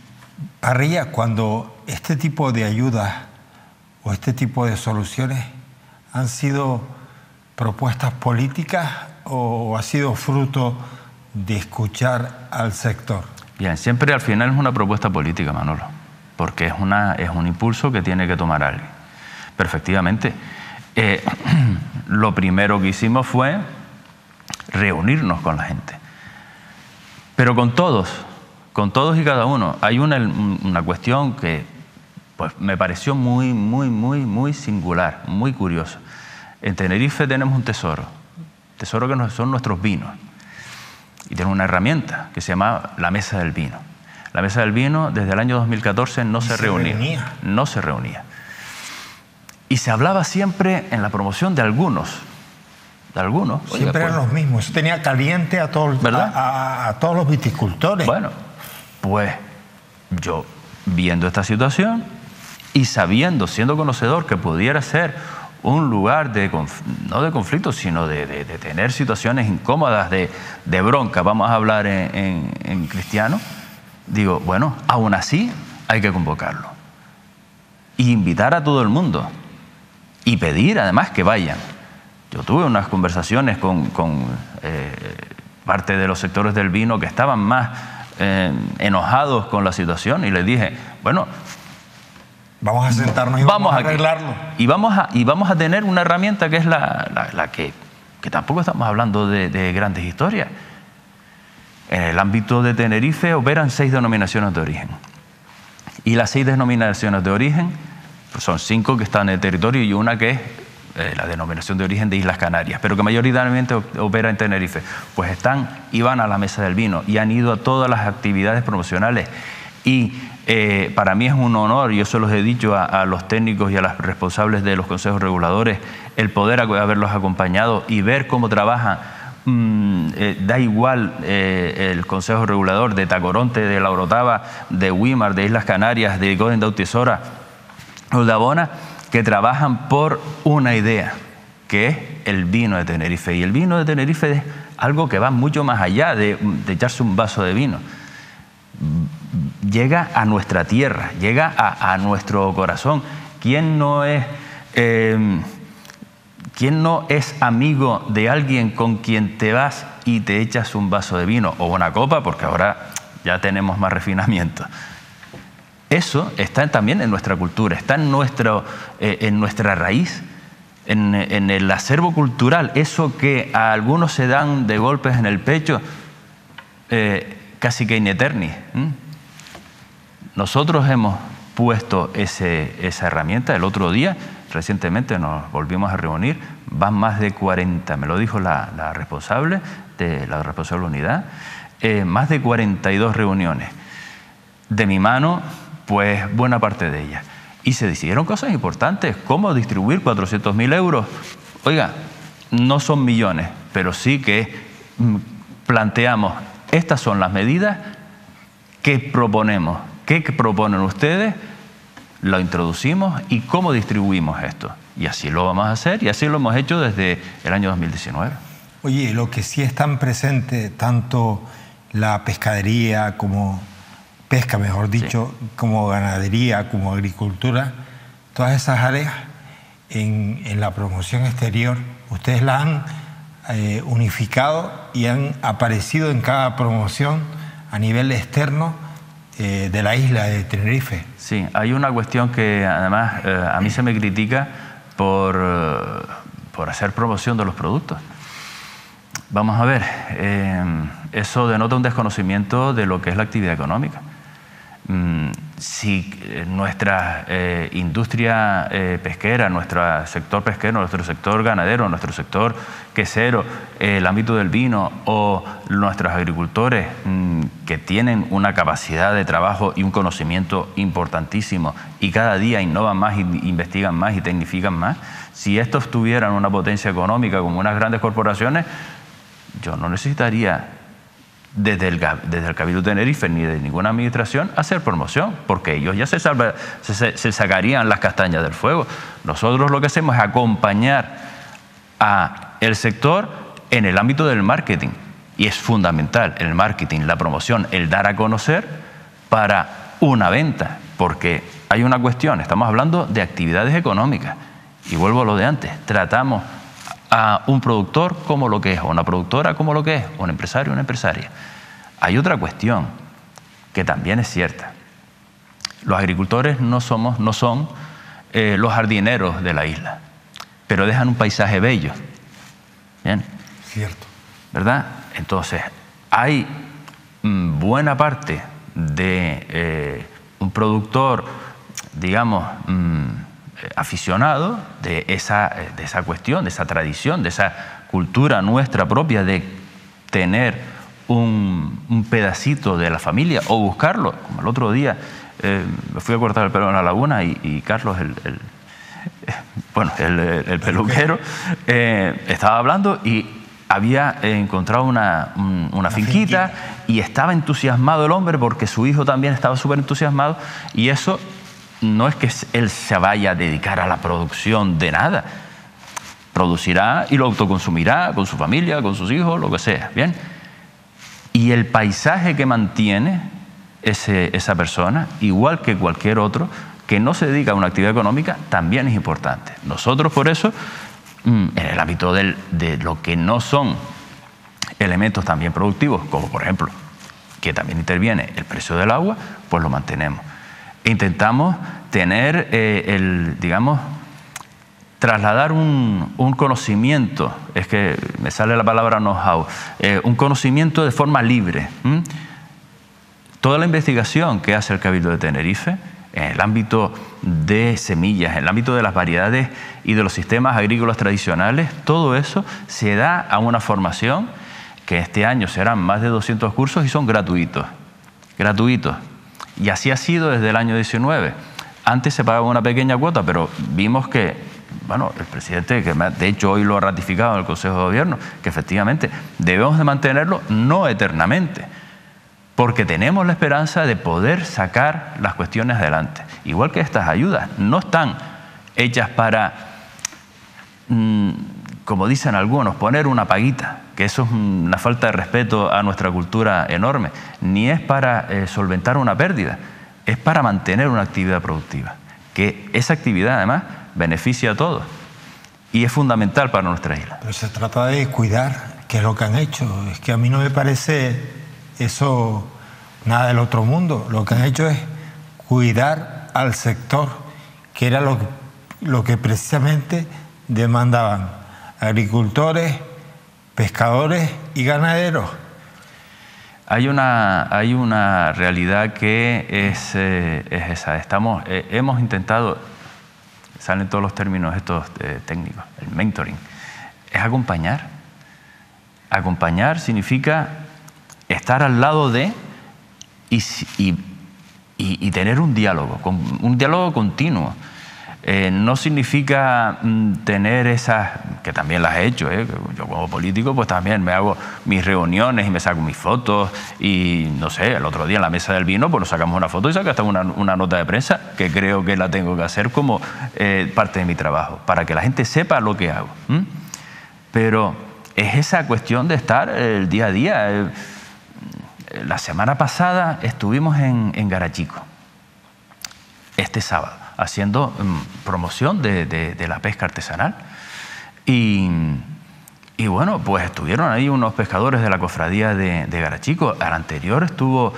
Parrilla, cuando este tipo de ayudas o este tipo de soluciones han sido propuestas políticas o ha sido fruto de escuchar al sector. Bien, siempre al final es una propuesta política, Manolo, porque es un impulso que tiene que tomar alguien. Pero efectivamente, lo primero que hicimos fue reunirnos con la gente. Pero con todos y cada uno. Hay una cuestión que pues, me pareció muy singular, muy curiosa. En Tenerife tenemos un tesoro que son nuestros vinos. Y tenemos una herramienta que se llama la Mesa del Vino. La Mesa del Vino desde el año 2014 no se reunía. No se reunía. Y se hablaba siempre en la promoción de algunos. Siempre eran los mismos. Eso tenía caliente a todos, a todos los viticultores. Bueno, pues yo, viendo esta situación y siendo conocedor que pudiera ser un lugar no de conflicto, sino de tener situaciones incómodas, de bronca, vamos a hablar en cristiano, digo, bueno, aún así hay que convocarlo. Y invitar a todo el mundo. Y pedir además que vayan. Yo tuve unas conversaciones con parte de los sectores del vino que estaban más enojados con la situación, y les dije, bueno, vamos a sentarnos y vamos a arreglarlo. Y vamos a tener una herramienta que es la que tampoco estamos hablando de grandes historias. En el ámbito de Tenerife operan 6 denominaciones de origen. Y las 6 denominaciones de origen, pues son 5 que están en el territorio y una que es la denominación de origen de Islas Canarias, pero que mayoritariamente opera en Tenerife. Pues van a la Mesa del Vino y han ido a todas las actividades promocionales. Y para mí es un honor, y yo se los he dicho a los técnicos y a los responsables de los consejos reguladores, el poder haberlos acompañado y ver cómo trabajan da igual el Consejo Regulador de Tacoronte, de La Orotava, de Güímar, de Islas Canarias, de Goden de Autisora o de Abona, que trabajan por una idea, que es el vino de Tenerife. Y el vino de Tenerife es algo que va mucho más allá de echarse un vaso de vino. Llega a nuestra tierra, llega a nuestro corazón. ¿Quién no es amigo de alguien con quien te vas y te echas un vaso de vino o una copa? Porque ahora ya tenemos más refinamiento. Eso está también en nuestra cultura, está en nuestra raíz, en el acervo cultural. Eso que a algunos se dan de golpes en el pecho, casi que in eternis. Nosotros hemos puesto esa herramienta. El otro día, recientemente nos volvimos a reunir, van más de 40, me lo dijo la responsable de la responsable unidad, más de 42 reuniones. De mi mano, pues buena parte de ellas. Y se decidieron cosas importantes, como distribuir 400.000 euros. Oiga, no son millones, pero sí que planteamos, estas son las medidas que proponemos. ¿Qué proponen ustedes? Lo introducimos y cómo distribuimos esto. Y así lo vamos a hacer y así lo hemos hecho desde el año 2019. Oye, lo que sí están presentes, tanto la pescadería como pesca, mejor dicho, sí, como ganadería, como agricultura, todas esas áreas en la promoción exterior, ustedes las han unificado y han aparecido en cada promoción a nivel externo de la isla de Tenerife. Sí, hay una cuestión que además a mí se me critica por hacer promoción de los productos. Vamos a ver, eso denota un desconocimiento de lo que es la actividad económica. Si nuestra industria pesquera, nuestro sector pesquero, nuestro sector ganadero, nuestro sector quesero, el ámbito del vino o nuestros agricultores que tienen una capacidad de trabajo y un conocimiento importantísimo y cada día innovan más, investigan más y tecnifican más, si estos tuvieran una potencia económica como unas grandes corporaciones, yo no necesitaría desde el Cabildo de Tenerife ni de ninguna administración hacer promoción, porque ellos ya se sacarían las castañas del fuego. Nosotros lo que hacemos es acompañar al sector en el ámbito del marketing, y es fundamental el marketing, la promoción, el dar a conocer para una venta, porque hay una cuestión, estamos hablando de actividades económicas, y vuelvo a lo de antes, tratamos a un productor como lo que es, o una productora como lo que es, un empresario o una empresaria. Hay otra cuestión que también es cierta. Los agricultores no son los jardineros de la isla, pero dejan un paisaje bello. ¿Bien? Cierto. ¿Verdad? Entonces, hay buena parte de un productor, digamos, aficionado de esa cuestión, de esa tradición, de esa cultura nuestra propia de tener un pedacito de la familia o buscarlo. Como el otro día me fui a cortar el pelo en la laguna y Carlos, el peluquero, estaba hablando y había encontrado una finquita y estaba entusiasmado el hombre porque su hijo también estaba súper entusiasmado, y eso no es que él se vaya a dedicar a la producción de nada. Producirá y lo autoconsumirá con su familia, con sus hijos, lo que sea. ¿Bien? Y el paisaje que mantiene esa persona, igual que cualquier otro que no se dedica a una actividad económica, también es importante. Nosotros, por eso, en el ámbito de lo que no son elementos también productivos, como por ejemplo, que también interviene el precio del agua, pues lo mantenemos. Intentamos tener, trasladar un conocimiento, es que me sale la palabra know-how, un conocimiento de forma libre. Toda la investigación que hace el Cabildo de Tenerife, en el ámbito de semillas, en el ámbito de las variedades y de los sistemas agrícolas tradicionales, todo eso se da a una formación que este año serán más de 200 cursos y son gratuitos. Gratuitos. Y así ha sido desde el año 19. Antes se pagaba una pequeña cuota, pero vimos que bueno, el presidente, que de hecho hoy lo ha ratificado en el Consejo de Gobierno, que efectivamente debemos de mantenerlo no eternamente, porque tenemos la esperanza de poder sacar las cuestiones adelante. Igual que estas ayudas no están hechas para, como dicen algunos, poner una paguita, que eso es una falta de respeto a nuestra cultura enorme, ni es para solventar una pérdida, es para mantener una actividad productiva, que esa actividad además beneficia a todos y es fundamental para nuestra isla. Pero se trata de cuidar, que es lo que han hecho. Es que a mí no me parece eso nada del otro mundo. Lo que han hecho es cuidar al sector, que era lo que precisamente demandaban agricultores, pescadores y ganaderos. Hay una realidad que es esa. Hemos intentado, salen todos los términos estos técnicos, el mentoring, es acompañar. Acompañar significa estar al lado de y tener un diálogo continuo. No significa tener esas, que también las he hecho, yo como político pues también me hago mis reuniones y me saco mis fotos y no sé, el otro día en la mesa del vino pues nos sacamos una foto y saco hasta una nota de prensa que creo que la tengo que hacer como parte de mi trabajo, para que la gente sepa lo que hago. Pero es esa cuestión de estar el día a día. La semana pasada estuvimos en Garachico, este sábado, haciendo promoción de la pesca artesanal. Y bueno, pues estuvieron ahí unos pescadores de la cofradía de Garachico. Al anterior estuvo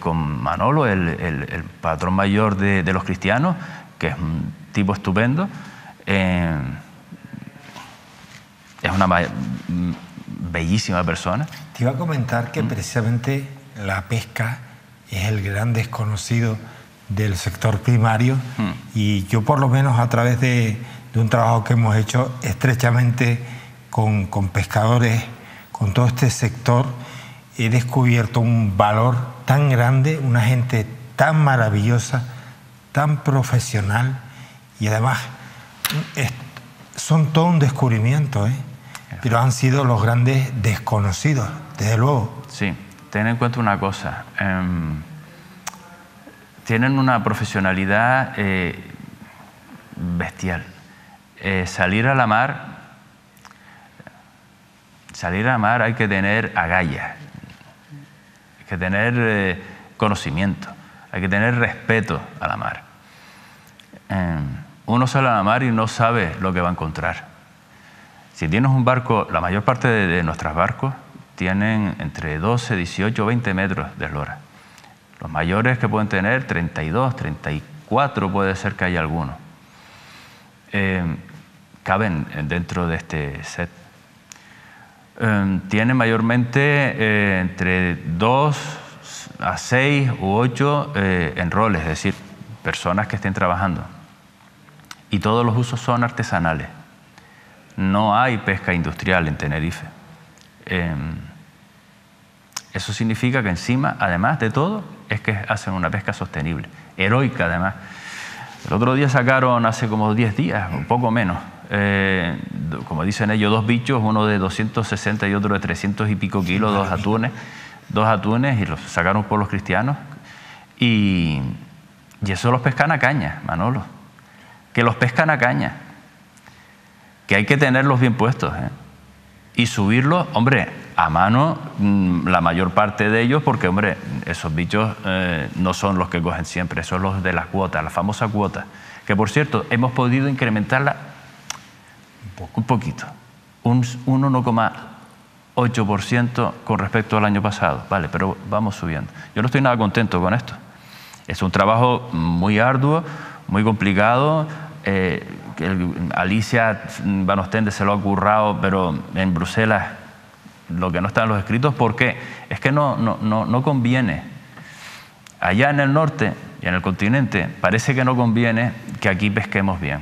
con Manolo, el patrón mayor de los cristianos, que es un tipo estupendo. Es una bellísima persona. Te iba a comentar que precisamente la pesca es el gran desconocido del sector primario y yo por lo menos a través de un trabajo que hemos hecho estrechamente con pescadores, con todo este sector, he descubierto un valor tan grande, una gente tan maravillosa, tan profesional y además son todo un descubrimiento, pero han sido los grandes desconocidos, desde luego. Sí, ten en cuenta una cosa. Tienen una profesionalidad bestial. Salir a la mar hay que tener agallas, hay que tener conocimiento, hay que tener respeto a la mar. Uno sale a la mar y no sabe lo que va a encontrar. Si tienes un barco, la mayor parte de nuestros barcos tienen entre 12, 18, 20 metros de eslora. Los mayores que pueden tener 32, 34 puede ser que haya algunos. Caben dentro de este set. Tienen mayormente entre 2 a 6 u 8 enroles, es decir, personas que estén trabajando. Y todos los usos son artesanales. No hay pesca industrial en Tenerife. Eso significa que encima, además de todo, es que hacen una pesca sostenible, heroica además. El otro día sacaron, hace como 10 días, un poco menos, como dicen ellos, 2 bichos, uno de 260 y otro de 300 y pico kilos, 2 atunes, y los sacaron por los cristianos. Y eso los pescan a caña, Manolo. Que los pescan a caña. Que hay que tenerlos bien puestos, y subirlos, hombre, a mano, la mayor parte de ellos, porque, hombre, esos bichos no son los que cogen siempre, son los de las cuotas, la famosa cuota, que, por cierto, hemos podido incrementarla un poquito, un 1,8% con respecto al año pasado, vale, pero vamos subiendo. Yo no estoy nada contento con esto. Es un trabajo muy arduo, muy complicado. Alicia Van Ostende se lo ha currado, pero en Bruselas lo que no está en los escritos. ¿Por qué? Es que no conviene. Allá en el norte y en el continente parece que no conviene que aquí pesquemos bien.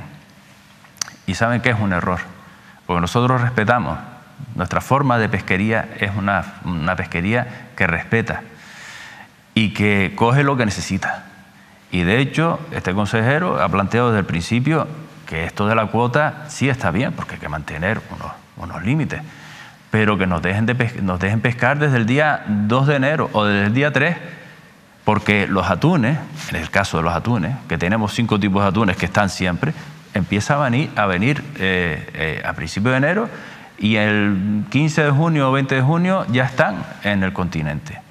Y saben que es un error, porque nosotros respetamos. Nuestra forma de pesquería es una pesquería que respeta y que coge lo que necesita. Y de hecho, este consejero ha planteado desde el principio que esto de la cuota sí está bien, porque hay que mantener unos límites, pero que nos dejen pescar desde el día 2 de enero o desde el día 3, porque los atunes, en el caso de los atunes, que tenemos 5 tipos de atunes que están siempre, empieza a venir a principios de enero, y el 15 de junio o 20 de junio ya están en el continente.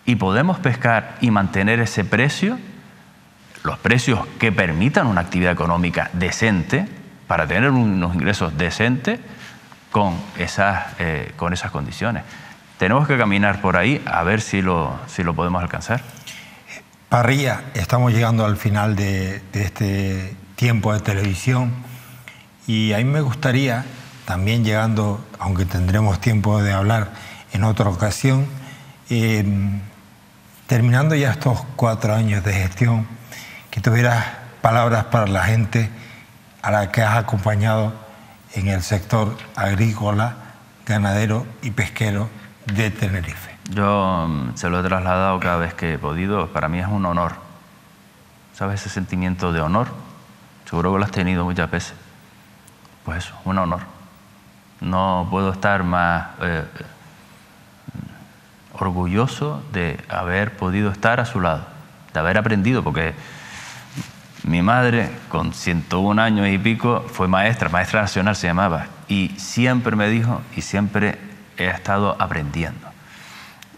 Y podemos pescar y mantener ese precio, los precios que permitan una actividad económica decente, para tener unos ingresos decentes con esas condiciones. Tenemos que caminar por ahí a ver si lo podemos alcanzar. Parrilla, estamos llegando al final de este tiempo de televisión, y a mí me gustaría, también llegando, aunque tendremos tiempo de hablar en otra ocasión, terminando ya estos 4 años de gestión, que tuvieras palabras para la gente a la que has acompañado en el sector agrícola, ganadero y pesquero de Tenerife. Yo se lo he trasladado cada vez que he podido. Para mí es un honor. ¿Sabes ese sentimiento de honor? Seguro que lo has tenido muchas veces. Pues eso, un honor. No puedo estar más orgulloso de haber podido estar a su lado, de haber aprendido, porque mi madre, con 101 años y pico, fue maestra nacional se llamaba, y siempre me dijo, y siempre he estado aprendiendo.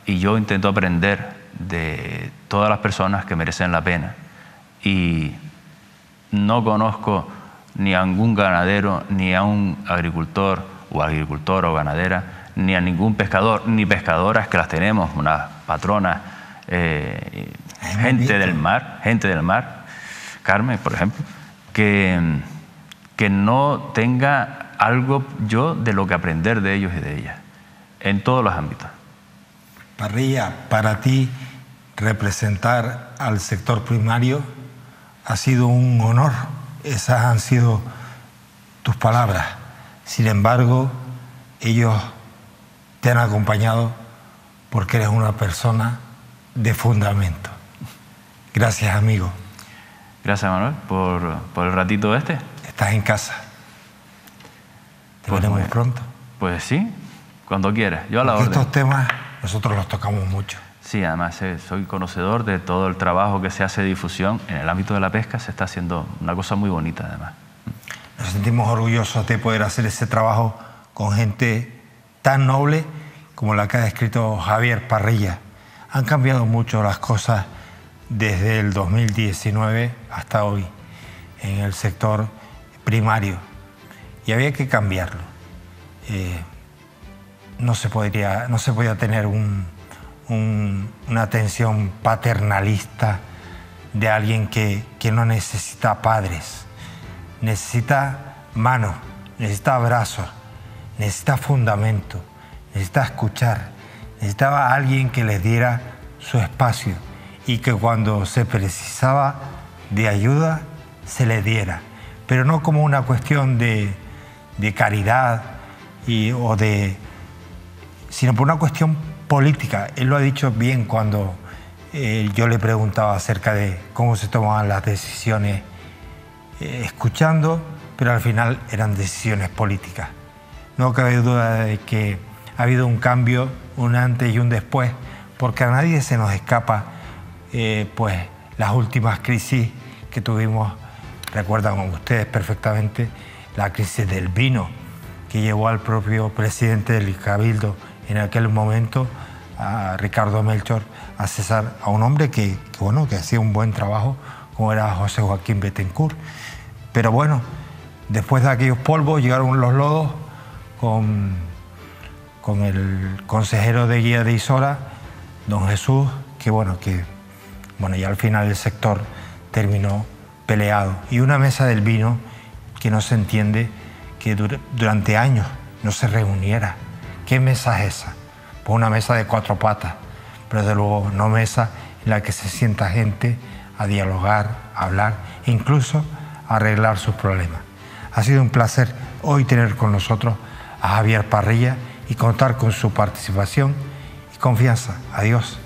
Y yo intento aprender de todas las personas que merecen la pena. Y no conozco ni a ningún ganadero, ni a un agricultor o ganadera, ni a ningún pescador, ni pescadoras, que las tenemos, unas patronas, gente del mar, Carmen, por ejemplo, que no tenga algo yo de lo que aprender de ellos y de ellas, en todos los ámbitos. Parrilla, para ti representar al sector primario ha sido un honor. Esas han sido tus palabras. Sin embargo, ellos te han acompañado porque eres una persona de fundamento. Gracias, amigo. Gracias, Manuel, por el ratito este. Estás en casa. Te veremos pronto. Pues sí, cuando quieras. Yo a la orden. Estos temas nosotros los tocamos mucho. Sí, además soy conocedor de todo el trabajo que se hace de difusión. En el ámbito de la pesca se está haciendo una cosa muy bonita, además. Nos sentimos orgullosos de poder hacer ese trabajo con gente tan noble como la que ha descrito Javier Parrilla. Han cambiado mucho las cosas desde el 2019 hasta hoy en el sector primario, y había que cambiarlo. No se podía tener una atención paternalista de alguien que no necesita padres, necesita manos, necesita abrazos, necesita fundamento, necesita escuchar, necesitaba a alguien que les diera su espacio y que cuando se precisaba de ayuda se le diera, pero no como una cuestión de caridad sino por una cuestión política. Él lo ha dicho bien cuando yo le preguntaba acerca de cómo se tomaban las decisiones, escuchando, pero al final eran decisiones políticas. No cabe duda de que ha habido un cambio, un antes y un después, porque a nadie se nos escapa pues las últimas crisis que tuvimos. Recuerdan ustedes perfectamente la crisis del vino, que llevó al propio presidente del Cabildo en aquel momento, a Ricardo Melchor, a cesar a un hombre que hacía un buen trabajo, como era José Joaquín Betancourt. Pero bueno, después de aquellos polvos llegaron los lodos con el consejero de guía de Isora, don Jesús, que ya al final el sector terminó peleado. Y una mesa del vino que no se entiende que durante años no se reuniera. ¿Qué mesa es esa? Pues una mesa de 4 patas, pero desde luego no mesa en la que se sienta gente a dialogar, a hablar e incluso a arreglar sus problemas. Ha sido un placer hoy tener con nosotros a Javier Parrilla y contar con su participación y confianza. Adiós.